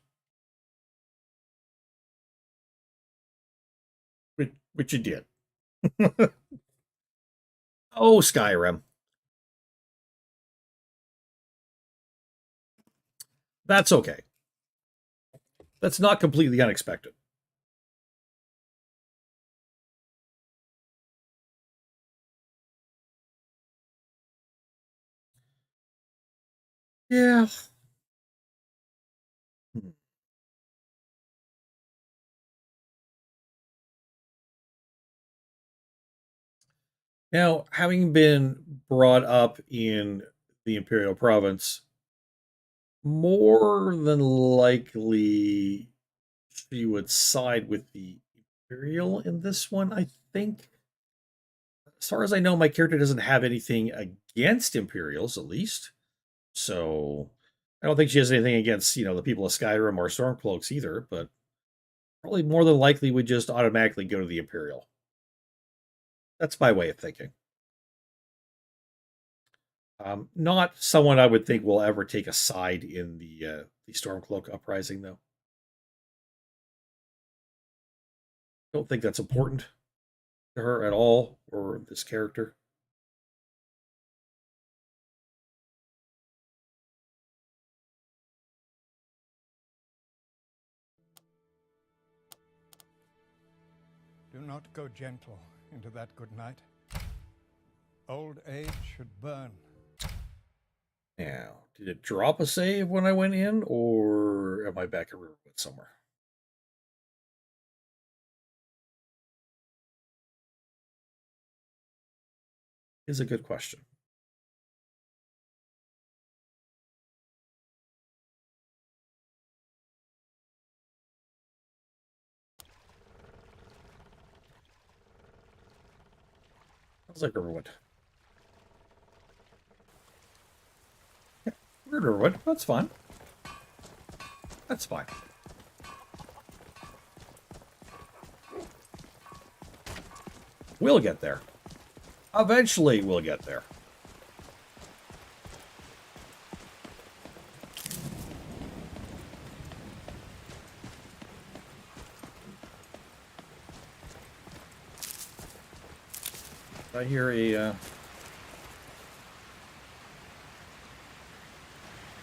[SPEAKER 1] Which it did. Oh, Skyrim. That's okay. That's not completely unexpected. Yeah. Now, having been brought up in the Imperial Province, more than likely she would side with the Imperial in this one, I think. As far as I know, my character doesn't have anything against Imperials, at least. So I don't think she has anything against, the people of Skyrim or Stormcloaks either, but probably more than likely would just automatically go to the Imperial. That's my way of thinking. Not someone I would think will ever take a side in the Stormcloak uprising, though. Don't think that's important to her at all, or this character.
[SPEAKER 16] Do not go gentle into that good night. Old age should burn.
[SPEAKER 1] Now, did it drop a save when I went in, or am I back at Riverwood somewhere? Is a good question. Sounds like Riverwood. Yeah, Riverwood, that's fine. That's fine. We'll get there. Eventually, we'll get there. I hear a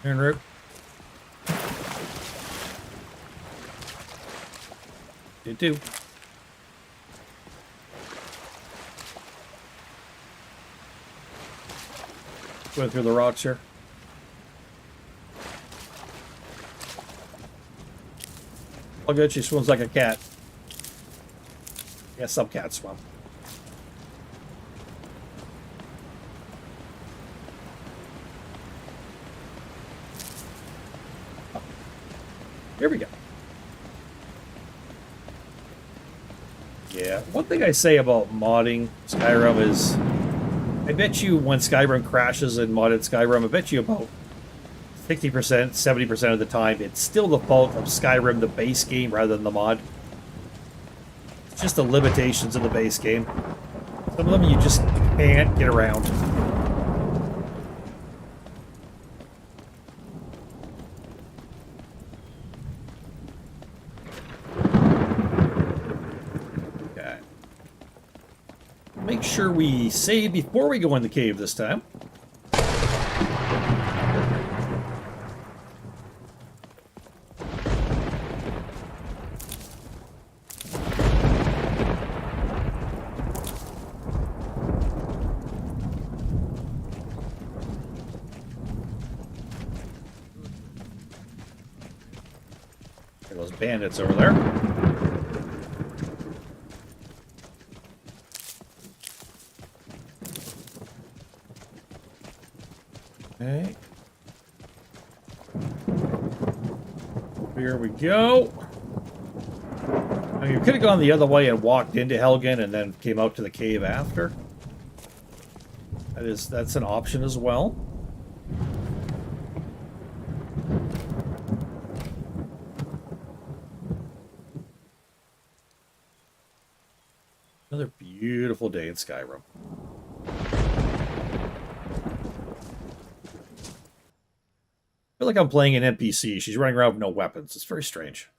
[SPEAKER 1] iron rope. Did too. Going through the rocks here. Oh, good. She swims like a cat. Yeah, some cats swim. Here we go. Yeah, one thing I say about modding Skyrim is, I bet you when Skyrim crashes in modded Skyrim, I bet you about 60%, 70% of the time, it's still the fault of Skyrim, the base game, rather than the mod. It's just the limitations of the base game. Some of them you just can't get around. Make sure we save before we go in the cave this time. There are those bandits over there. Okay. Here we go. Now you could have gone the other way and walked into Helgen and then came out to the cave after. That's an option as well. Another beautiful day in Skyrim. I feel like I'm playing an NPC. She's running around with no weapons. It's very strange.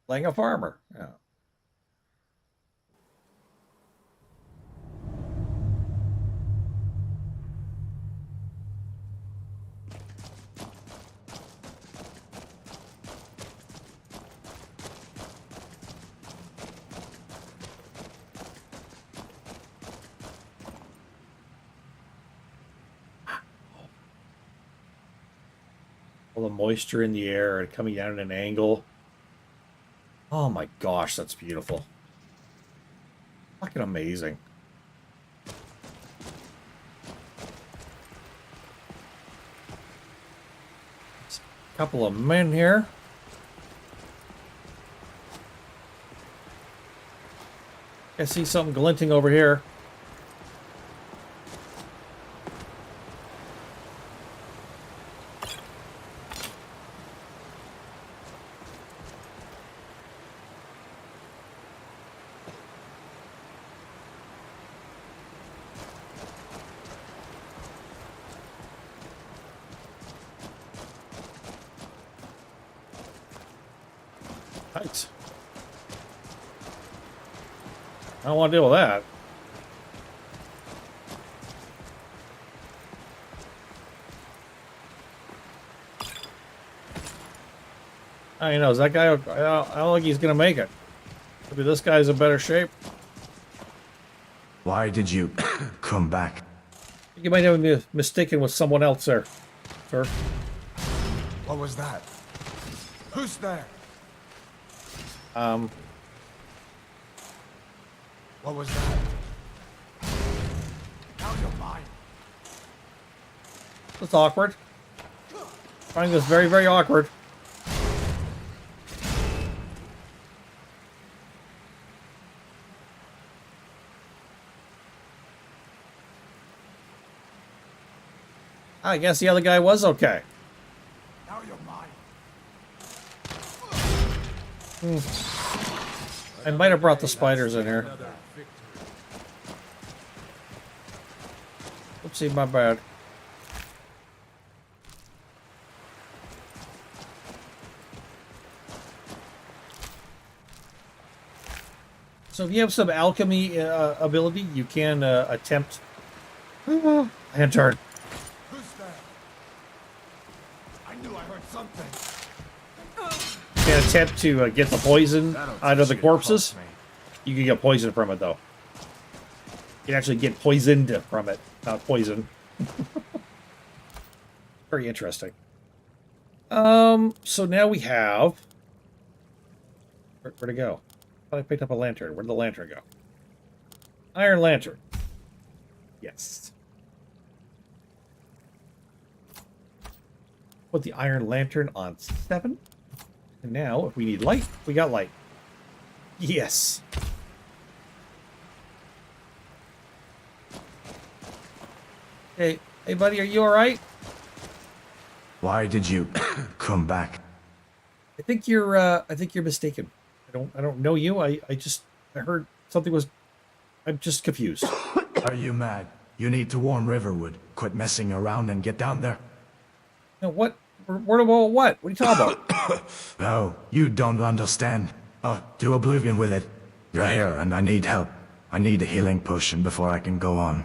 [SPEAKER 1] Playing a farmer. Yeah. All the moisture in the air and coming down at an angle. Oh my gosh, that's beautiful. Fucking amazing. Couple of men here. I see something glinting over here. Right. I don't want to deal with that. I know, is that guy, I don't think he's going to make it. Maybe this guy's in better shape.
[SPEAKER 11] Why did you come back?
[SPEAKER 1] You might have been mistaken with someone else there, sir.
[SPEAKER 11] What was that? Who's there? What was that? Now you're mine.
[SPEAKER 1] That's awkward. I find this very, very awkward. I guess the other guy was okay.
[SPEAKER 11] Now you're mine.
[SPEAKER 1] I might have brought the spiders in here. Oopsie, my bad. So if you have some alchemy ability, you can attempt... Lantern.
[SPEAKER 11] Who's there? I knew I heard something.
[SPEAKER 1] You can attempt to get the poison out of the corpses. You can get poison from it, though. You can actually get poisoned from it, not poison. Very interesting. So now we have... Where'd it go? I thought I picked up a lantern. Where'd the lantern go? Iron lantern. Yes. Put the iron lantern on 7. And now, if we need light, we got light. Yes. Hey, buddy, are you all right?
[SPEAKER 11] Why did you come back?
[SPEAKER 1] I think you're mistaken. I don't know you. I heard something was. I'm just confused.
[SPEAKER 11] Are you mad? You need to warn Riverwood. Quit messing around and get down there.
[SPEAKER 1] No, what? What about what? What are you talking about?
[SPEAKER 11] No, you don't understand. To oblivion with it. You're here and I need help. I need a healing potion before I can go on.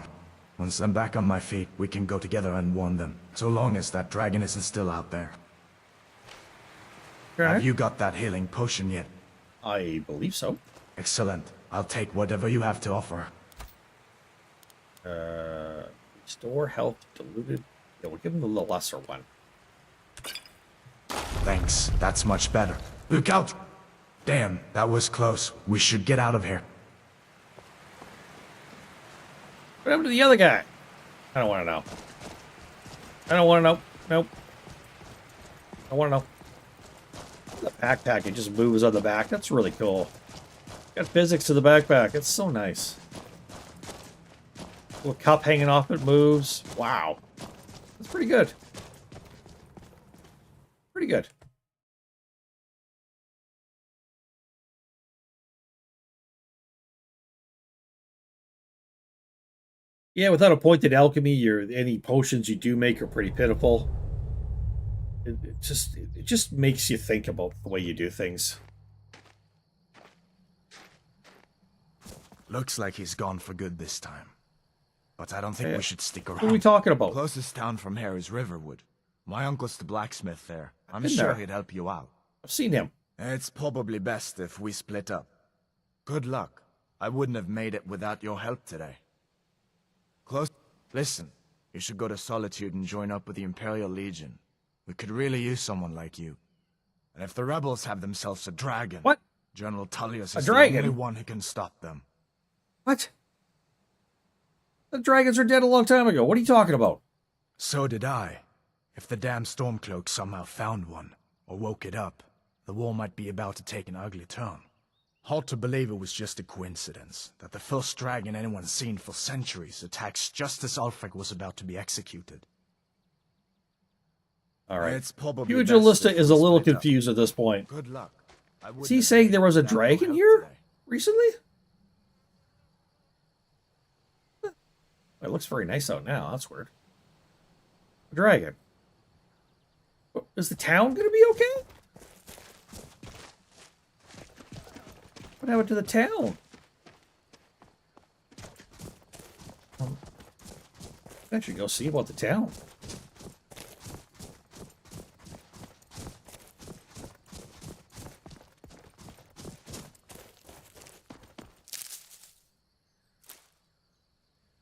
[SPEAKER 11] Once I'm back on my feet, we can go together and warn them. So long as that dragon isn't still out there.
[SPEAKER 1] Okay.
[SPEAKER 11] Have you got that healing potion yet?
[SPEAKER 1] I believe so.
[SPEAKER 11] Excellent. I'll take whatever you have to offer.
[SPEAKER 1] Restore health diluted. Yeah, we'll give him the lesser one.
[SPEAKER 11] Thanks. That's much better. Look out! Damn, that was close. We should get out of here.
[SPEAKER 1] What happened to the other guy? I don't want to know. I don't want to know. Nope. I want to know. The backpack, it just moves on the back. That's really cool. Got physics to the backpack. It's so nice. Little cup hanging off it moves. Wow. That's pretty good. Pretty good. Yeah, without a pointed alchemy, any potions you do make are pretty pitiful. It just makes you think about the way you do things.
[SPEAKER 11] Looks like he's gone for good this time. But I don't think we should stick around.
[SPEAKER 1] What are we talking about?
[SPEAKER 17] Closest town from here is Riverwood. My uncle's the blacksmith there. I'm
[SPEAKER 1] been
[SPEAKER 17] sure
[SPEAKER 1] there.
[SPEAKER 17] he'd help you out.
[SPEAKER 1] I've seen him.
[SPEAKER 17] It's probably best if we split up. Good luck. I wouldn't have made it without your help today. Listen, you should go to Solitude and join up with the Imperial Legion. We could really use someone like you. And if the rebels have themselves a dragon...
[SPEAKER 1] What?
[SPEAKER 17] General Tullius
[SPEAKER 1] A
[SPEAKER 17] is
[SPEAKER 1] dragon?
[SPEAKER 17] the only one who can stop them.
[SPEAKER 1] What? The dragons are dead a long time ago. What are you talking about?
[SPEAKER 17] So did I. If the damn Stormcloak somehow found one, or woke it up, the war might be about to take an ugly turn. Hard to believe it was just a coincidence, that the first dragon anyone's seen for centuries attacks just as Ulfric was about to be executed.
[SPEAKER 1] Alright.
[SPEAKER 17] It's probably
[SPEAKER 1] Pugilista is a little confused at this point.
[SPEAKER 17] Good luck.
[SPEAKER 1] Is he saying there was a dragon here recently? It looks very nice out now. That's weird. A dragon. Is the town going to be okay? What happened to the town? I should go see about the town.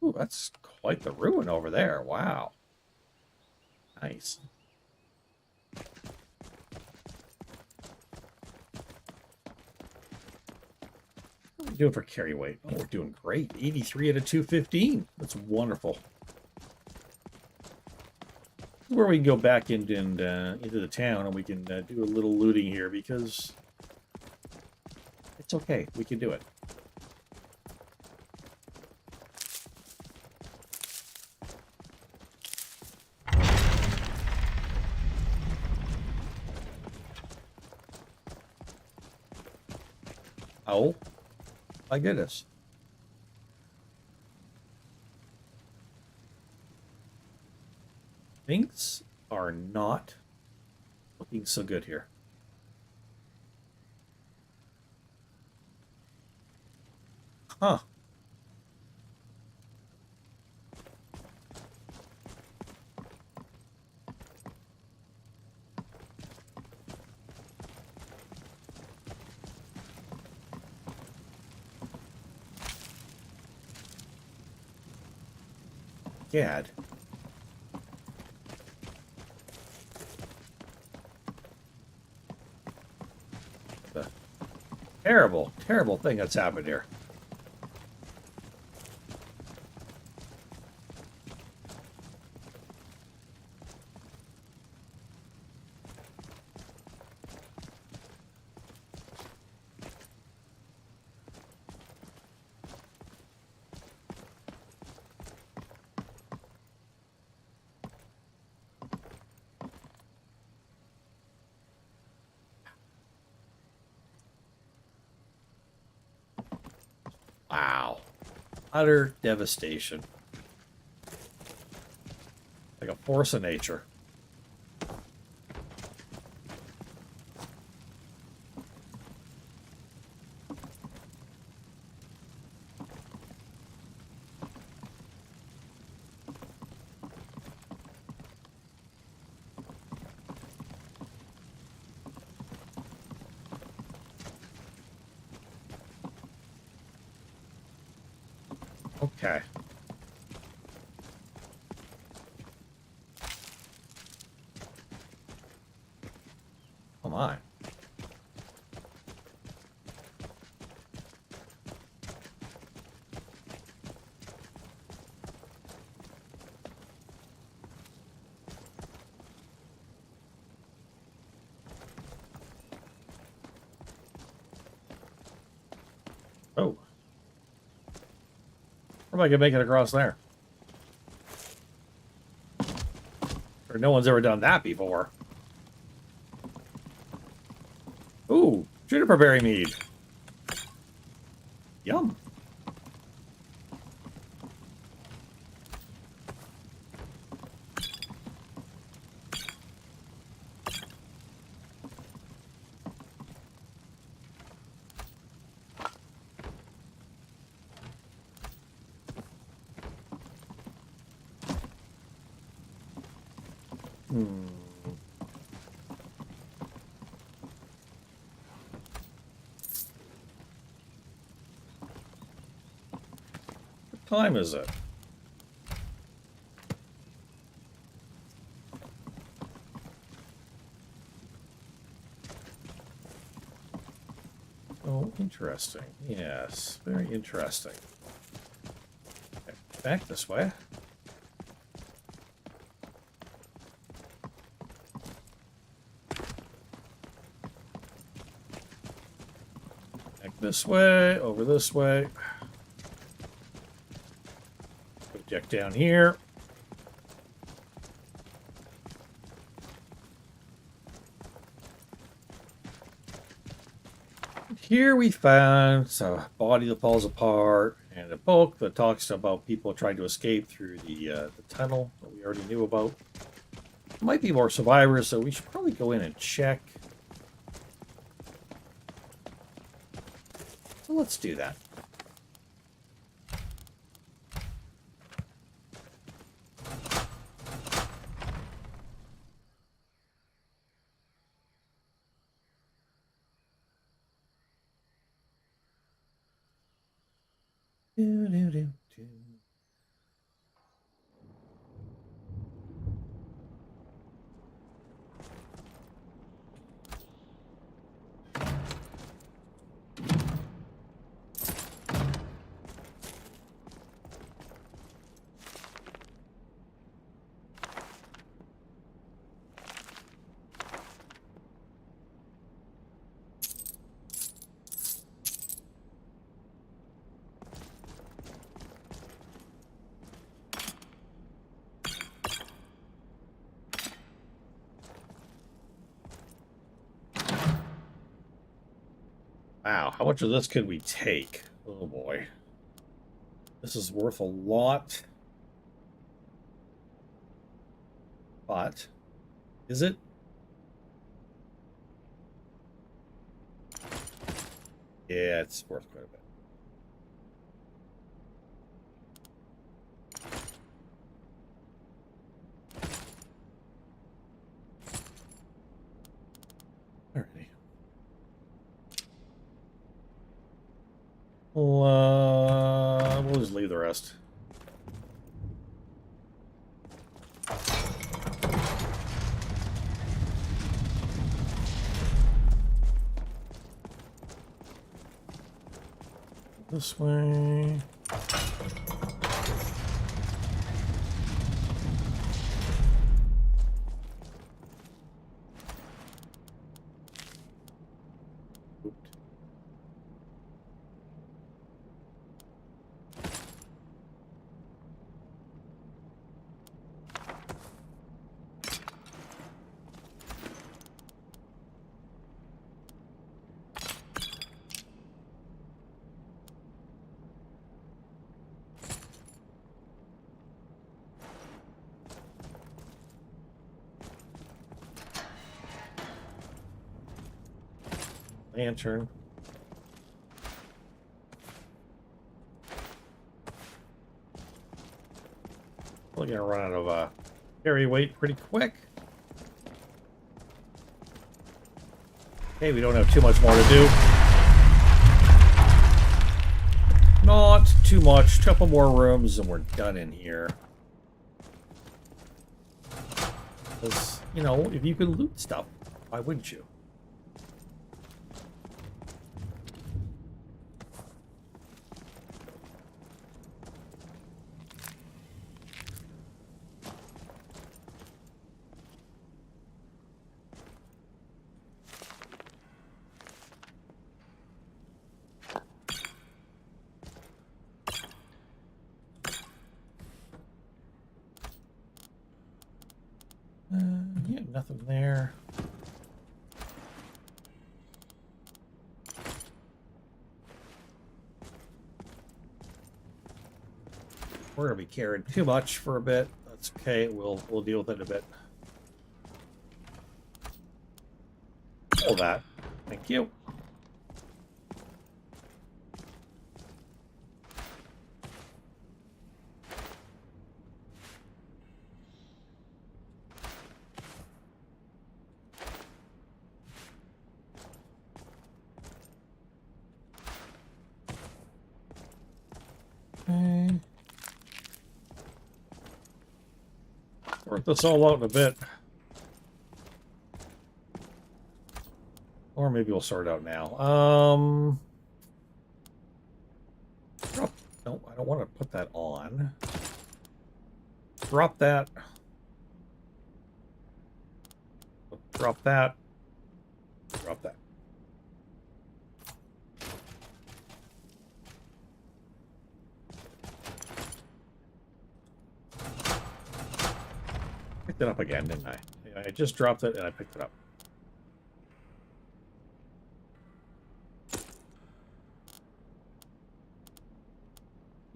[SPEAKER 1] Ooh, that's quite the ruin over there. Wow. Nice. What are we doing for carry weight? Oh, we're doing great. 83 out of 215. That's wonderful. This is where we can go back into the town and we can do a little looting here because it's okay. We can do it. Oh, my goodness. Things are not looking so good here. Huh. Gad. The terrible, terrible thing that's happened here. Wow. Utter devastation. Like a force of nature. Okay. Oh my. Oh. Or am I gonna make it across there? Or no one's ever done that before. Ooh, juniper berry mead. Yum. What time is it? Oh, interesting. Yes, very interesting. Okay, back this way. Back this way, over this way. Project down here. Here we found a body that falls apart and a book that talks about people trying to escape through the tunnel that we already knew about. Might be more survivors, so we should probably go in and check. So let's do that. Do, do, do, do. Wow, how much of this could we take? Oh boy. This is worth a lot. But, is it? Yeah, it's worth quite a bit. Alrighty. We'll just leave the rest. This way. Lantern. We're gonna run out of carry weight pretty quick. Okay, we don't have too much more to do. Not too much. Couple more rooms and we're done in here. Because, you know, if you can loot stuff, why wouldn't you? Yeah, nothing there. We're gonna be carrying too much for a bit. That's okay. We'll deal with it in a bit. All that. Thank you. Okay. Work this all out in a bit. Or maybe we'll sort it out now. Drop. No, I don't want to put that on. Drop that. Drop that. Drop that. Picked it up again, didn't I? I just dropped it and I picked it up.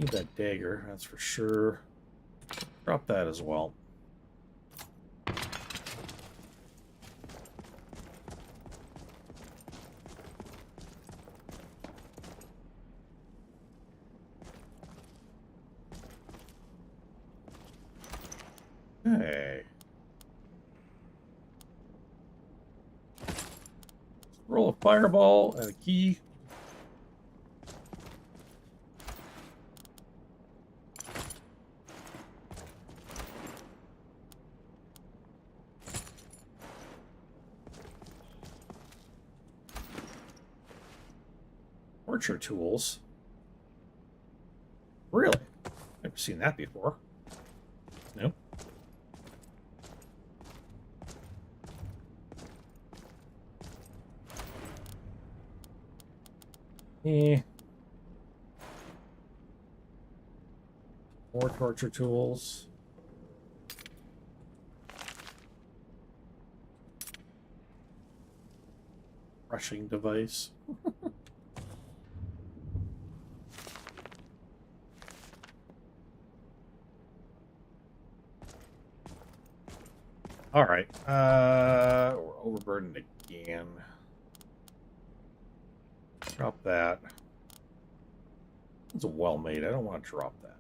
[SPEAKER 1] Need that dagger, that's for sure. Drop that as well. Hey. Roll a fireball and a key. Torture tools. Really? Never seen that before. No. More torture tools. Crushing device. All right. We're overburdened again. Drop that. It's well made. I don't want to drop that.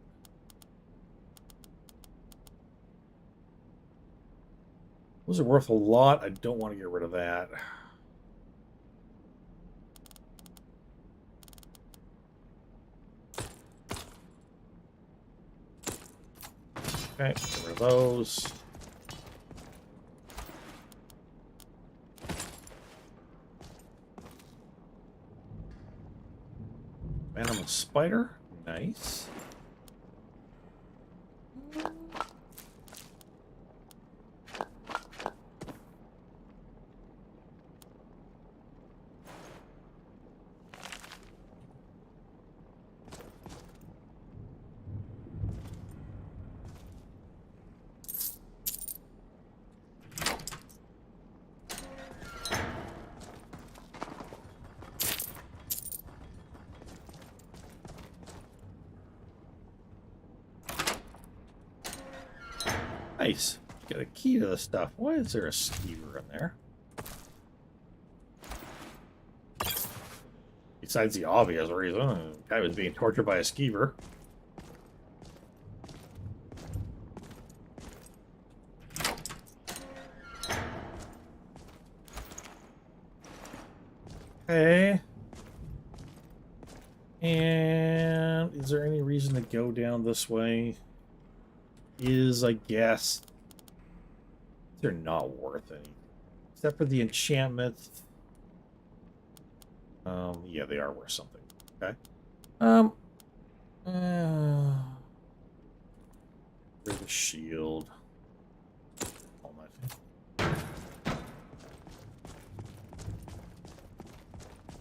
[SPEAKER 1] Those are worth a lot. I don't want to get rid of that. Okay, get rid of those. Animal spider, nice. Nice. Got a key to the stuff. Why is there a skeever in there? Besides the obvious reason, the guy was being tortured by a skeever. Okay. And is there any reason to go down this way? I guess they're not worth any, except for the enchantment. Yeah, they are worth something. Okay. There's the shield. All my.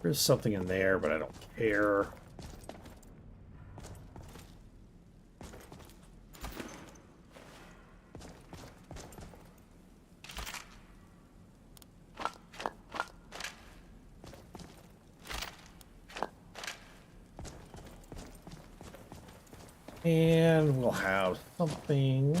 [SPEAKER 1] There's something in there, but I don't care. And we'll have something.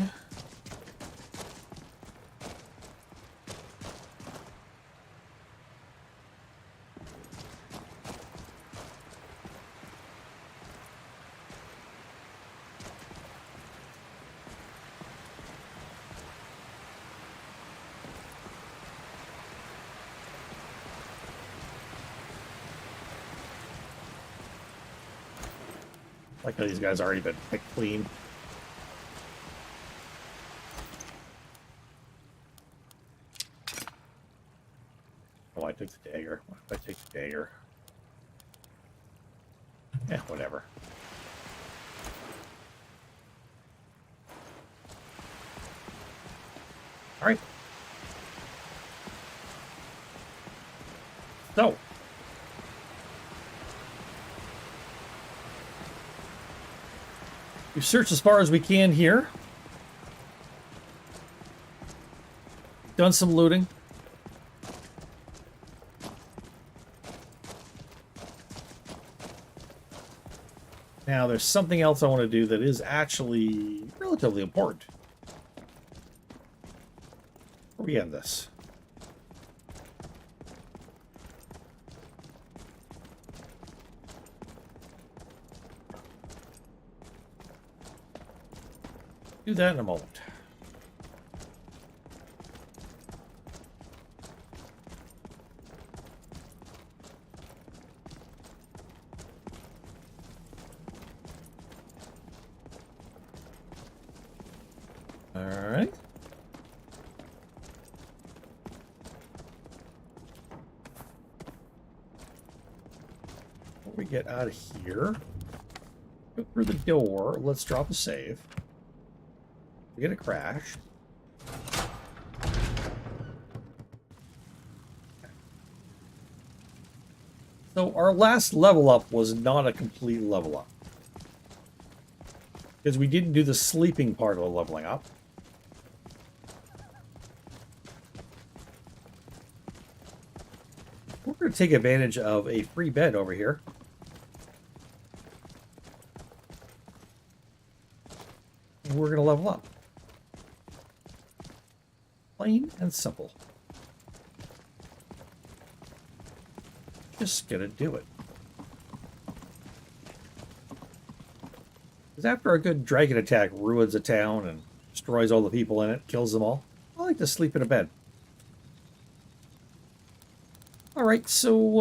[SPEAKER 1] Like how these guys already been picked clean. Oh, I took the dagger. Whatever. All right. So. We've searched as far as we can here. Done some looting. Now, there's something else I want to do that is actually relatively important. Where we end this? Do that in a moment. All right. Before we get out of here, go through the door. Let's drop a save. We get a crash. So our last level up was not a complete level up. Because we didn't do the sleeping part of the leveling up. We're going to take advantage of a free bed over here. And we're going to level up. Plain and simple. Just gonna do it. Because after a good dragon attack ruins a town and destroys all the people in it, kills them all, I like to sleep in a bed. Alright, so,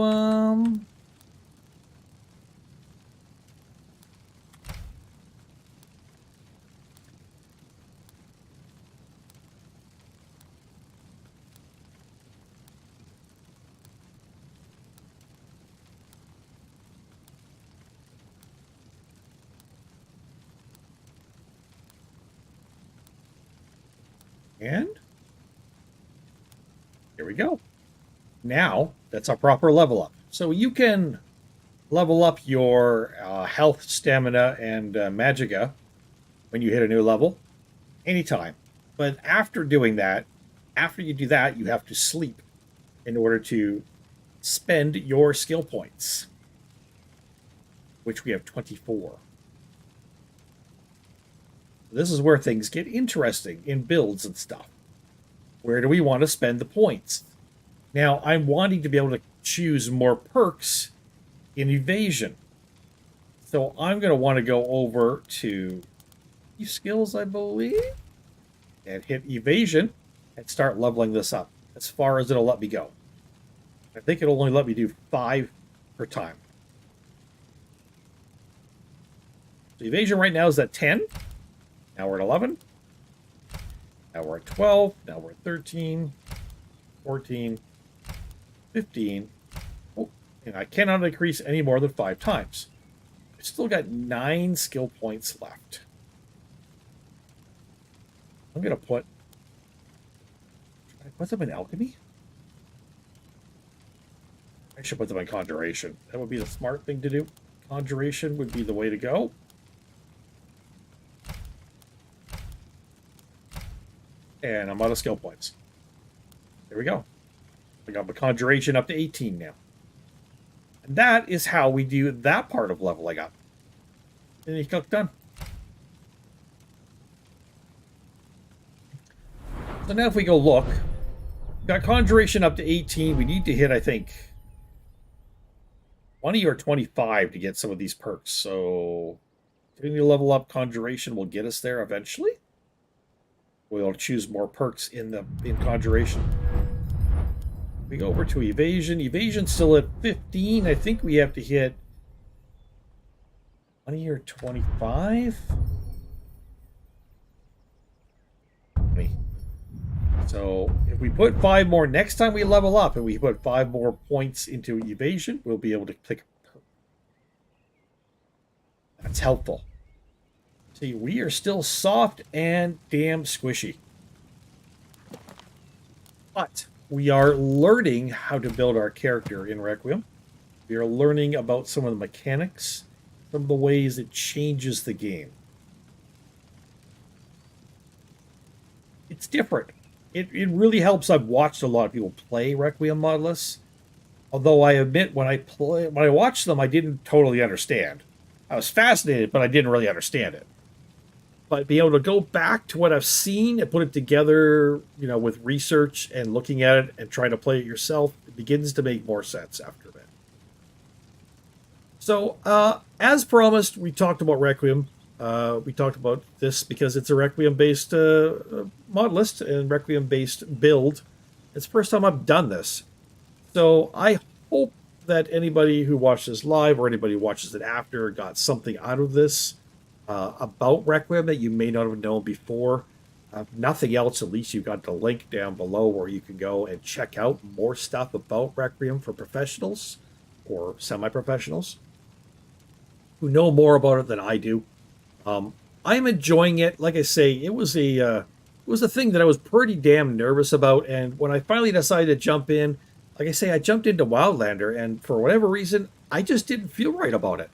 [SPEAKER 1] and here we go. Now, that's a proper level up. So you can level up your health, stamina, and magicka when you hit a new level anytime. But after doing that, after you do that, you have to sleep in order to spend your skill points, which we have 24. This is where things get interesting in builds and stuff. Where do we want to spend the points? Now, I'm wanting to be able to choose more perks in evasion. So I'm going to want to go over to skills, I believe, and hit evasion and start leveling this up as far as it'll let me go. I think it'll only let me do 5 per time. So evasion right now is at 10. Now we're at 11. Now we're at 12. Now we're at 13, 14, 15. Oh, and I cannot increase any more than 5 times. I've still got 9 skill points left. I'm going to put... Should I put them in alchemy? I should put them in conjuration. That would be the smart thing to do. Conjuration would be the way to go. And I'm out of skill points. There we go. I got my conjuration up to 18 now. And that is how we do that part of leveling up. And you click done. So now if we go look, got conjuration up to 18. We need to hit, I think, 20 or 25 to get some of these perks. So doing the level up conjuration will get us there eventually. We'll choose more perks in conjuration. We go over to evasion. Evasion's still at 15. I think we have to hit 20 or 25. 20. So if we put 5 more next time we level up, and we put 5 more points into evasion, we'll be able to pick a perk. That's helpful. See, we are still soft and damn squishy. But we are learning how to build our character in Requiem. We are learning about some of the mechanics, some of the ways it changes the game. It's different. It really helps. I've watched a lot of people play Requiem modlists. Although I admit when I watched them, I didn't totally understand. I was fascinated, but I didn't really understand it. But being able to go back to what I've seen and put it together, you know, with research and looking at it and trying to play it yourself, it begins to make more sense after that. So, as promised, we talked about Requiem. We talked about this because it's a Requiem-based mod list and Requiem-based build. It's the first time I've done this. So I hope that anybody who watches live or anybody who watches it after got something out of this about Requiem that you may not have known before. Nothing else, at least you've got the link down below where you can go and check out more stuff about Requiem for professionals or semi-professionals who know more about it than I do. I'm enjoying it. Like I say, it was a thing that I was pretty damn nervous about, and when I finally decided to jump in, like I say, I jumped into Wildlander, and for whatever reason, I just didn't feel right about it.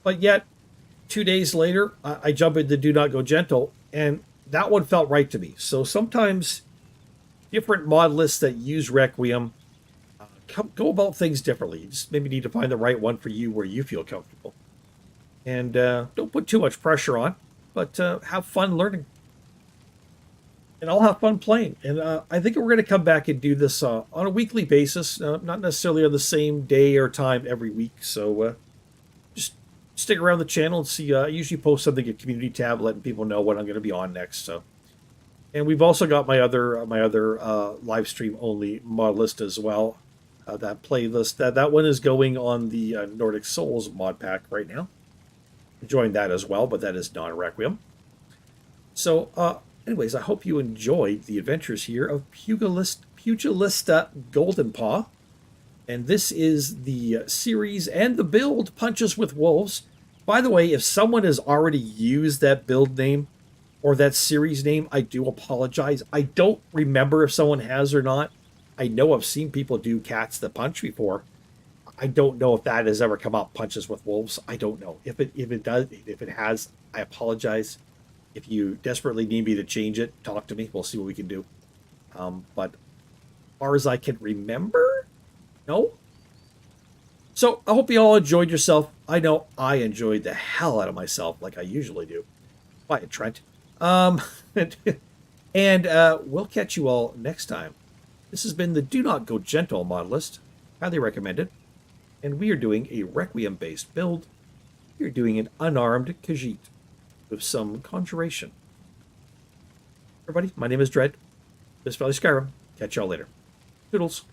[SPEAKER 1] But yet, 2 days later, I jump into DoNotGoGentle, and that one felt right to me. So sometimes different mod lists that use Requiem go about things differently. You just maybe need to find the right one for you where you feel comfortable. And don't put too much pressure on, but have fun learning. And I'll have fun playing. And I think we're going to come back and do this on a weekly basis, not necessarily on the same day or time every week. So just stick around the channel and see. I usually post something at Community tab, letting people know what I'm going to be on next. So, and we've also got my other live stream only mod list as well. That playlist that one is going on the Nordic Souls mod pack right now. Join that as well, but that is non-Requiem. So, anyways, I hope you enjoyed the adventures here of Pugilista Goldenpaw. And this is the series and the build, Punches with Wolves. By the way, if someone has already used that build name or that series name, I do apologize. I don't remember if someone has or not. I know I've seen people do Cats That Punch before. I don't know if that has ever come up, Punches with Wolves. I don't know. If it does, if it has, I apologize. If you desperately need me to change it, talk to me. We'll see what we can do. But as far as I can remember, no. So I hope you all enjoyed yourself. I know I enjoyed the hell out of myself like I usually do. Quiet, Trent. And we'll catch you all next time. This has been the DoNotGoGentle mod list. Highly recommended. And we are doing a Requiem-based build. We are doing an unarmed Khajiit with some conjuration. Everybody, my name is Dread. Mist-Valley-Skyrim. Catch y'all later. Toodles.